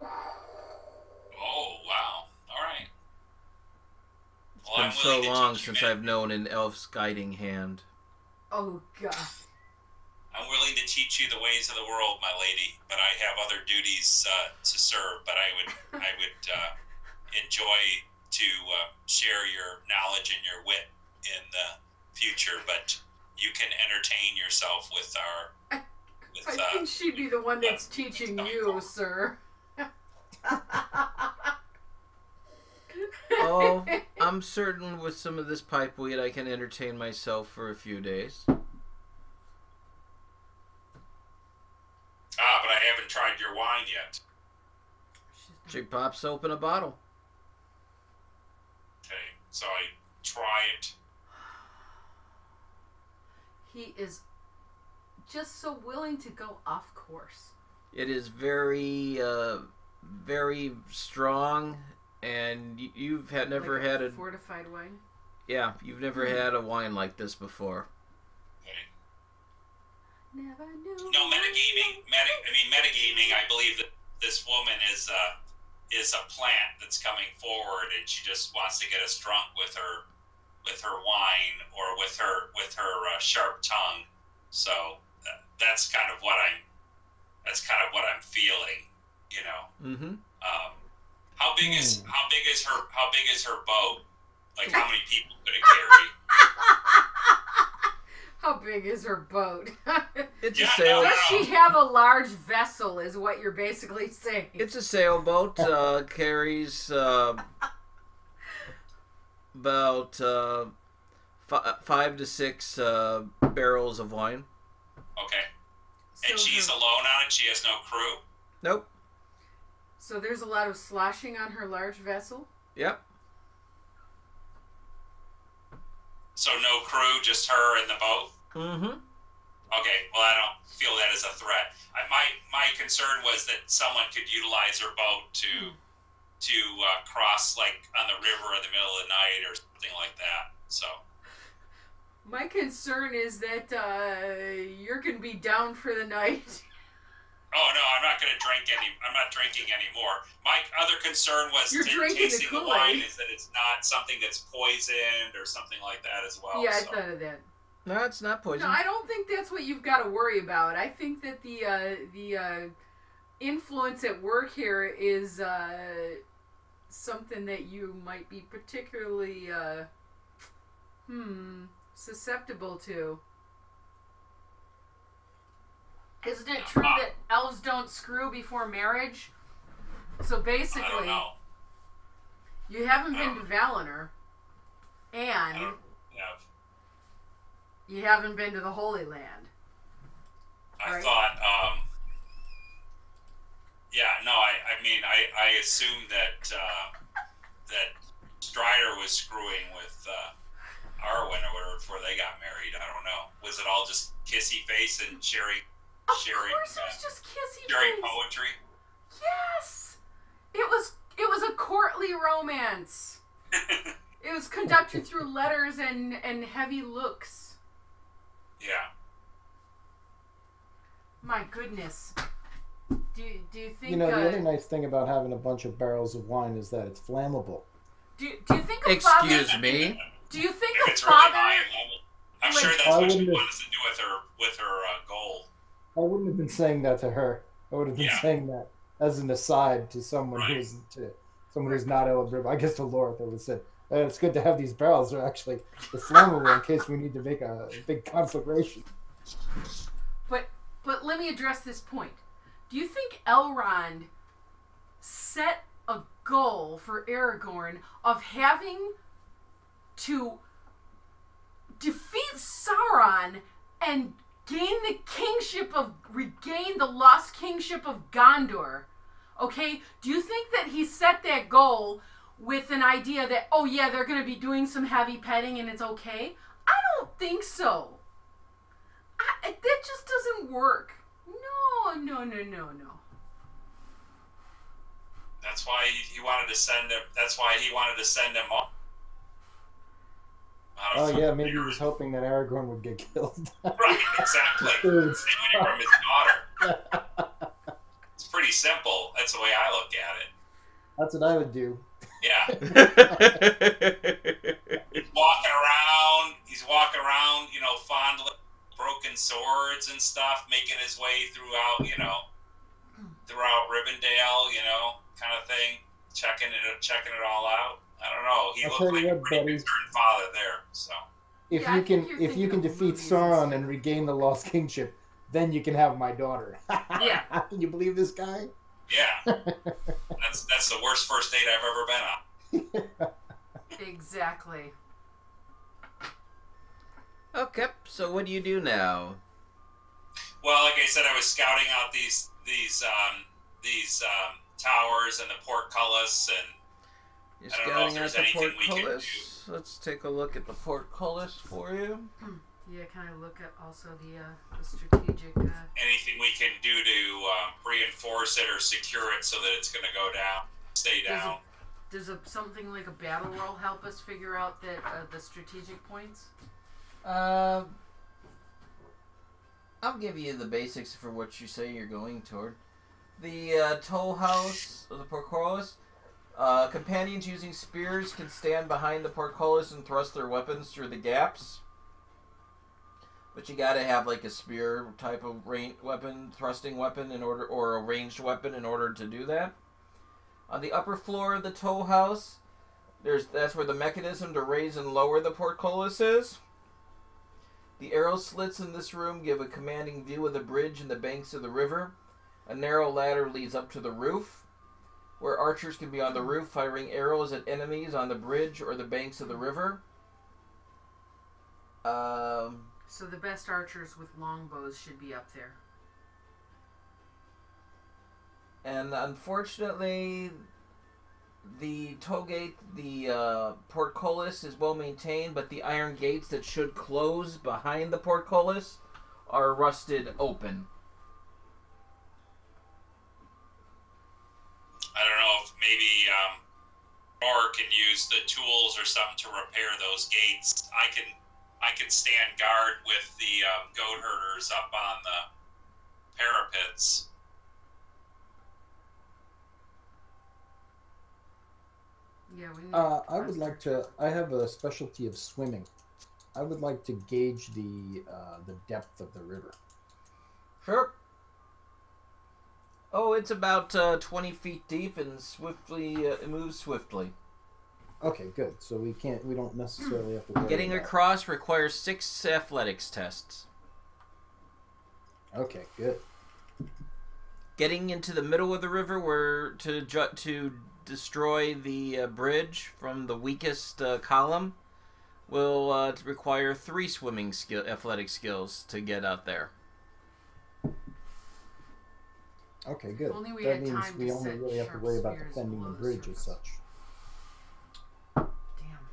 Oh, wow. All right. It's been so long since I've known an elf's guiding hand. Oh, God. I'm willing to teach you the ways of the world, my lady, but I have other duties to serve. But I would enjoy to share your knowledge and your wit in the future. But you can entertain yourself with our. I think she'd be the one that's teaching you, sir. Oh, I'm certain with some of this pipeweed I can entertain myself for a few days. Ah, but I haven't tried your wine yet. She pops open a bottle. Okay, so I try it. He is just so willing to go off course. It is very, very strong, and you've never like had a fortified wine. Yeah, you've never had a wine like this before. Okay. Never knew. No metagaming. Metagaming. I believe that this woman is a plant that's coming forward, and she just wants to get us drunk with her wine or with her sharp tongue. So that's kind of what I'm feeling, you know. Mm-hmm. How big is her boat? Like, how many people could it carry? How big is her boat? It's a sail. Does she have a large vessel? Is what you're basically saying. It's a sailboat. Carries about 5 to 6 barrels of wine. Okay. And So she's alone on it? She has no crew? Nope. So there's a lot of sloshing on her large vessel? Yep. So no crew, just her in the boat? Mm-hmm. Okay, well, I don't feel that as a threat. My concern was that someone could utilize her boat to cross, like, on the river in the middle of the night or something like that, so... My concern is that you're going to be down for the night. Oh, no, I'm not drinking anymore. My other concern was tasting the wine is that it's not something that's poisoned or something like that as well. Yeah, I thought of that. No, it's not poison. No, I don't think that's what you've got to worry about. I think that the influence at work here is something that you might be particularly susceptible to. Isn't it true that elves don't screw before marriage? So basically, I don't know. You haven't been to Valinor, and you haven't been to the Holy Land. I right? thought, Yeah, no, I mean, I assumed that that Strider was screwing with Arwen or whatever before they got married. I don't know. Was it all just kissy face and sharing Of course, it was just kissy sharing face. poetry? Yes, it was a courtly romance. It was conducted through letters and heavy looks. Yeah. My goodness. Do you think? You know, the other nice thing about having a bunch of barrels of wine is that it's flammable. Do you think a Excuse father? me. Do you think If a it's really father? high level. I'm sure that's I what she wouldn't wanted to do with her gold. I wouldn't have been saying that to her. I would have been Yeah. saying that as an aside to someone Right. who's not Elbrib. I guess to Lorith, I would have said, it's good to have these barrels. They're actually flammable in case we need to make a big conflagration. But let me address this point. Do you think Elrond set a goal for Aragorn of having to defeat Sauron and regain the lost kingship of Gondor? Okay? Do you think that he set that goal with an idea that, oh yeah, they're going to be doing some heavy petting and it's okay? I don't think so. That just doesn't work. No. That's why he wanted to send him. That's why he wanted to send him off. Oh yeah, maybe he was hoping that Aragorn would get killed. Right, exactly. Dude, Stay away from his daughter. It's pretty simple. That's the way I look at it. That's what I would do. Yeah. He's walking around, you know, fondling broken swords and stuff, making his way throughout Rivendell, you know, kind of thing, checking it all out. I don't know. He I'll looked tell like you a what, pretty buddy. concerned father there. So If Yeah, I you think can you're if you thinking can of defeat movies Sauron instead. and regain the lost kingship, then you can have my daughter. Yeah. Can you believe this guy? yeah, that's the worst first date I've ever been on. Exactly. Okay, so what do you do now? Well, like I said, I was scouting out these towers and the portcullis, and You're I don't know if scouting there's out the anything we can portcullis. Let's take a look at the portcullis for you. Yeah, kind of look at also the strategic. anything we can do to reinforce it or secure it so that it's going to go down, stay down. Does something like a battle roll help us figure out that the strategic points? I'll give you the basics for what you say you're going toward. The toll house of the portcullis. Companions using spears can stand behind the portcullis and thrust their weapons through the gaps. But you gotta have like a spear type of thrusting weapon in order, or a ranged weapon in order to do that. On the upper floor of the toll house, that's where the mechanism to raise and lower the portcullis is. The arrow slits in this room give a commanding view of the bridge and the banks of the river. A narrow ladder leads up to the roof, where archers can be on the roof firing arrows at enemies on the bridge or the banks of the river. So the best archers with longbows should be up there. And unfortunately, the toll gate, the portcullis is well maintained, but the iron gates that should close behind the portcullis are rusted open. I don't know if maybe Nor can use the tools or something to repair those gates. I can stand guard with the goat herders up on the parapets. Yeah, we need I would like to. I have a specialty of swimming. I would like to gauge the depth of the river. Sure. Oh, it's about 20 feet deep and it moves swiftly. Okay, good. So we don't necessarily have to worry Getting about across requires 6 athletics tests. it. Okay, good. Getting into the middle of the river where to destroy the bridge from the weakest column will require 3 athletic skills to get out there. Okay, good. Only we that had means time we to only set really have to sharp worry about spears defending the below the bridge as surface. such. Damn.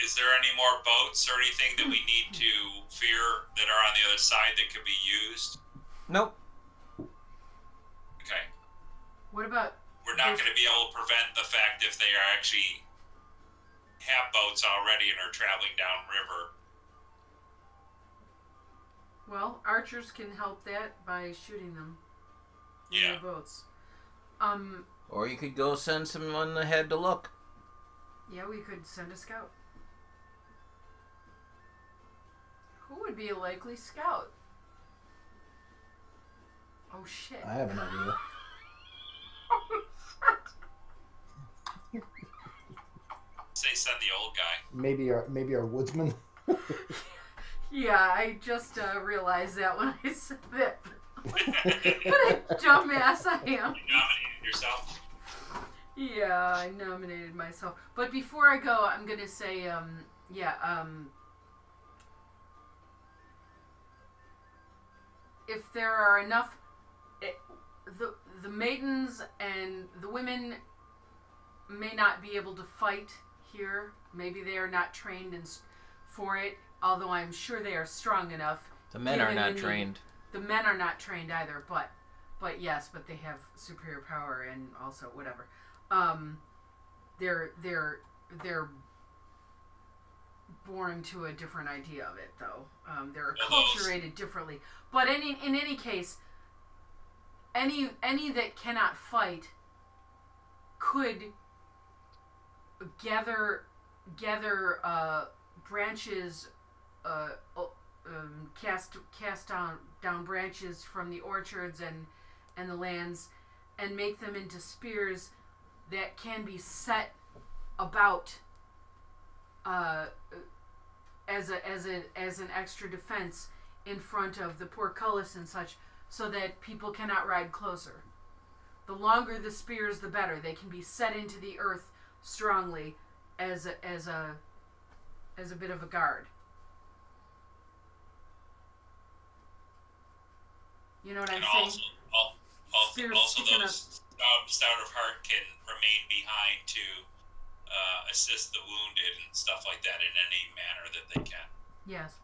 Is there any more boats or anything that we need to fear that are on the other side that could be used? Nope. Okay. What about? We're not going to be able to prevent the fact if they are actually have boats already and are traveling downriver. Well, archers can help that by shooting them in Yeah. their boats. Or you could go send someone ahead to look. Yeah, we could send a scout. Who would be a likely scout? Oh shit. I have an idea. Say send the old guy. Maybe our woodsman. Yeah, I just realized that when I said that. What a dumbass I am. You nominated yourself. Yeah, I nominated myself. But before I go, I'm gonna say, if there are enough, the maidens and the women may not be able to fight here. Maybe they are not trained for it, although I'm sure they are strong enough. The men are not trained. The men are not trained either, but yes, but they have superior power and also whatever. They're born to a different idea of it, though. They're acculturated differently. But in any case, any that cannot fight could gather branches, cast down branches from the orchards and the lands, and make them into spears that can be set about as an extra defense in front of the portcullis and such, so that people cannot ride closer. The longer the spears, the better. They can be set into the earth strongly as a bit of a guard. You know what I'm saying? Also those stout of heart can remain behind to assist the wounded and stuff like that in any manner that they can. Yes.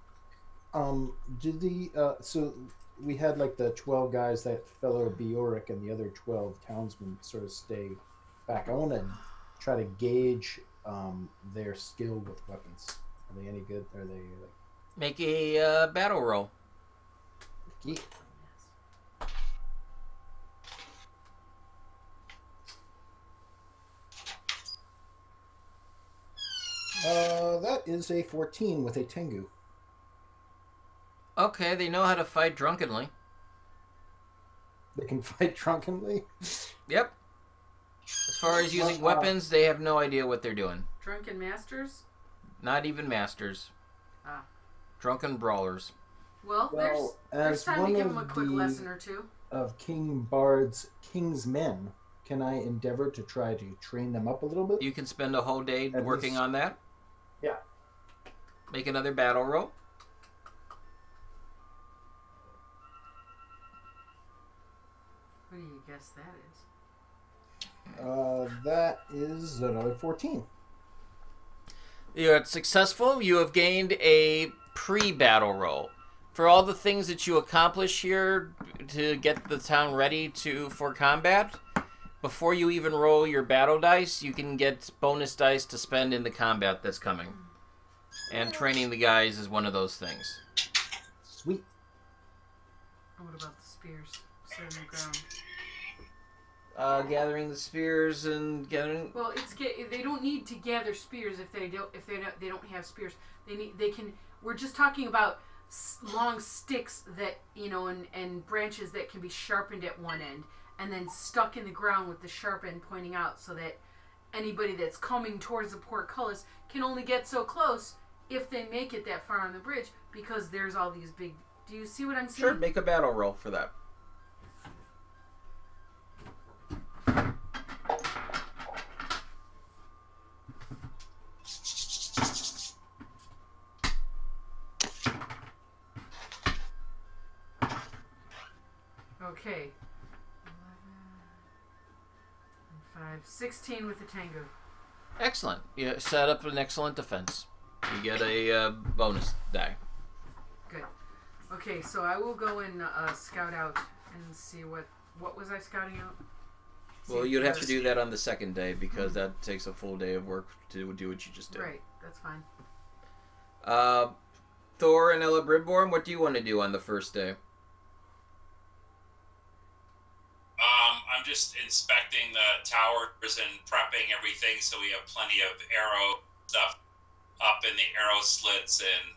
Did the so we had like the 12 guys that fellow Bjork and the other 12 townsmen sort of stay back. I want to try to gauge their skill with weapons. Are they any good? Are they like Make a battle roll. yeah. That is a 14 with a Tengu. Okay, they know how to fight drunkenly. They can fight drunkenly? Yep. As far as using weapons, they have no idea what they're doing. Drunken masters? Not even masters. Ah. Drunken brawlers. Well, there's time to give them a quick lesson or two. Of King Bard's King's Men, can I endeavor to try to train them up a little bit? You can spend a whole day working on that. Yeah. Make another battle roll. What do you guess that is? That is another 14. You are successful. You have gained a pre-battle roll. For all the things that you accomplish here to get the town ready for combat, before you even roll your battle dice, you can get bonus dice to spend in the combat that's coming. And training the guys is one of those things. Sweet. And what about the spears? Set on the ground. Gathering the spears and gathering. Well, they don't need to gather spears if they don't have spears. We're just talking about long sticks that and branches that can be sharpened at one end and then stuck in the ground with the sharp end pointing out, so that anybody that's coming towards the portcullis can only get so close if they make it that far on the bridge, because there's all these big. Do you see what I'm saying? Sure, make a battle roll for that. Okay. 16 with the tango. Excellent. You set up an excellent defense. You get a bonus die. Good. Okay, so I will go and scout out and see what was I scouting out? Well, you'd have to do that on the second day because that takes a full day of work to do what you just did. Right, that's fine. Thor and Ella Brimborn, what do you want to do on the first day? I'm just inspecting the towers and prepping everything so we have plenty of arrow stuff up in the arrow slits and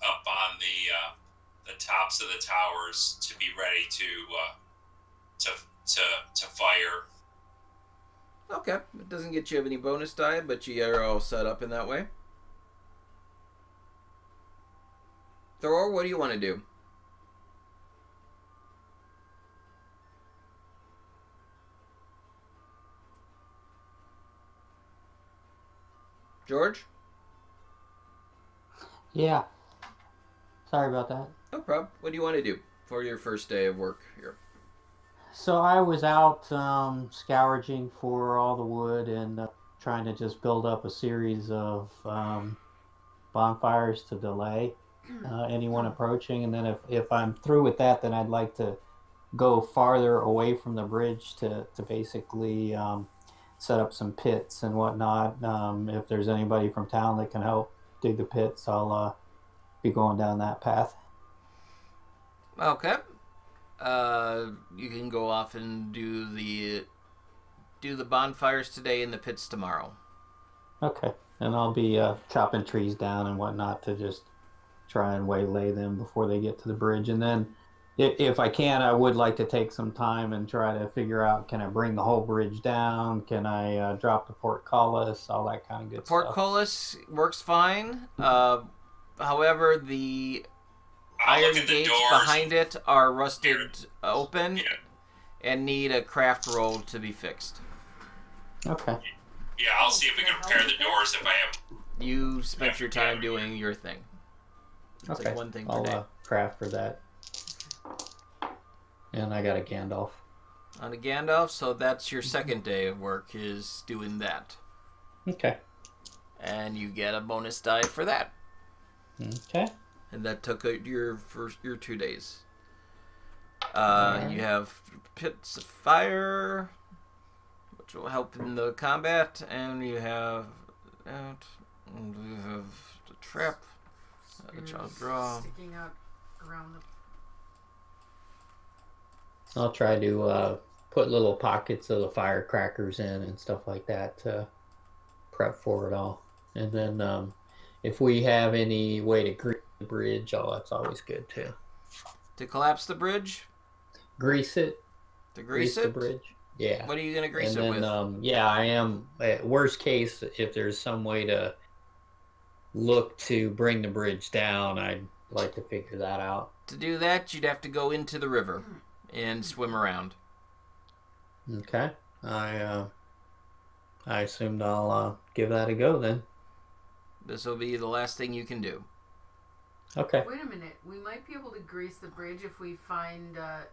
up on the tops of the towers to be ready to fire. Okay, it doesn't get you any bonus die, but you are all set up in that way. Thor, what do you want to do? George? Yeah. Sorry about that. No problem. What do you want to do for your first day of work here? So I was out scourging for all the wood and trying to just build up a series of bonfires to delay anyone approaching. And then if I'm through with that, then I'd like to go farther away from the bridge to basically set up some pits and whatnot. If there's anybody from town that can help dig the pits, I'll be going down that path. Okay. You can go off and do the bonfires today and the pits tomorrow. Okay. And I'll be chopping trees down and whatnot to just try and waylay them before they get to the bridge. And then if I can, I would like to take some time and try to figure out, can I bring the whole bridge down? Can I drop the portcullis? All that kind of good stuff. Portcullis works fine. However, the iron gates behind it are rusted open and need a craft roll to be fixed. Okay. Yeah, I'll see if we can repair the doors if I have. You spent your time doing your thing. It's Okay. like one thing per I'll day. craft for that. And I got a Gandalf. On a Gandalf, so that's your second day of work, is doing that. Okay. And you get a bonus die for that. Okay. And that took your 2 days. You have pits of fire, which will help in the combat, and you have that, and you have the trap, which I'll draw. Sticking out around the... I'll try to put little pockets of the firecrackers in and stuff like that to prep for it all. And then if we have any way to grease the bridge, that's always good too. To collapse the bridge? Grease it. To grease the it? bridge. Yeah. What are you going to grease and it then, with? Yeah, I am. Worst case, if there's some way to look to bring the bridge down, I'd like to figure that out. To do that, you'd have to go into the river and swim around. Okay. I assumed I'll give that a go then. This will be the last thing you can do. Okay. Wait a minute. We might be able to grease the bridge if we find, there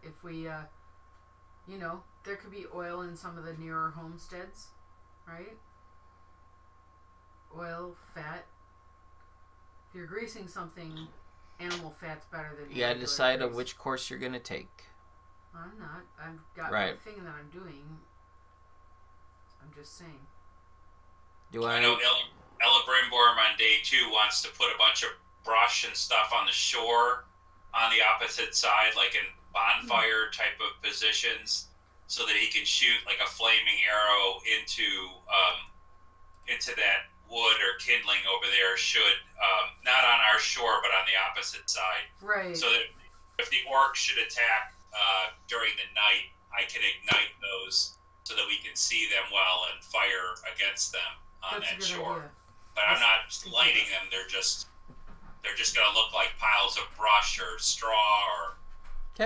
could be oil in some of the nearer homesteads, right? Oil, fat. If you're greasing something, animal fat's better than... You gotta decide on which course you're gonna take. I'm not. I've got right. the thing that I'm doing. I'm just saying. I know Ella Brimborn on day 2 wants to put a bunch of brush and stuff on the shore on the opposite side, like in bonfire type of positions, so that he can shoot like a flaming arrow into that wood or kindling over there, should not on our shore but on the opposite side. Right. So that if the orcs should attack during the night, I can ignite those so that we can see them well and fire against them on that shore. Idea. But I'm not lighting them. They're just gonna look like piles of brush or straw or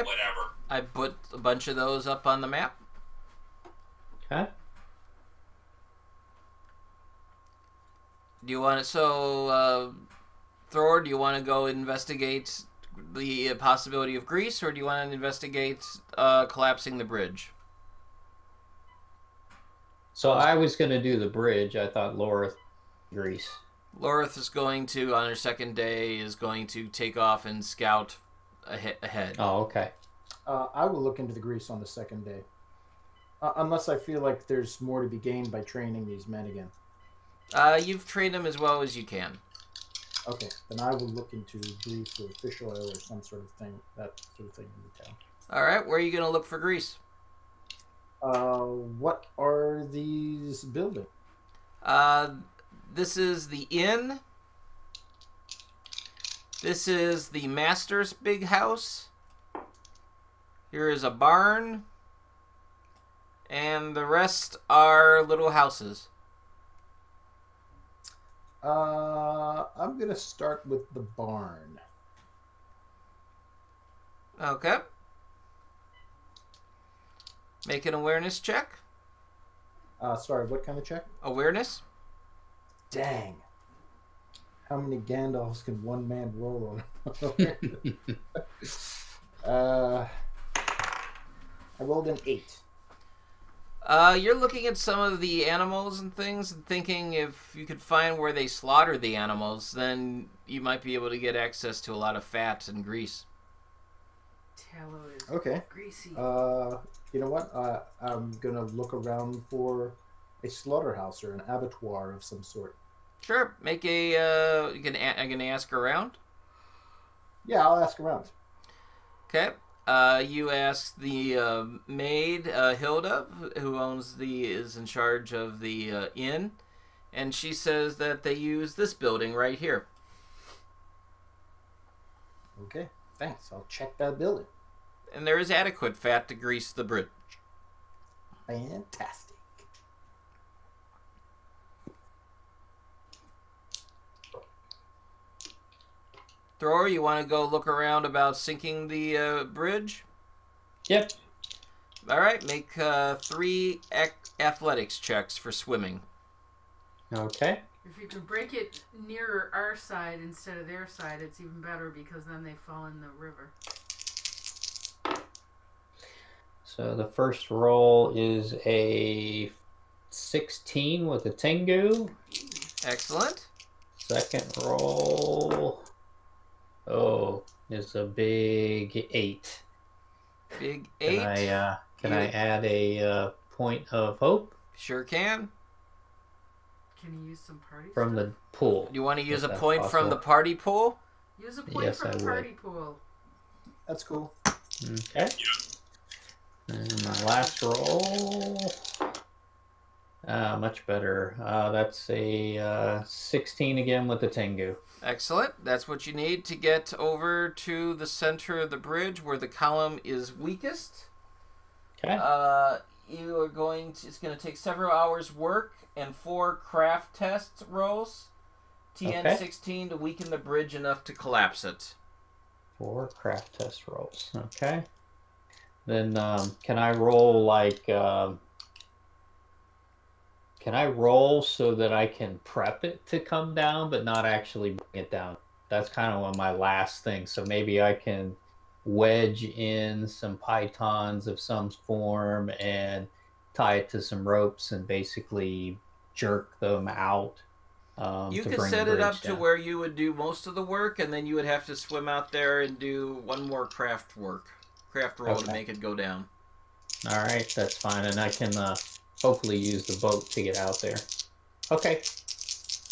whatever. I put a bunch of those up on the map. Okay. Do you want to, Thor, do you want to go investigate the possibility of grease, or do you want to investigate collapsing the bridge? So I was going to do the bridge. I thought Laura Grease. Lorith is going to, on her second day, is going to take off and scout ahead. Oh, okay. I will look into the grease on the second day. Unless I feel like there's more to be gained by training these men again. You've trained them as well as you can. Okay, then I will look into grease or fish oil or some sort of thing, that sort of thing in the town. All right, where are you going to look for grease? What are these buildings? This is the inn. This is the master's big house. Here is a barn. And the rest are little houses. I'm going to start with the barn. Okay. Make an awareness check. Sorry, what kind of check? Awareness. Dang. How many Gandalfs can one man roll on? I rolled an 8. You're looking at some of the animals and things and thinking if you could find where they slaughter the animals, then you might be able to get access to a lot of fat and grease. Tallow is Okay. greasy. You know what? I'm going to look around for a slaughterhouse or an abattoir of some sort. Sure. Make a... I can ask around? Yeah, I'll ask around. Okay. You ask the maid, Hilda, who is in charge of the inn, and she says that they use this building right here. Okay, thanks. I'll check that building. And there is adequate fat to grease the bridge. Fantastic. Thrower, you want to go look around about sinking the bridge? Yep. All right, make 3 athletics checks for swimming. Okay. If you can break it nearer our side instead of their side, it's even better because then they fall in the river. So the first roll is a 16 with a Tengu. Excellent. Second roll, is a big 8. Big 8. Can I add a point of hope? Sure can. Can you use some party From stuff? the pool? You want to use a that's point from possible. the party pool? Use a point Yes, from I the would. party pool. That's cool. Okay. And my last roll, much better. That's a 16 again with the Tengu. Excellent. That's what you need to get over to the center of the bridge where the column is weakest. Okay. You are going to, it's going to take several hours work and 4 craft test rolls. TN 16 to weaken the bridge enough to collapse it. 4 craft test rolls. Okay. Then can I roll like can I roll so that I can prep it to come down but not actually bring it down? That's kind of one of my last things. So maybe I can wedge in some pythons of some form and tie it to some ropes and basically jerk them out. You to could bring the set it up bridge to down. where you would do most of the work, and then you would have to swim out there and do one more craft roll to Okay. make it go down. All right, that's fine, and I can hopefully use the boat to get out there. Okay,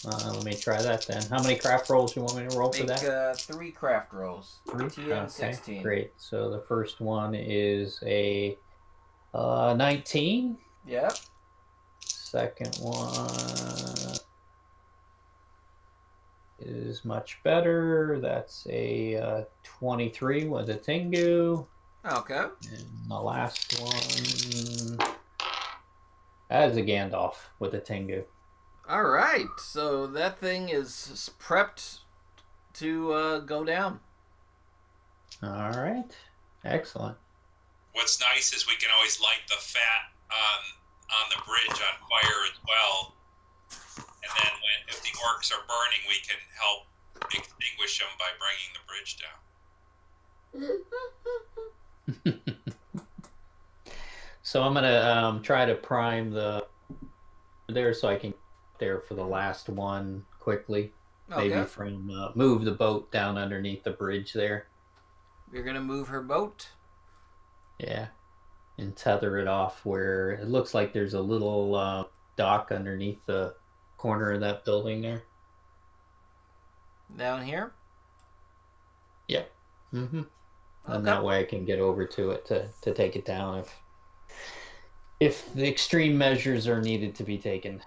let me try that then. How many craft rolls you want me to roll for Make that? 3 craft rolls. 3? TN 16. Great. So the first one is a 19. Yep. Second one is much better. That's a 23 with a Tengu. Okay. And the last one, that is a Gandalf with a Tengu. All right. So that thing is prepped to go down. All right. Excellent. What's nice is we can always light the fat on the bridge on fire as well. And then if the orcs are burning, we can help extinguish them by bringing the bridge down. So I'm gonna try to prime there so I can get there for the last one quickly. Okay. Maybe from move the boat down underneath the bridge there. You're gonna move her boat? Yeah. And tether it off where it looks like there's a little dock underneath the corner of that building there. Down here? Yep. Mm-hmm. Okay. And that way I can get over to it to take it down if the extreme measures are needed to be taken.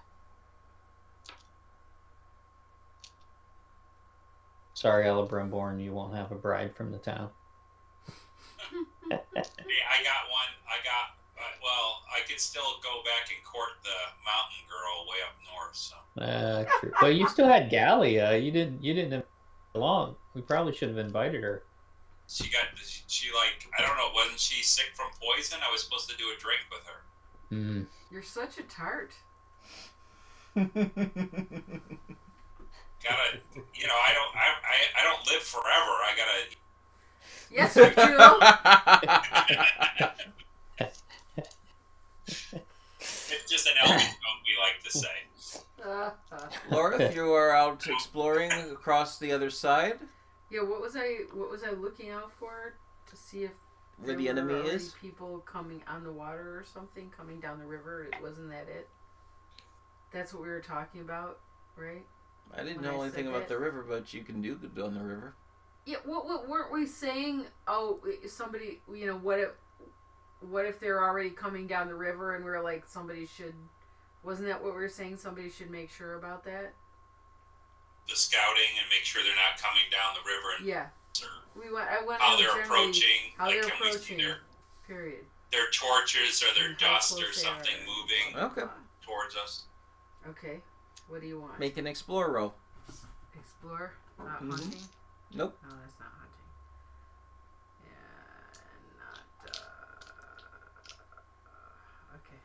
Sorry, Ella Brimborn, you won't have a bride from the town. Hey, I got one. Well, I could still go back and court the mountain girl way up north. So. True. But you still had Gallia. You didn't invite her along. We probably should have invited her. She I don't know, wasn't she sick from poison? I was supposed to do a drink with her. Mm. You're such a tart. Gotta, I don't live forever. I gotta. Yes, you do. It's just an element we like to say. Laura, you are out exploring across the other side. Yeah, what was I looking out for to see if Where the enemy already is? people coming on the water or something, coming down the river? Wasn't that it? That's what we were talking about, right? I didn't When know I anything said about that. the river, but you can do good on the river. Yeah, what weren't we saying? Oh, somebody, what if they're already coming down the river and we're like, somebody should, wasn't that what we were saying? Somebody should make sure about that? The scouting and make sure they're not coming down the river and Yeah. I went how on they're generally approaching. how Like, they're can we see approaching, period. their torches or their And how dust or close they something are. moving Okay. towards us? Okay, what do you want? Make an explore roll. Explore? Not Mhm. hunting? Nope. No, that's not hunting. Yeah, not, okay.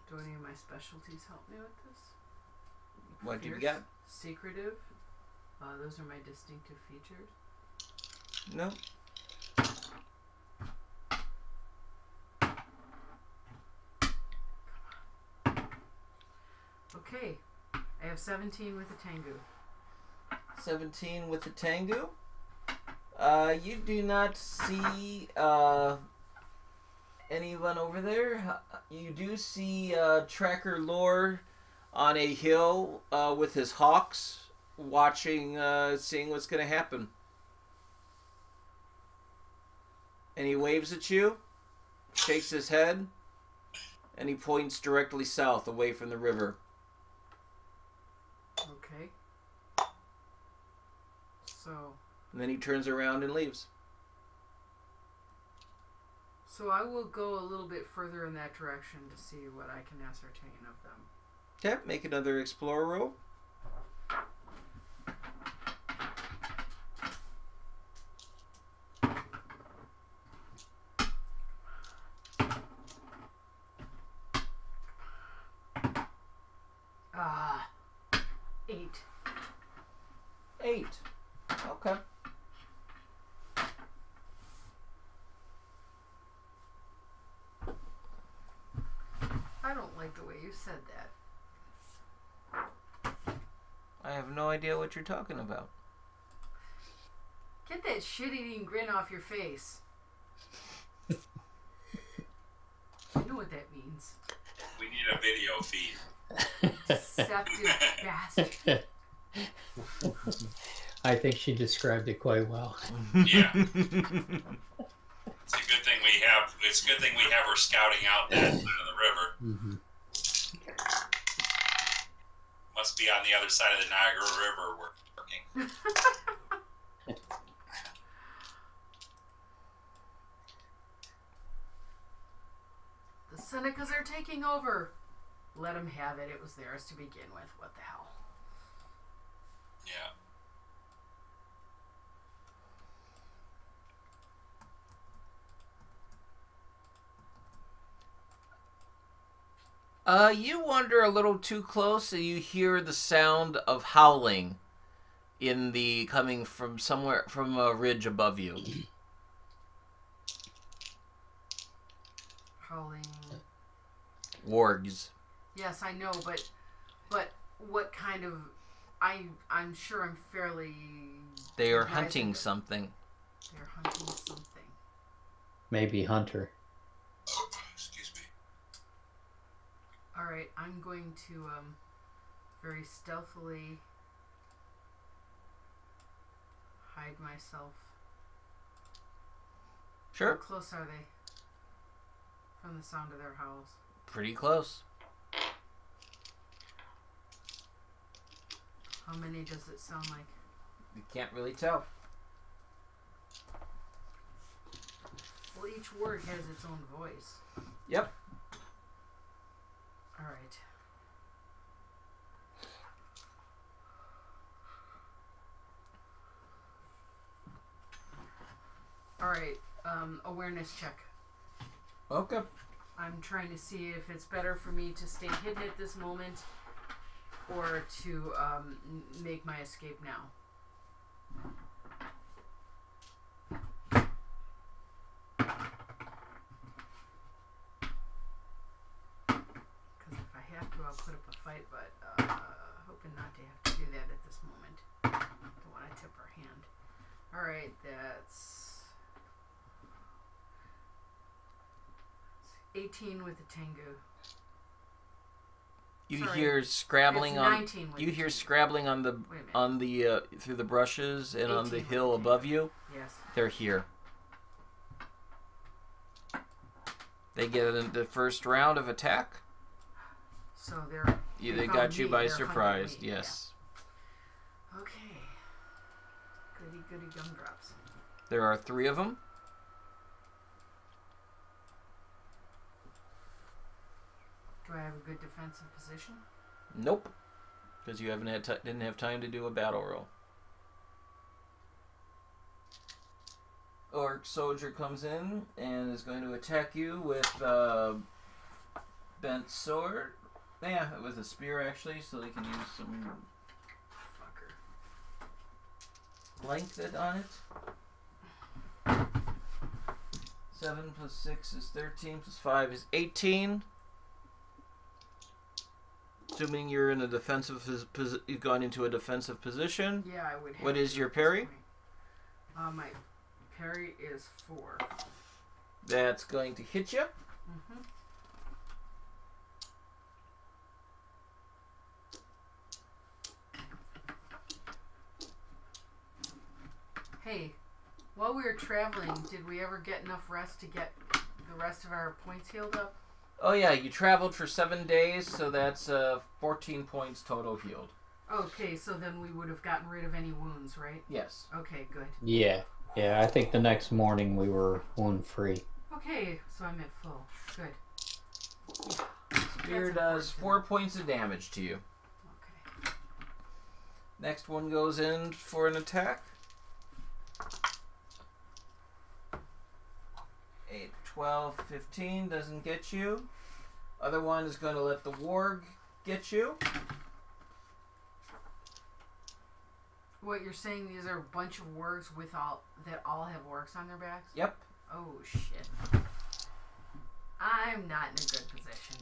Do any of my specialties help me with this? What do you Fierce, got? Secretive. Those are my distinctive features. No. Okay, I have 17 with a Tengu. 17 with the Tengu. You do not see anyone over there. You do see Tracker Lore on a hill with his hawks, watching, seeing what's going to happen. And he waves at you, shakes his head, and he points directly south, away from the river. Okay. So. And then he turns around and leaves. So I will go a little bit further in that direction to see what I can ascertain of them. Okay, make another explorer roll. Ah, 8. 8. Okay. I don't like the way you said that. I have no idea what you're talking about. Get that shit-eating grin off your face. You know what that means. We need a video feed. Deceptive bastard. I think she described it quite well. Yeah. It's a good thing we have. It's a good thing we have her scouting out that side of the river. Mm-hmm. Must be on the other side of the Niagara River working. The Senecas are taking over. Let them have it. It was theirs to begin with. What the hell? Yeah. You wander a little too close, and you hear the sound of howling coming from somewhere from a ridge above you. Howling. Wargs. Yes, I know, but what kind of? I'm sure I'm fairly. They are hunting something. They're hunting something. Maybe Hunter. Excuse me. All right, I'm going to very stealthily hide myself. Sure. How close are they from the sound of their howls? Pretty close. How many does it sound like? You can't really tell. Well, each word has its own voice. Yep. All right. All right. Awareness check. Okay. I'm trying to see if it's better for me to stay hidden at this moment or to make my escape now. Because if I have to, I'll put up a fight, but hoping not to have to do that at this moment. Don't want to tip our hand. Alright, that's 18 with the Tengu. You Sorry. hear scrabbling It's on. 19 with You the hear Tengu. scrabbling on the Wait a minute. through the brushes and on the 18 hill with the above Tengu. you. Yes. They're here. They get in the first round of attack. So they're. They found got you me. by They're surprise. hunting me. Yes. Yeah. Okay. Goody goody gumdrops. There are 3 of them. Do I have a good defensive position? Nope. Because you haven't didn't have time to do a battle roll. Orc soldier comes in and is going to attack you with bent sword. Yeah, with a spear actually, so they can use some Fucker. length on it. 7 plus 6 is 13 plus 5 is 18. Assuming you're in a defensive you've gone into a defensive position. Yeah, I would have. What is to your at this parry? point. My parry is 4. That's going to hit you. Mm-hmm. Hey, while we were traveling, did we ever get enough rest to get the rest of our points healed up? Oh yeah, you traveled for 7 days, so that's 14 points total healed. Okay, so then we would have gotten rid of any wounds, right? Yes. Okay, good. Yeah. Yeah, I think the next morning we were wound free. Okay, so I'm at full. Good. Spear That's does unfortunate. 4 points of damage to you. Okay. Next one goes in for an attack. 8, 12, 15 doesn't get you. Other one is going to let the warg get you. What you're saying? These are a bunch of wargs with that all have orcs on their backs? Yep. Oh shit! I'm not in a good position.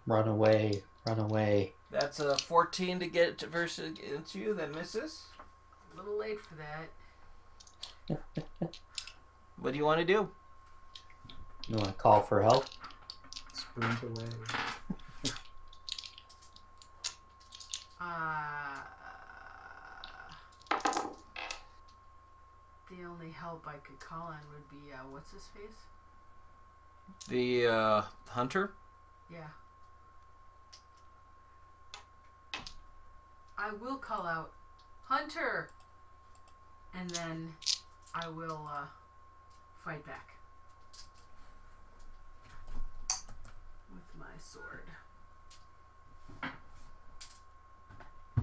Run away, run away. That's a 14 to get to versus against you. That misses. A little late for that. What do you want to do? You want to call for help? Sprint away. The only help I could call on would be what's his face? The hunter. Yeah. I will call out, Hunter, and then I will fight back with my sword.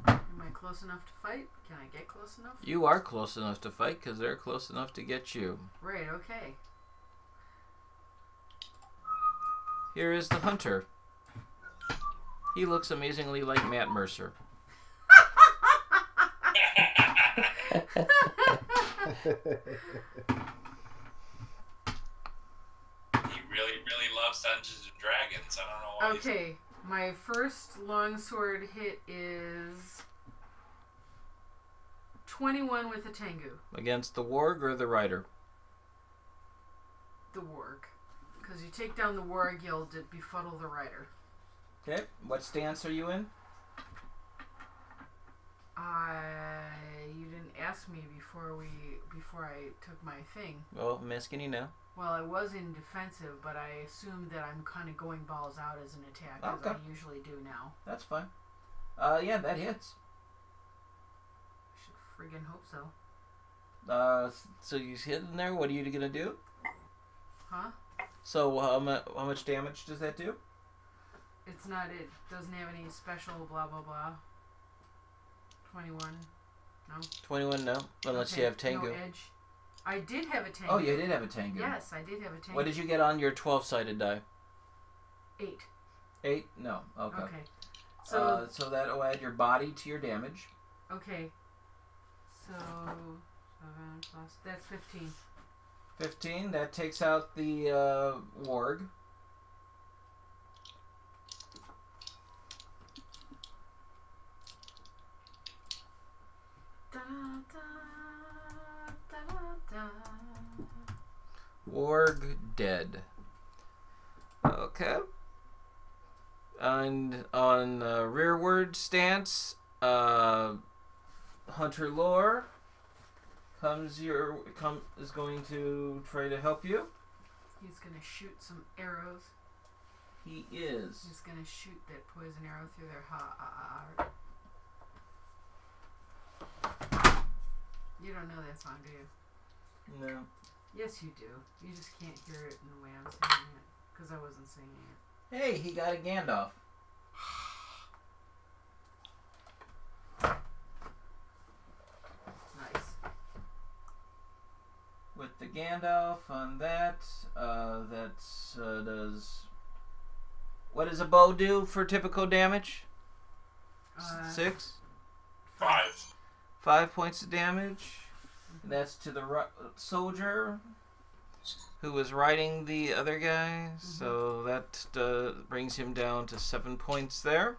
Am I close enough to fight? Can I get close enough? You are close enough to fight because they're close enough to get you. Right, okay. Here is the hunter. He looks amazingly like Matt Mercer. He really loves Dungeons and Dragons. I don't know why. Okay, my first longsword hit is 21 with a Tengu. Against the warg or the rider? The warg. Because you take down the warg, you'll befuddle the rider. Okay. What stance are you in? You didn't ask me before I took my thing. Well, I'm asking you now. Well, I was in defensive, but I assumed that I'm kind of going balls out as an attack, as Okay. I usually do now. That's fine. Yeah, that hits. Should friggin' hope so. So you hit in there. What are you gonna do? Huh? So how much damage does that do? It doesn't have any special blah blah blah. 21. No. 21, no. Unless Okay, you have Tengu. No edge. I did have a Tengu. Oh, you did have a Tengu. Yes, I did have a Tengu. What did you get on your 12-sided die? 8. 8? No. Okay. Okay. So, So that'll add your body to your damage. okay. So, 7 plus, that's 15. 15. That takes out the warg. Da, da, da, da, da. Warg dead. Okay. And on rearward stance, Hunter Lore is going to try to help you. He's gonna shoot some arrows. He is. He's gonna shoot that poison arrow through their heart. You don't know that song, do you? No. Yes, you do. You just can't hear it in the way I'm singing it, because I wasn't singing it. Hey, he got a Gandalf. Nice. With the Gandalf on that, does... What does a bow do for typical damage? 6? 5. 5 points of damage. And that's to the soldier who was riding the other guy. So that brings him down to 7 points there.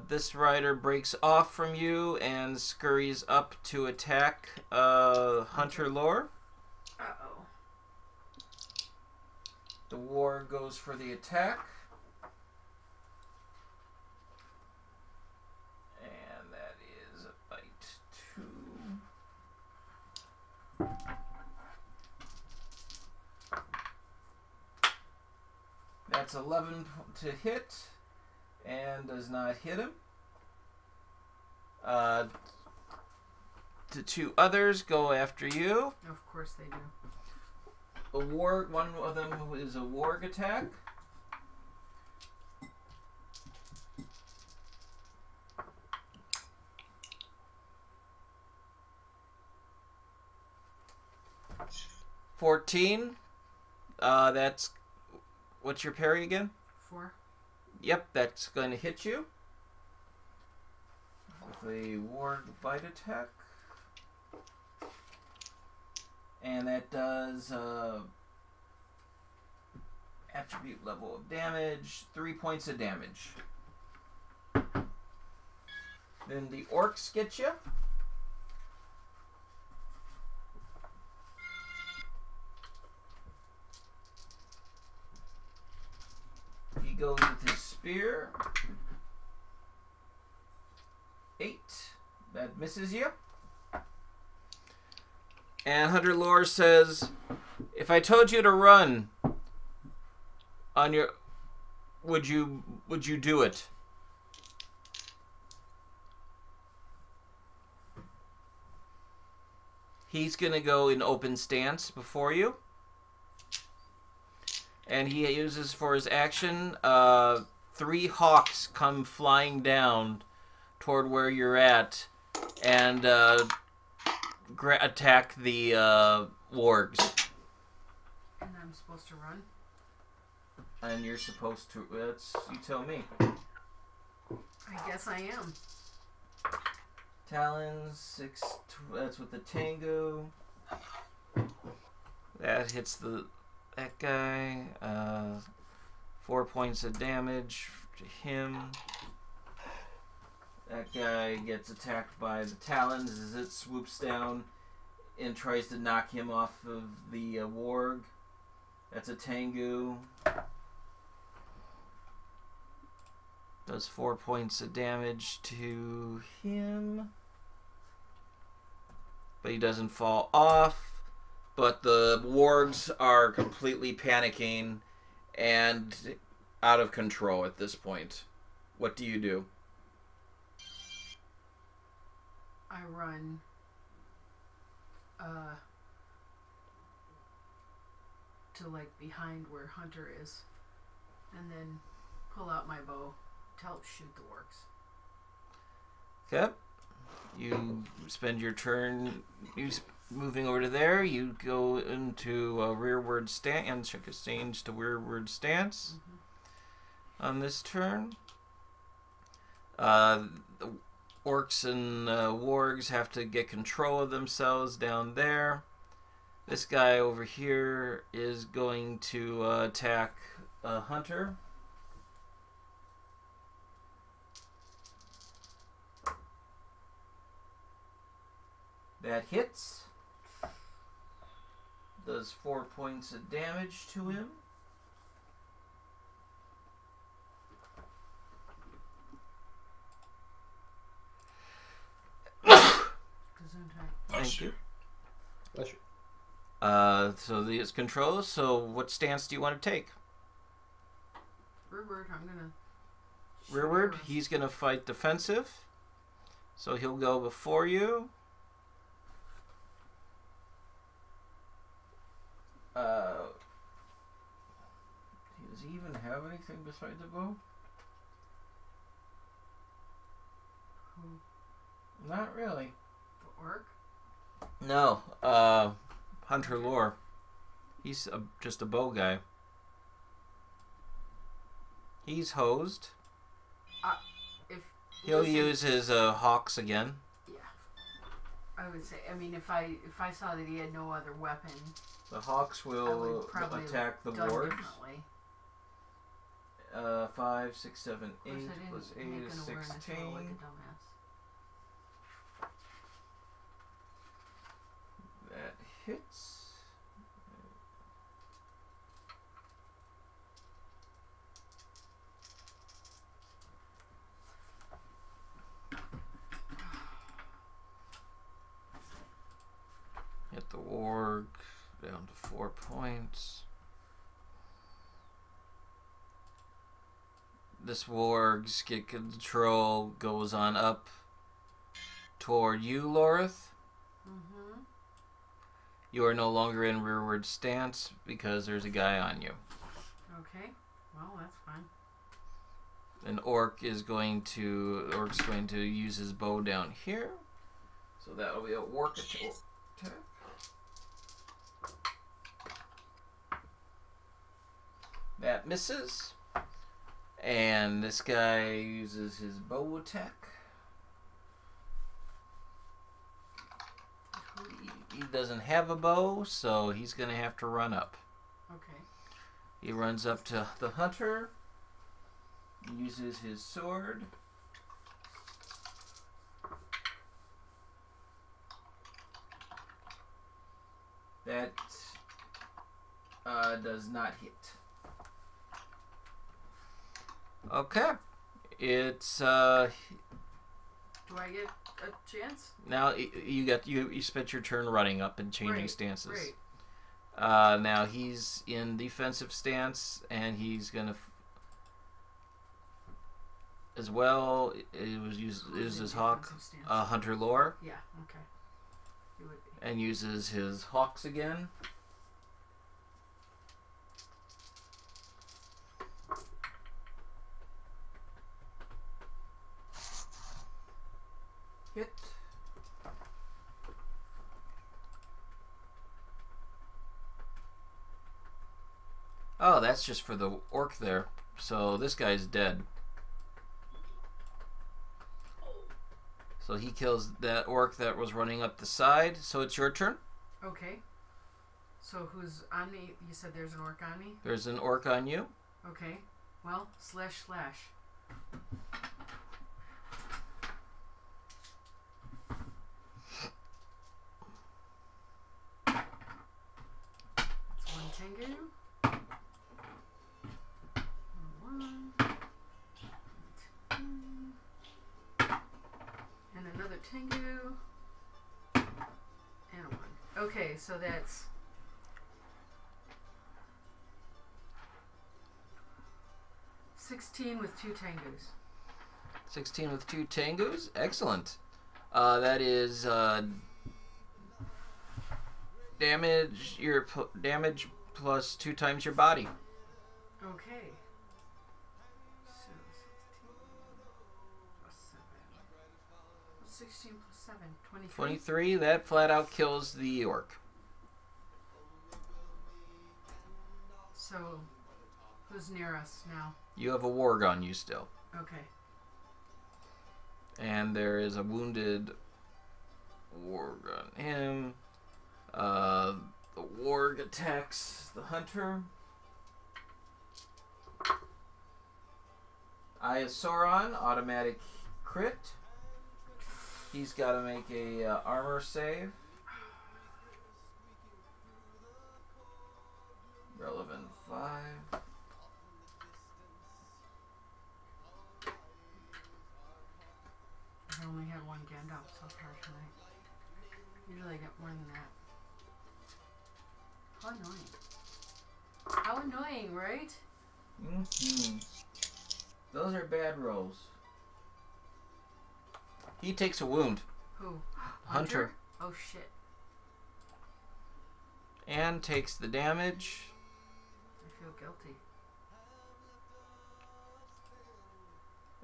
This rider breaks off from you and scurries up to attack Hunter Lore. Uh-oh. The war goes for the attack. And that is a bite 2. That's 11 to hit and does not hit him. The 2 others go after you. Of course they do. One of them is a warg attack. $14. That's... What's your parry again? 4. Yep, that's going to hit you. With a warg bite attack. And that does attribute level of damage, 3 points of damage. Then the orcs get you. He goes with his spear. 8. That misses you. And Hunter Lore says, if I told you to run on your... Would you do it? He's going to go in open stance before you. And he uses for his action, 3 hawks come flying down toward where you're at and attack the wargs. And I'm supposed to run? And you're supposed to. You tell me. I guess I am. Talons, 6. That's with the Tango. That hits that guy. 4 points of damage to him. That guy gets attacked by the Talons as it swoops down and tries to knock him off of the warg. That's a Tengu. Does 4 points of damage to him. But he doesn't fall off. But the wargs are completely panicking and out of control at this point. What do you do? I run to like behind where Hunter is, and then pull out my bow to help shoot the orcs. Okay. You spend your turn moving over to there. You go into a rearward stance, check exchange to rearward stance on this turn. The orcs and wargs have to get control of themselves down there. This guy over here is going to attack Hunter. That hits. Does 4 points of damage to him. Thank you. Bless you. So it's control. So what stance do you want to take? Rearward, I'm gonna. Rearward. He's gonna fight defensive. So he'll go before you. Does he even have anything besides the bow? Who? Not really. The orc? No. Hunter Lore. He's just a bow guy. He's hosed. If He'll use his hawks again. Yeah. I would say. I mean, if I saw that he had no other weapon, The hawks I will would probably attack the done wargs. differently. 5, 6, 7, Of 8 course, I plus 8 didn't make is an awareness roll 16. like a dumbass. That hits. Hit the warg down to 4 points. This warg's get control goes on up toward you, Lorith. Mm-hmm. You are no longer in rearward stance because there's a guy on you. Okay. Well, that's fine. An orc's going to use his bow down here. So that'll be a orc attack. That misses. And this guy uses his bow attack. He doesn't have a bow, so he's going to have to run up. Okay. He runs up to the hunter, uses his sword. That does not hit. Okay. It's Do I get a chance? now you spent your turn running up and changing stances. Right. Now he's in defensive stance, and he's gonna as well. It was use his hawk, Defensive stance. Hunter Lore, Yeah. Okay. It would be. and uses his hawks again. Hit. Oh, that's just for the orc there. So this guy's dead. So he kills that orc that was running up the side. So it's your turn. Okay. So who's on me? You said there's an orc on me? There's an orc on you. Okay. Well, slash. That's one Tengu. One. Two. And another Tengu. And a one. Okay, so that's 16 with 2 Tengus. 16 with 2 Tengus. Excellent. That is damage. Your damage plus 2 times your body. Okay. So 16 plus 7. 16 plus 7. 23. 23. That flat out kills the orc. So, who's near us now? You have a warg on you still. Okay. And there is a wounded warg on him. The warg attacks the hunter. Sauron, automatic crit. He's got to make a armor save. Relevant 5. I only had one Gandalf so far tonight. Usually I get more than that. How annoying. How annoying, right? Mm-hmm. Those are bad rolls. He takes a wound. Who? Hunter. Oh shit. And takes the damage. I feel guilty.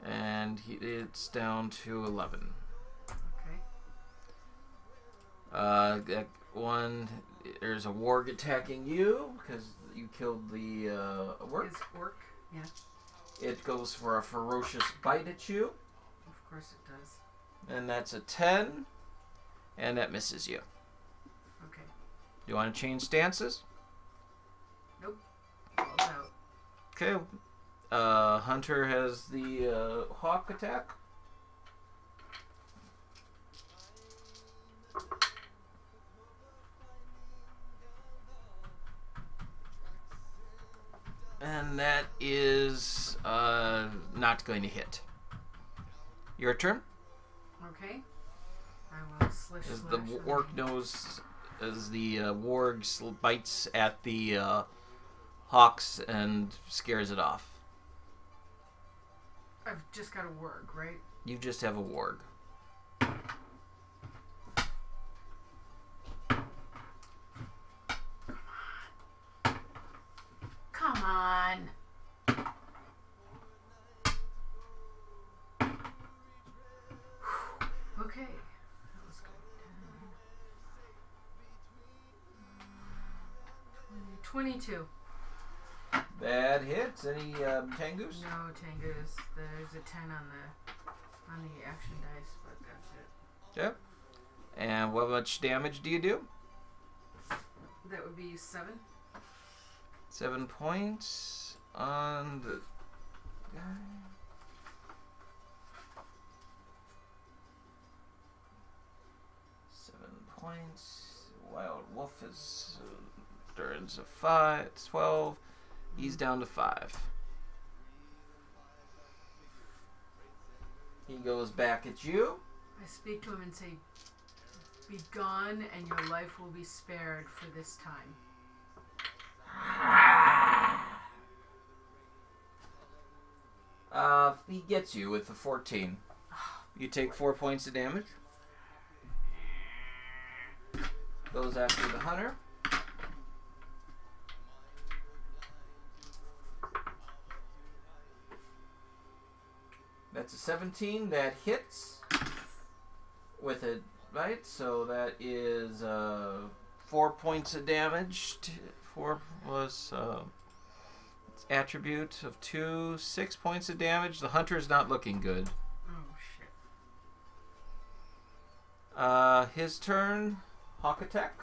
And it's down to 11. Okay. That one, there's a warg attacking you because you killed the orc. Is orc? Yeah. It goes for a ferocious bite at you. Of course it does. And that's a 10. And that misses you. Okay. Do you want to change stances? Nope. All out. Okay. Hunter has the hawk attack. And that is not going to hit. Your turn. Okay. I will slash. As the orc knows, as the warg bites at the hawks and scares it off. I've just got a warg, right? You just have a warg. Come on. Okay. That was good. 22. That hits. Any Tengus? No Tengus. There's a 10 on the action dice, but that's it. Yep. And what much damage do you do? That would be 7. 7 points on the guy. Points. Wild Wolf is turns a 12. He's down to 5. He goes back at you. I speak to him and say, "Be gone, and your life will be spared for this time." He gets you with the 14. You take 4 points of damage. Goes after the hunter. That's a 17. That hits with it, right? So that is 4 points of damage. 4 plus attribute of 2, 6 points of damage. The hunter's not looking good. Oh, shit. His turn. Hawk attack.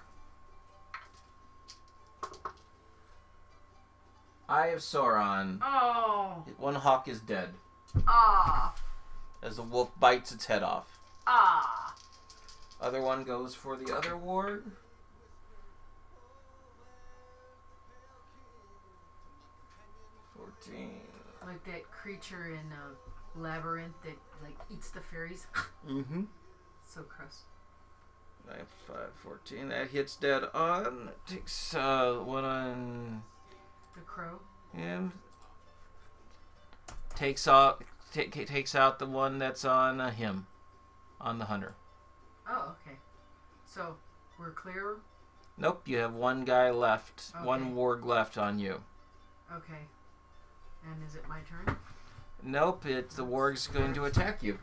Eye of Sauron. Oh. One hawk is dead. Ah. As the wolf bites its head off. Ah. Other one goes for the other ward. 14. Like that creature in Labyrinth that like eats the fairies. Mm-hmm. So gross. 9, 5, 14. That hits dead on. Takes one on The crow. him. Takes out the one that's on him, on the hunter. Oh, okay. So we're clear. Nope, you have one guy left. Okay. One warg left on you. Okay. And is it my turn? Nope, the warg's going to attack you.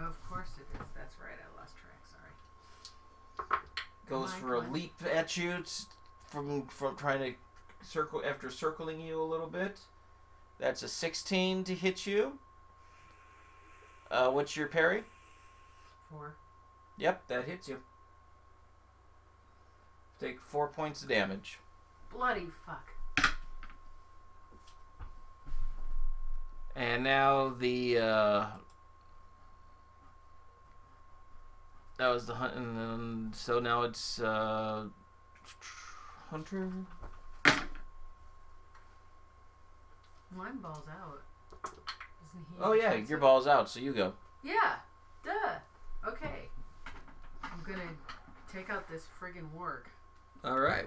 Of course it is. That's right. I lost track. Sorry. Goes for a leap at you from trying to circle after circling you a little bit. That's a 16 to hit you. What's your parry? 4. Yep, that hits you. Take 4 points of damage. Bloody fuck. And now the that was the hunt, and then so now it's hunter. Mine balls out. Isn't he? Oh yeah, your ball's out, so you go. Yeah. Duh. Okay. I'm gonna take out this friggin' warg. All right.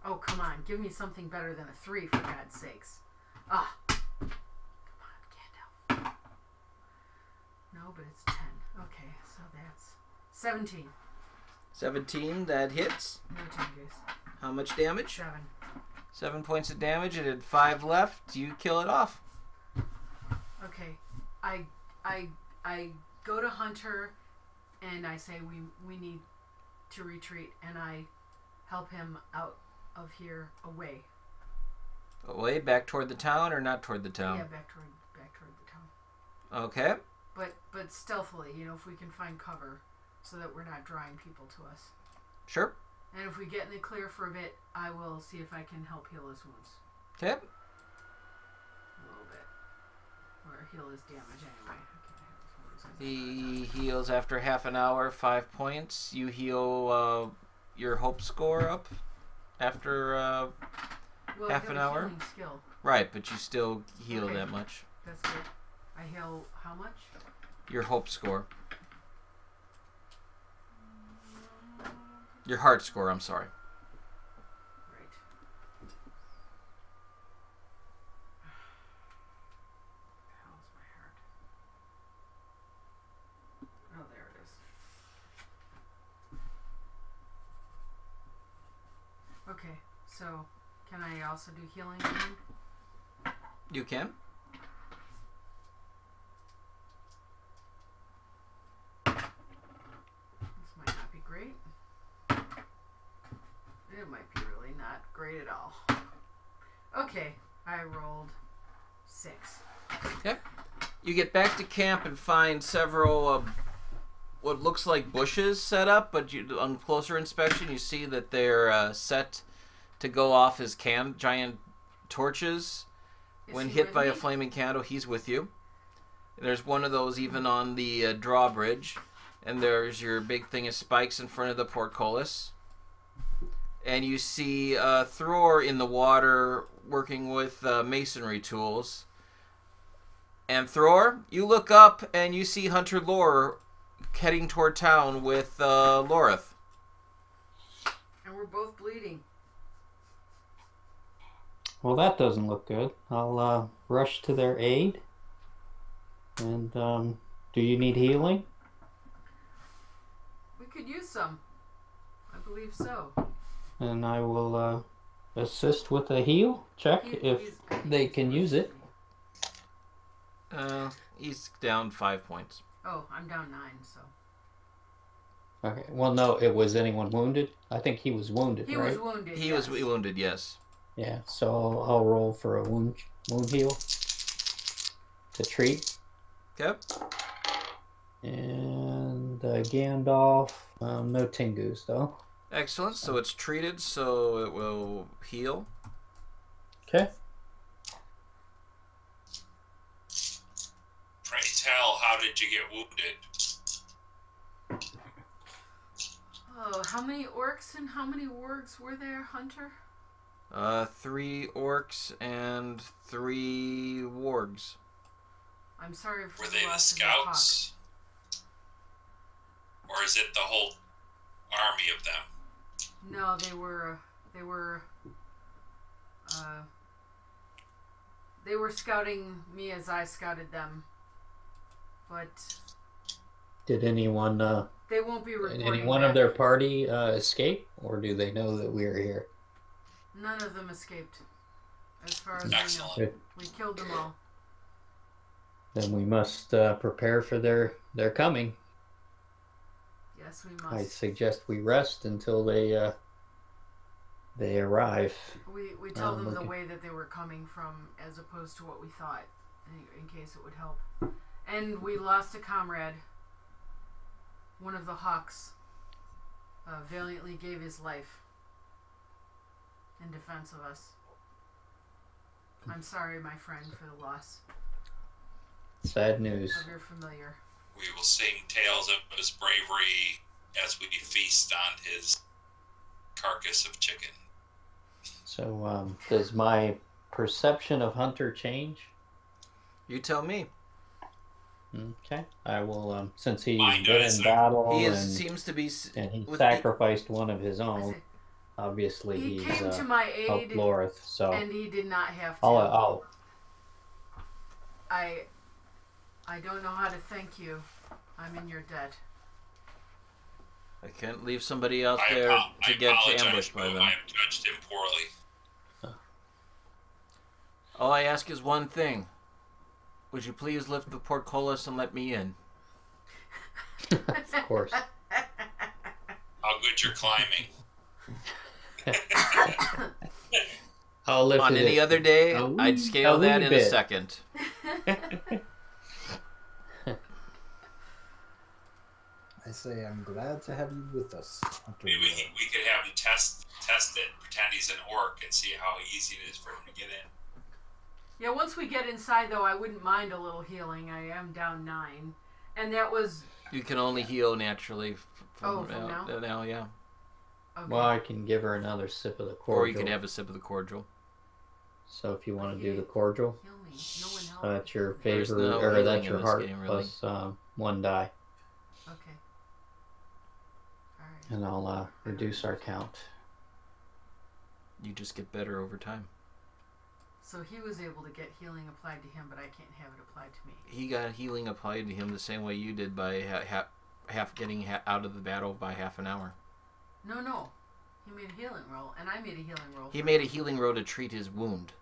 Oh, come on. Give me something better than a 3, for God's sakes. Ah. Come on, Gandalf. No, but it's 10. Okay, so that's 17. 17, that hits. No changes. How much damage? 7. 7 points of damage. It had 5 left. You kill it off. Okay. I go to Hunter and I say we need to retreat, and I help him out of here away. Away, back toward the town, or not toward the town? Yeah, back toward the town. Okay. But stealthily, if we can find cover so that we're not drawing people to us. Sure. And if we get in the clear for a bit, I will see if I can help heal his wounds. Okay. A little bit. Or heal his damage anyway. He heals after half an hour, 5 points. You heal your hope score up after half an hour. Healing skill. Right, but you still heal Okay. that much. That's good. I heal how much? Your hope score. Your heart score, I'm sorry. Right. How's my heart? Oh, there it is. Okay, so can I also do healing again? You can. This might not be great. It might be really not great at all. Okay, I rolled 6. Okay. You get back to camp and find several what looks like bushes set up, but on closer inspection you see that they're set to go off as giant torches. When hit by a flaming candle, he's with you. There's one of those even on the drawbridge. And there's your big thing of spikes in front of the portcullis. And you see Thror in the water working with masonry tools. And Thror, you look up and you see Hunter Lore heading toward town with Lorith. And we're both bleeding. Well, that doesn't look good. I'll rush to their aid. And do you need healing? We could use some. I believe so. And I will assist with a heal check if they can use it. He's down 5 points. Oh, I'm down 9, so. Okay. Well, no, it was anyone wounded? I think he was wounded, He right? was wounded, He yes. was wounded, yes. Yeah, so I'll roll for a wound heal to treat. Yep. And Gandalf, no Tengus though. Excellent. So it's treated, so it will heal. Okay. Pray tell, how did you get wounded? Oh, how many orcs and how many wargs were there, Hunter? 3 orcs and 3 wargs. I'm sorry for Were the they the loss of your hawk. scouts? Or is it the whole army of them? No, they were scouting me as I scouted them. But Did anyone they won't be reporting any one back. of their party escape, or do they know that we're here? None of them escaped. As far as Excellent. I know. We killed them all. Then we must prepare for their coming. Yes, we I must. suggest we rest until they arrive. We tell them the okay. way that they were coming from as opposed to what we thought, in case it would help. And we lost a comrade. One of the hawks valiantly gave his life in defense of us. I'm sorry, my friend, for the loss Sad news. of your familiar. We will sing tales of his bravery as we feast on his carcass of chicken. So, does my perception of Hunter change? You tell me. Okay, I will. Since he's Mine been does. in battle He and seems to be... he with sacrificed one of his I own, say, obviously he he's came to my helped aid, Lorith. So and he did not have to. I don't know how to thank you. I'm in your debt. I can't leave somebody out I there apo- to I get apologize ambushed to by him. them. I have judged him poorly. All I ask is one thing. Would you please lift the portcullis and let me in? of course. How good you're climbing. I'll lift On it any in. other day, A I'd wee- scale a that wee in a bit. second. I say I'm glad to have you with us, Hunter. Maybe we could have him test it, pretend he's an orc, and see how easy it is for him to get in. Yeah, once we get inside, though, I wouldn't mind a little healing. I am down 9. And that was... You can only heal naturally from now? now, yeah. Okay. Well, I can give her another sip of the cordial. Or you can have a sip of the cordial. So if you want to Okay. do the cordial, Heal me. No one help. that's your There's favor, no or healing that's in your this heart game, really. plus 1 die, Okay. Alright. and I'll reduce our count. You just get better over time. So he was able to get healing applied to him, but I can't have it applied to me. He got healing applied to him the same way you did by half getting out of the battle by half an hour. No. He made a healing roll, and I made a healing roll. He made a healing roll to treat his wound.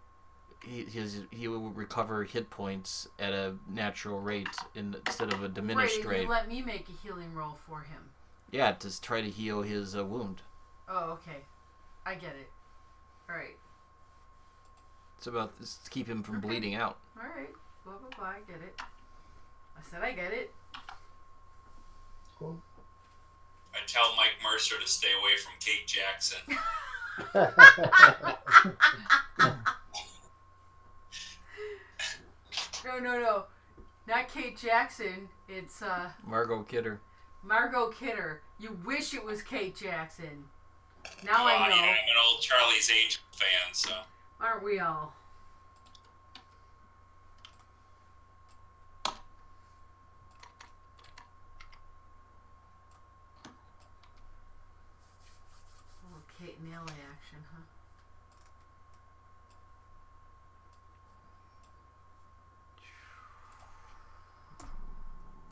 He will recover hit points at a natural rate instead of a diminished Right, and rate. you let me make a healing roll for him. Yeah, to try to heal his wound. Oh, okay. I get it. Alright. It's about this to keep him from Okay. bleeding out. Alright. Blah, blah, blah. I get it. I said I get it. Cool. I tell Mike Mercer to stay away from Kate Jackson. No. Not Kate Jackson. It's, Margot Kidder. Margot Kidder. You wish it was Kate Jackson. Now I know. Yeah, I'm an old Charlie's Angel fan, so. Aren't we all? Oh, Kate melee action, huh?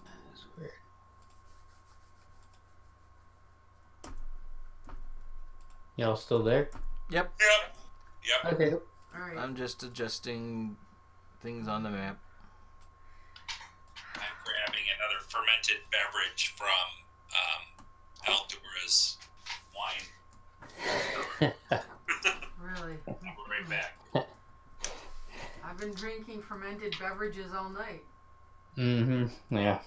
That's weird. Y'all still there? Yep. Yep. Okay. Alright. I'm just adjusting things on the map. I'm grabbing another fermented beverage from Aldura's wine. Really? We'll be right back. I've been drinking fermented beverages all night. Mm-hmm. Yeah.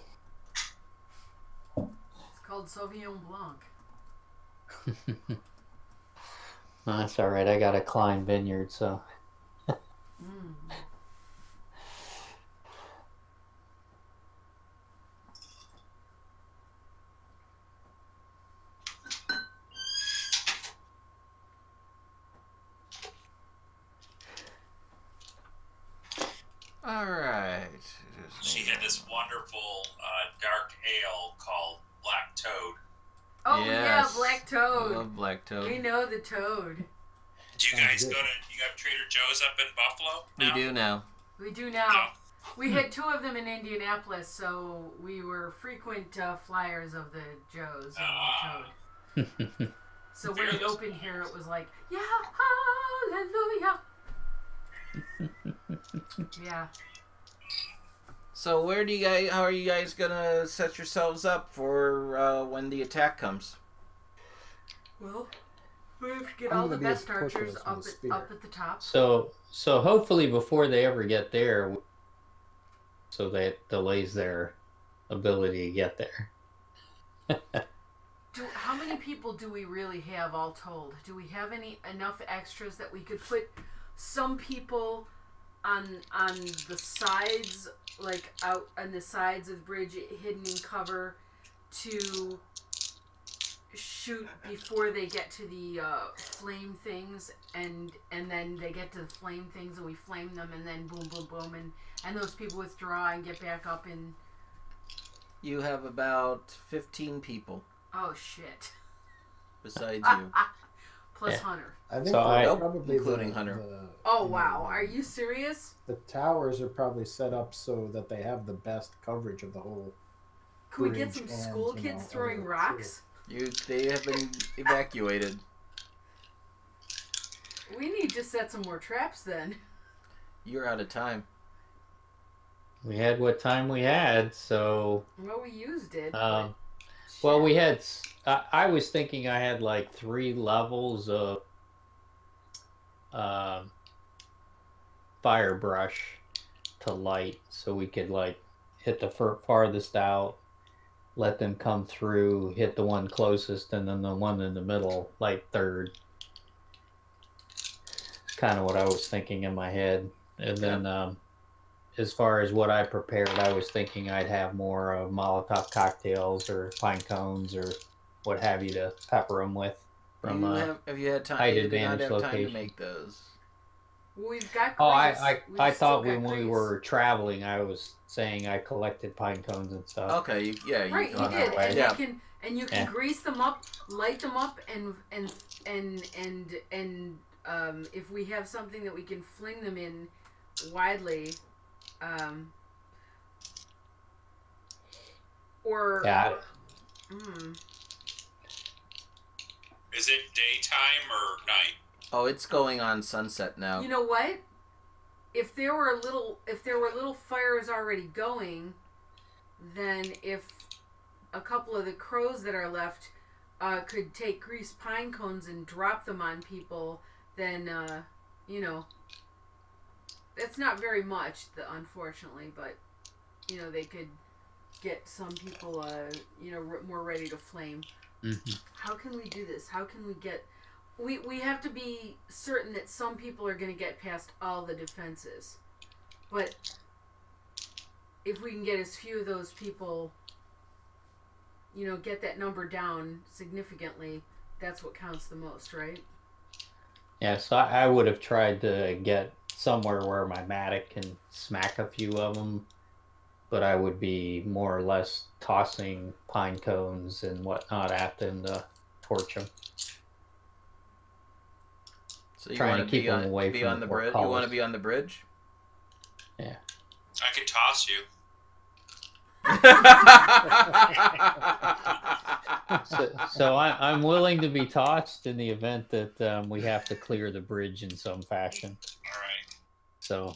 It's called Sauvignon Blanc. No, that's all right. I got a Klein Vineyard, so. Mm. All right. She had this wonderful dark ale called Black Toad. Oh Yes. yeah, Black I Toad. love Black Toad. We know the toad. Do you guys you have Trader Joe's up in Buffalo We now? do now. We do now. We had 2 of them in Indianapolis, so we were frequent flyers of the Joes and the Toad. So when it opened here, it was like, yeah, hallelujah. Yeah. So how are you guys gonna set yourselves up for when the attack comes? Well, we have to get I'm all the gonna be as best quick archers as up the spear. at the top. So hopefully before they ever get there, so that delays their ability to get there. How many people do we really have all told? Do we have enough extras that we could put some people on the sides, like out on the sides of the bridge, hidden in cover, to shoot before they get to the flame things, and then they get to the flame things and we flame them, and then boom, boom, boom, and those people withdraw and get back up in... You have about 15 people Oh, shit. besides you. Plus Yeah. Hunter. I think So I- probably including Hunter. Oh, wow. Are you serious? The towers are probably set up so that they have the best coverage of the whole. Can we get bridge some and, school you kids know, throwing other rocks? They have been evacuated. We need to set some more traps then. You're out of time. We had what time we had, so Well, we used it. well, but we shit. had. I was thinking I had like 3 levels of fire brush to light, so we could like hit the farthest out, let them come through, hit the one closest, and then the one in the middle, like third. Kind of what I was thinking in my head, and then as far as what I prepared, I was thinking I'd have more Molotov cocktails or pine cones or what have you to pepper them with. From Have you had time? height You did not advantage have time to location. make those. Well, we've got Oh, grease. I We've thought still got when we grease. were traveling, I was saying I collected pine cones and stuff. Okay, you Right, you on did, that way. and Yeah. you can Yeah. grease them up, light them up, and if we have something that we can fling them in widely, or Yeah. Is it daytime or night? Oh, it's going on sunset now. You know what? If there were little fires already going, then if a couple of the crows that are left could take greased pine cones and drop them on people, then that's not very much, unfortunately, but they could get some people more ready to flame. Mm-hmm. How can we do this? How can we get... We have to be certain that some people are going to get past all the defenses. But if we can get as few of those people, get that number down significantly, that's what counts the most, right? Yeah, so I would have tried to get somewhere where my Matic can smack a few of them, but I would be more or less tossing pine cones and whatnot at them to torch them. So you Trying want to keep them away be from on the bridge? You portcullis. want to be on the bridge? Yeah. I could toss you. So I'm willing to be tossed in the event that we have to clear the bridge in some fashion. All right. So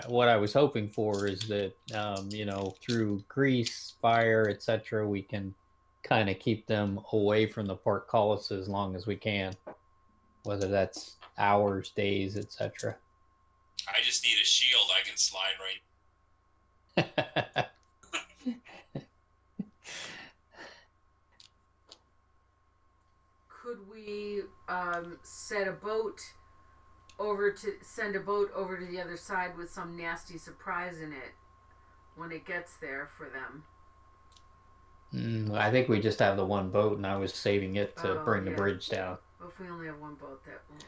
what I was hoping for is that, you know, through grease, fire, etc., we can kind of keep them away from the portcullis as long as we can, whether that's hours, days, etc. I just need a shield. I can slide right. Could we send a boat over to the other side with some nasty surprise in it when it gets there for them? I think we just have the one boat, and I was saving it to bring the bridge down. Well, if we only have one boat, that won't.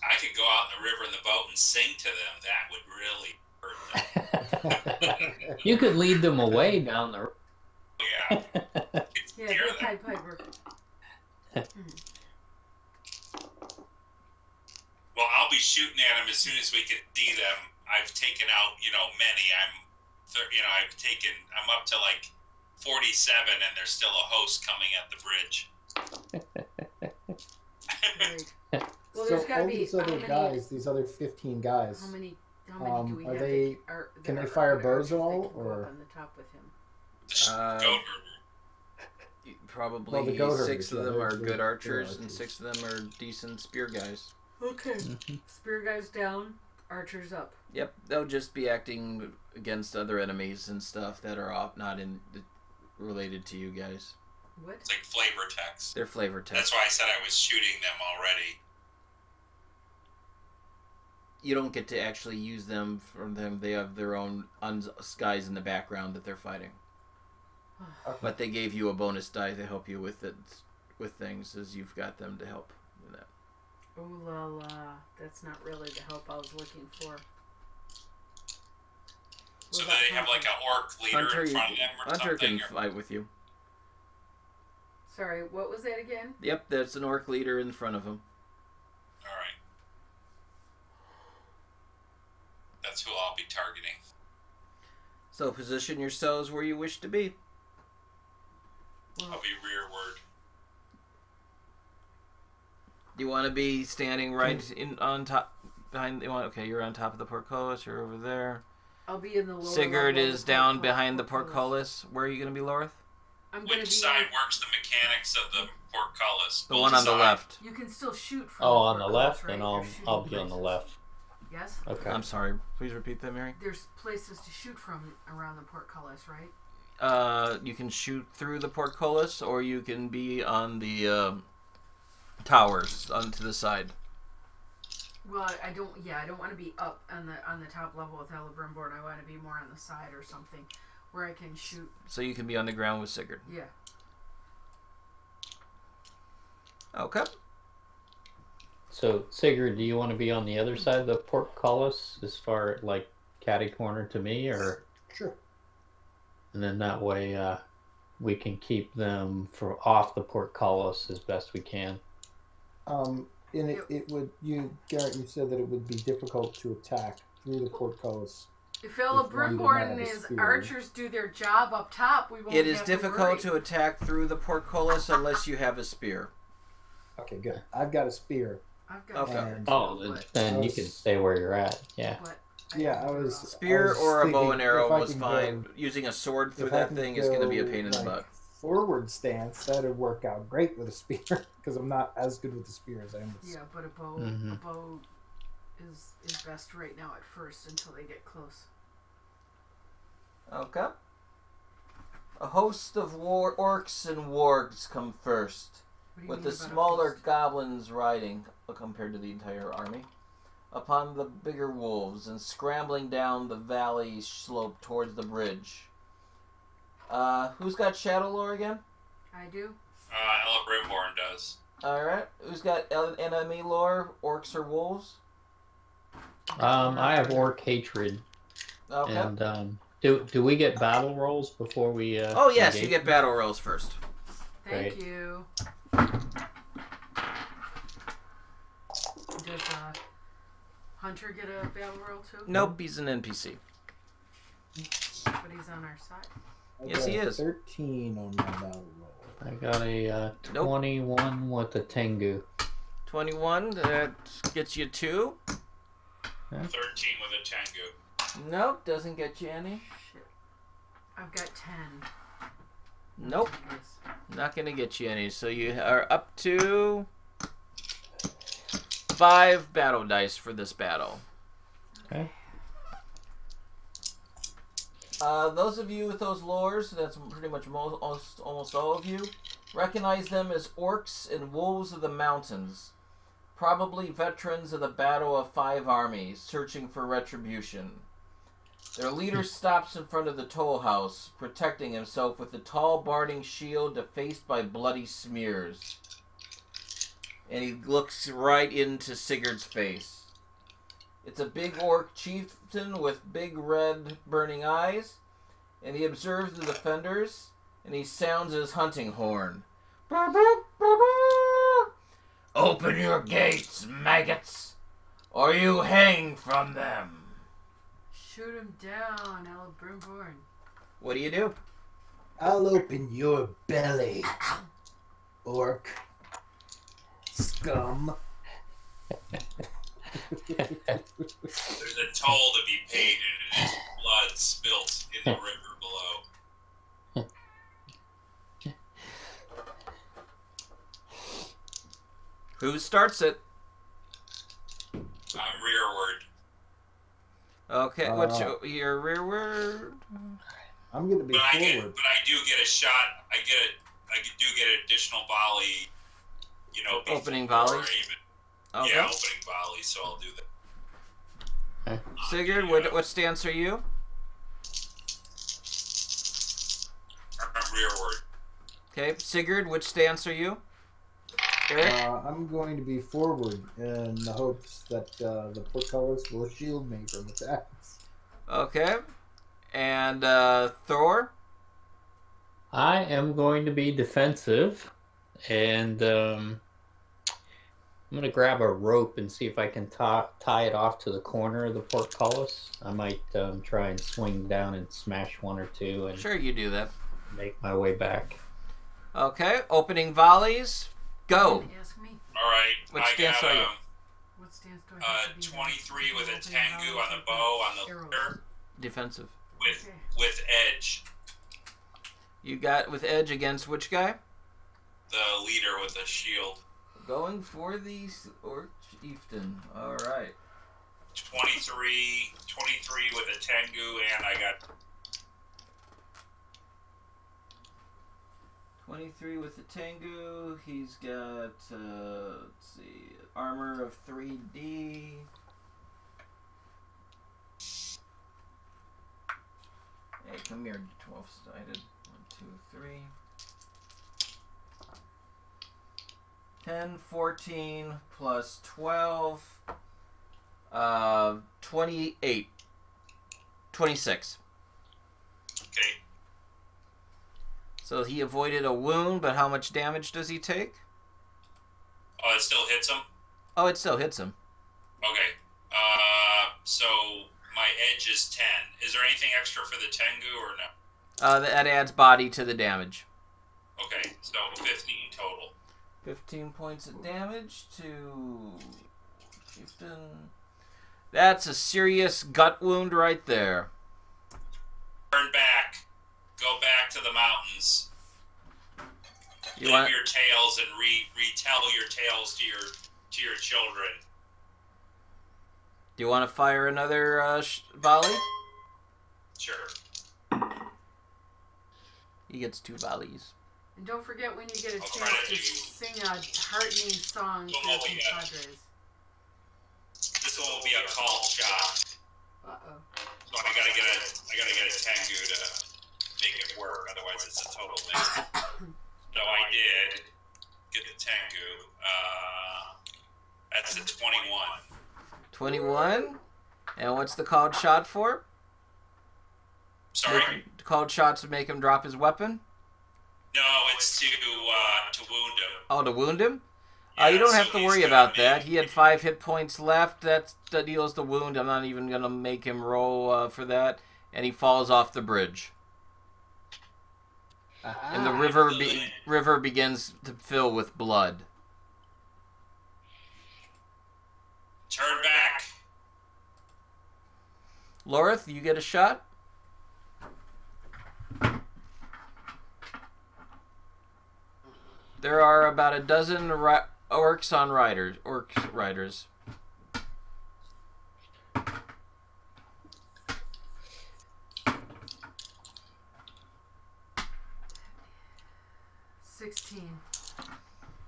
I could go out in the river in the boat and sing to them. That would really hurt them. You could lead them away down the road. Yeah. Yeah, go Pied Piper. Well, I'll be shooting at them as soon as we can see them. I've taken out, many. I'm up to like 47, and there's still a host coming at the bridge. Right. Well, So there's got to all be these other guys, these other 15 guys, How many do we are have? they- can they fire bows at all, or- up on the top with him? Goat Probably Well, the goat 6 of herders, them yeah, are they're good archers, and archers. 6 of them are decent spear guys. Okay. Spear guys down, archers up. Yep, they'll just be acting against other enemies and stuff that are not related to you guys. What? It's like flavor text. They're flavor text. That's why I said I was shooting them already. You don't get to actually use them from them. They have their own guys in the background that they're fighting. But they gave you a bonus die to help you with things, as you've got them to help with that. Ooh la la. That's not really the help I was looking for. So What do about they have like an orc leader in front of them or Hunter something? can fight with you. Sorry, what was that again? Yep, that's an orc leader in front of him. Alright. That's who I'll be targeting. So position yourselves where you wish to be. I'll be rearward. You want to be standing right on top, behind. Okay, you're on top of the portcullis. You're over there. I'll be in the lower Sigurd level of is the down behind the portcullis. portcullis. Where are you going to be, Lorith? I'm going to Which be side works the mechanics of the portcullis? The Both one on the sides? left. You can still shoot from Oh, the on the portcullis, left, right? and There's shooting I'll be on the places. left. Yes? Okay. I'm sorry. Please repeat that, Mary. There's places to shoot from around the portcullis, right? You can shoot through the portcullis, or you can be on the towers onto the side. Well, I don't want to be up on the top level with Elebrimbor. I want to be more on the side or something where I can shoot. So you can be on the ground with Sigurd. Yeah. Okay. So, Sigurd, do you want to be on the other side of the portcullis, as far like catty corner to me, or? Sure. And then that way, we can keep them off the portcullis as best we can. And it would, Garrett, you said that it would be difficult to attack through the portcullis. If one did Elebrimbor not and have a his spear. archers do their job up top, we won't It is have difficult to to attack through the portcullis unless you have a spear. Okay, good. I've got a spear. I've got Okay. And Oh, then you can stay where you're at. Yeah. But yeah, I was Spear I was or a bow thinking and arrow if I was can fine. go- Using a sword through if I that can thing is going to be a go, pain in the like, butt. Forward stance, that'd work out great with a spear because I'm not as good with the spear as I am with. yeah, but a bow is best right now at first until they get close. Okay. A host of orcs and wargs come first, What do you with mean the about a smaller host? goblins riding, compared to the entire army, upon the bigger wolves and scrambling down the valley slope towards the bridge. Who's got Shadow Lore again? I do. Elebrimborn does. Alright. Who's got enemy lore, orcs or wolves? I have orc hatred, Okay. and do we get battle rolls before we? Oh yes, you engage? get battle rolls first. Thank Great. you. Does Hunter get a battle roll too? Nope, he's an NPC. But he's on our side. I Yes, got he a is. 13 on my battle roll. I got a Nope. 21 with a Tengu. 21, that gets you 2. 13 with a Tengu. Nope, doesn't get you any. Shit. I've got 10. Nope. Not going to get you any. So you are up to 5 battle dice for this battle. Okay. Those of you with those lores, that's pretty much almost all of you, recognize them as orcs and wolves of the mountains. Probably veterans of the Battle of 5 Armies, searching for retribution. Their leader stops in front of the toll house, protecting himself with a tall barding shield defaced by bloody smears. And he looks right into Sigurd's face. It's a big orc chieftain with big red burning eyes, and he observes the defenders, and he sounds his hunting horn. Open your gates, maggots, or you hang from them. Shoot him down, Brimborn. What do you do? I'll open your belly, orc. Scum. There's a toll to be paid, and it is blood spilt in the river below. Who starts it? I'm rearward. Okay, what's your rearward? I'm gonna be But I forward. do get a shot. I do get an additional volley. You know, Opening before volleys? even- Okay. Yeah, opening volley. So I'll do that. Sigurd, what stance are you? I'm rearward. Okay, Sigurd, which stance are you? Eric? I'm going to be forward in the hopes that the portcullis will shield me from attacks. Okay. And Thor? I am going to be defensive, and I'm going to grab a rope and see if I can tie it off to the corner of the portcullis. I might try and swing down and smash one or two and Sure, you do that. make my way back. Okay, opening volleys. Go. Ask me. All right. What I stance got are you? What stance do I have to be 23 with a Opening tengu volleys on the with bow on the arrows. leader Defensive. with edge. You got with edge against which guy? The leader with the shield. Going for the orc chieftain. All right. 23 with a tengu, and I got 23 with the Tengu. He's got, let's see, armor of 3D. Hey, come here, 12-sided. 1, 2, 3. 10, 14, plus 12. 28. 26. okay. So he avoided a wound, but how much damage does he take? Oh, it still hits him. Oh, it still hits him. Okay. So my edge is 10. Is there anything extra for the tengu or no? That adds body to the damage. Okay, so 15 total. 15 points of damage to Chieftain. That's a serious gut wound right there. Turn back. Go back to the mountains. You Live want? your tales and retell your tales to your children. Do you want to fire another volley? Sure. He gets 2 volleys. And don't forget when you get a I'll chance try to to sing a heartening song to Oh, the yeah. compadres. This one will be a call shot. Uh-oh. So I gotta get a tengu to make it work. Otherwise, it's a total miss. So I did get the tengu. That's a 21. 21? And what's the called shot for? Sorry. The called shot to make him drop his weapon? No, it's to wound him. Oh, to wound him? Yeah, you don't so have to he's worry gonna about be- that. He had 5 hit points left. That deals the wound. I'm not even going to make him roll for that. And he falls off the bridge. And the river begins to fill with blood. Turn back. Lorith, you get a shot. There are about a dozen orcs riders. 16.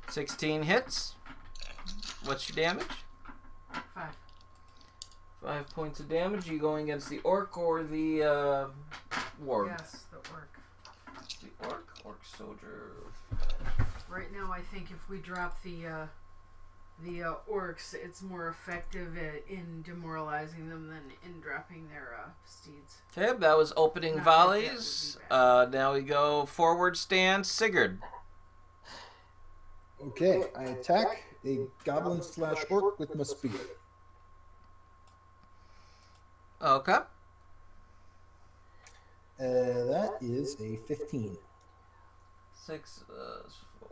16 hits. What's your damage? 5. 5 points of damage. You going against the orc or the warg? Yes, the orc. The orc soldier. Right now, I think if we drop the orcs, it's more effective in demoralizing them than in dropping their steeds. Okay, that was opening Not volleys. that Now we go forward stance. Sigurd. Okay, I attack a goblin/orc with my spear. Okay. That is a 15. 6, 4,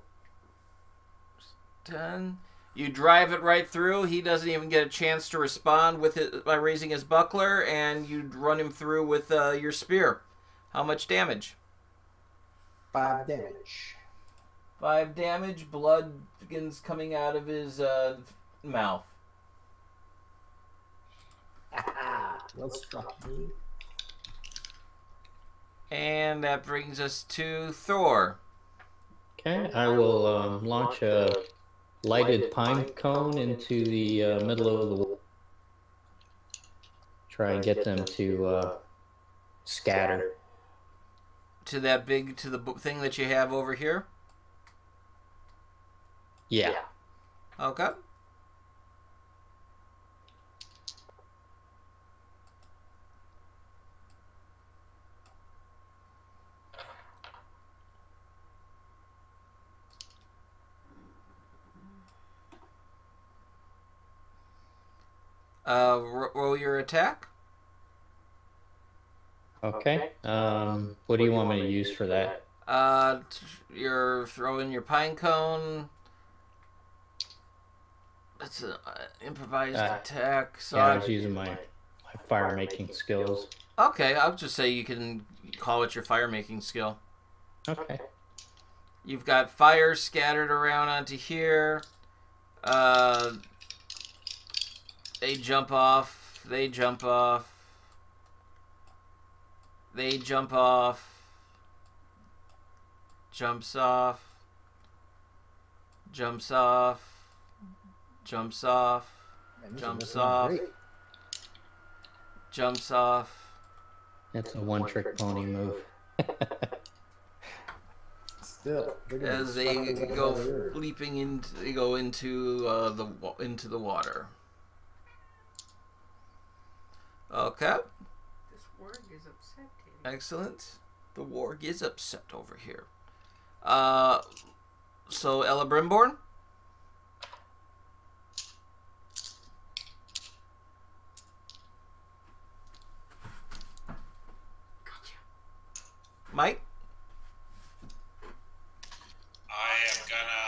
10. You drive it right through. He doesn't even get a chance to respond with it by raising his buckler, and you run him through with your spear. How much damage? 5 damage. 5 damage. Blood begins coming out of his mouth. Well struck me. And that brings us to Thor. Okay, I will launch a lighted pine cone into the middle of the wall. Try and get them to scatter. To the thing that you have over here? Yeah. Okay. Roll your attack. Okay. What do you want me to use for that? You're throwing your pine cone. It's an improvised attack. So Yeah, I was using my fire making skills. Okay, I'll just say you can call it your fire making skill. Okay. You've got fire scattered around onto here. They jump off. They jump off. They jump off. Jumps off. Jumps off. Jumps off. Jumps off. Jumps off. That's a one-trick pony move. Still, As they go leaping into, they go into the water. Okay. This warg is upset. Excellent. The warg is upset over here. So Ella Brimborn. Gotcha. Mike. I am gonna,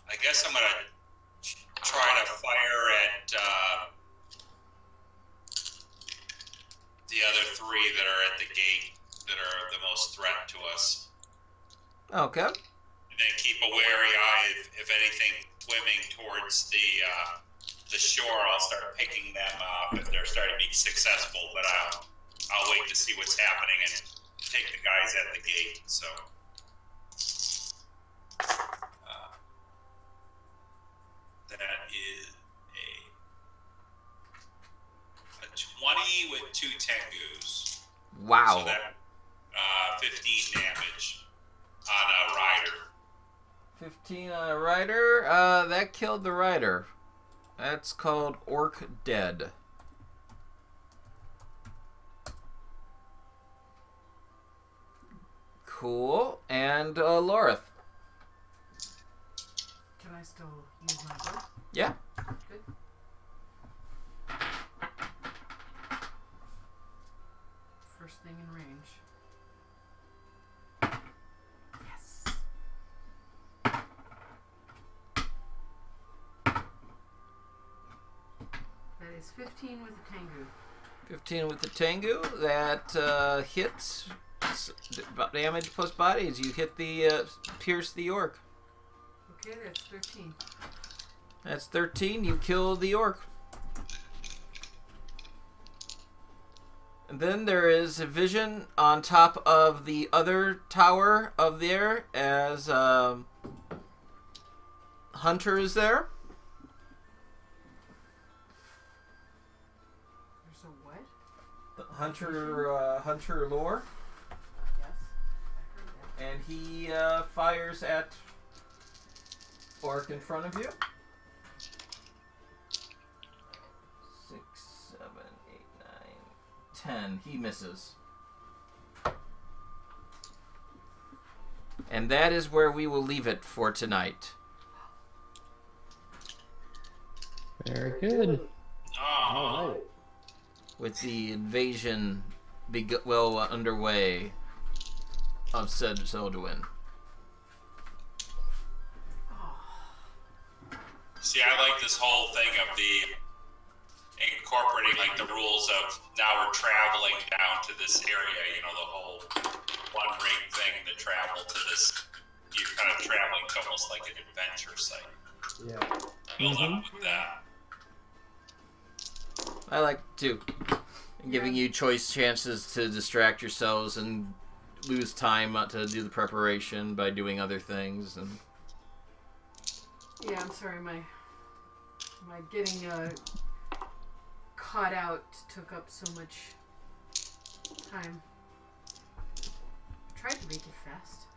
I guess I'm gonna try to fire at the other 3 that are at the gate that are the most threat to us. Okay. And then keep a wary eye if anything swimming towards the shore. I'll start picking them up if they're starting to be successful. But I'll wait to see what's happening and take the guys at the gate. So that is a 20 with 2 tengus. Wow. So that 15 damage on a rider. 15 on a rider. That killed the rider. That's called Orc Dead. Cool. And Lorith. Can I still use my bow? Yeah. Good. First thing in range. Yes. is 15 with the Tengu. 15 with the Tengu. That hits damage plus body as you hit the pierce the orc. Okay, that's 13. That's 13. You kill the orc. And then there is a vision on top of the other tower of there as Hunter is there. There's a what? The Hunter lore. Yes, I heard that. And he fires at orc in front of you. 6, 7, 8, 9, 10. He misses. And that is where we will leave it for tonight. Very good. Oh. Alright. With the invasion well underway of said Zolduin. See, I like this whole thing of the incorporating like the rules of now we're traveling down to this area, you know, the whole one ring thing to travel to this. You're kind of traveling to almost like an adventure site. Yeah. Build up with that. I like to. Giving you choice chances to distract yourselves and lose time to do the preparation by doing other things. And Yeah, I'm sorry, my getting caught out took up so much time. Tried to make it fast.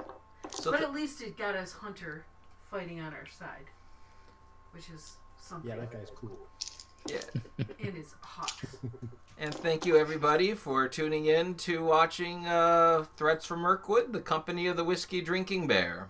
so But at least it got us Hunter fighting on our side. Which is something. Yeah, that guy's cool. yeah. And is hot. And thank you everybody for tuning in to watching Threats from Mirkwood, the company of the Whiskey Drinking Bear.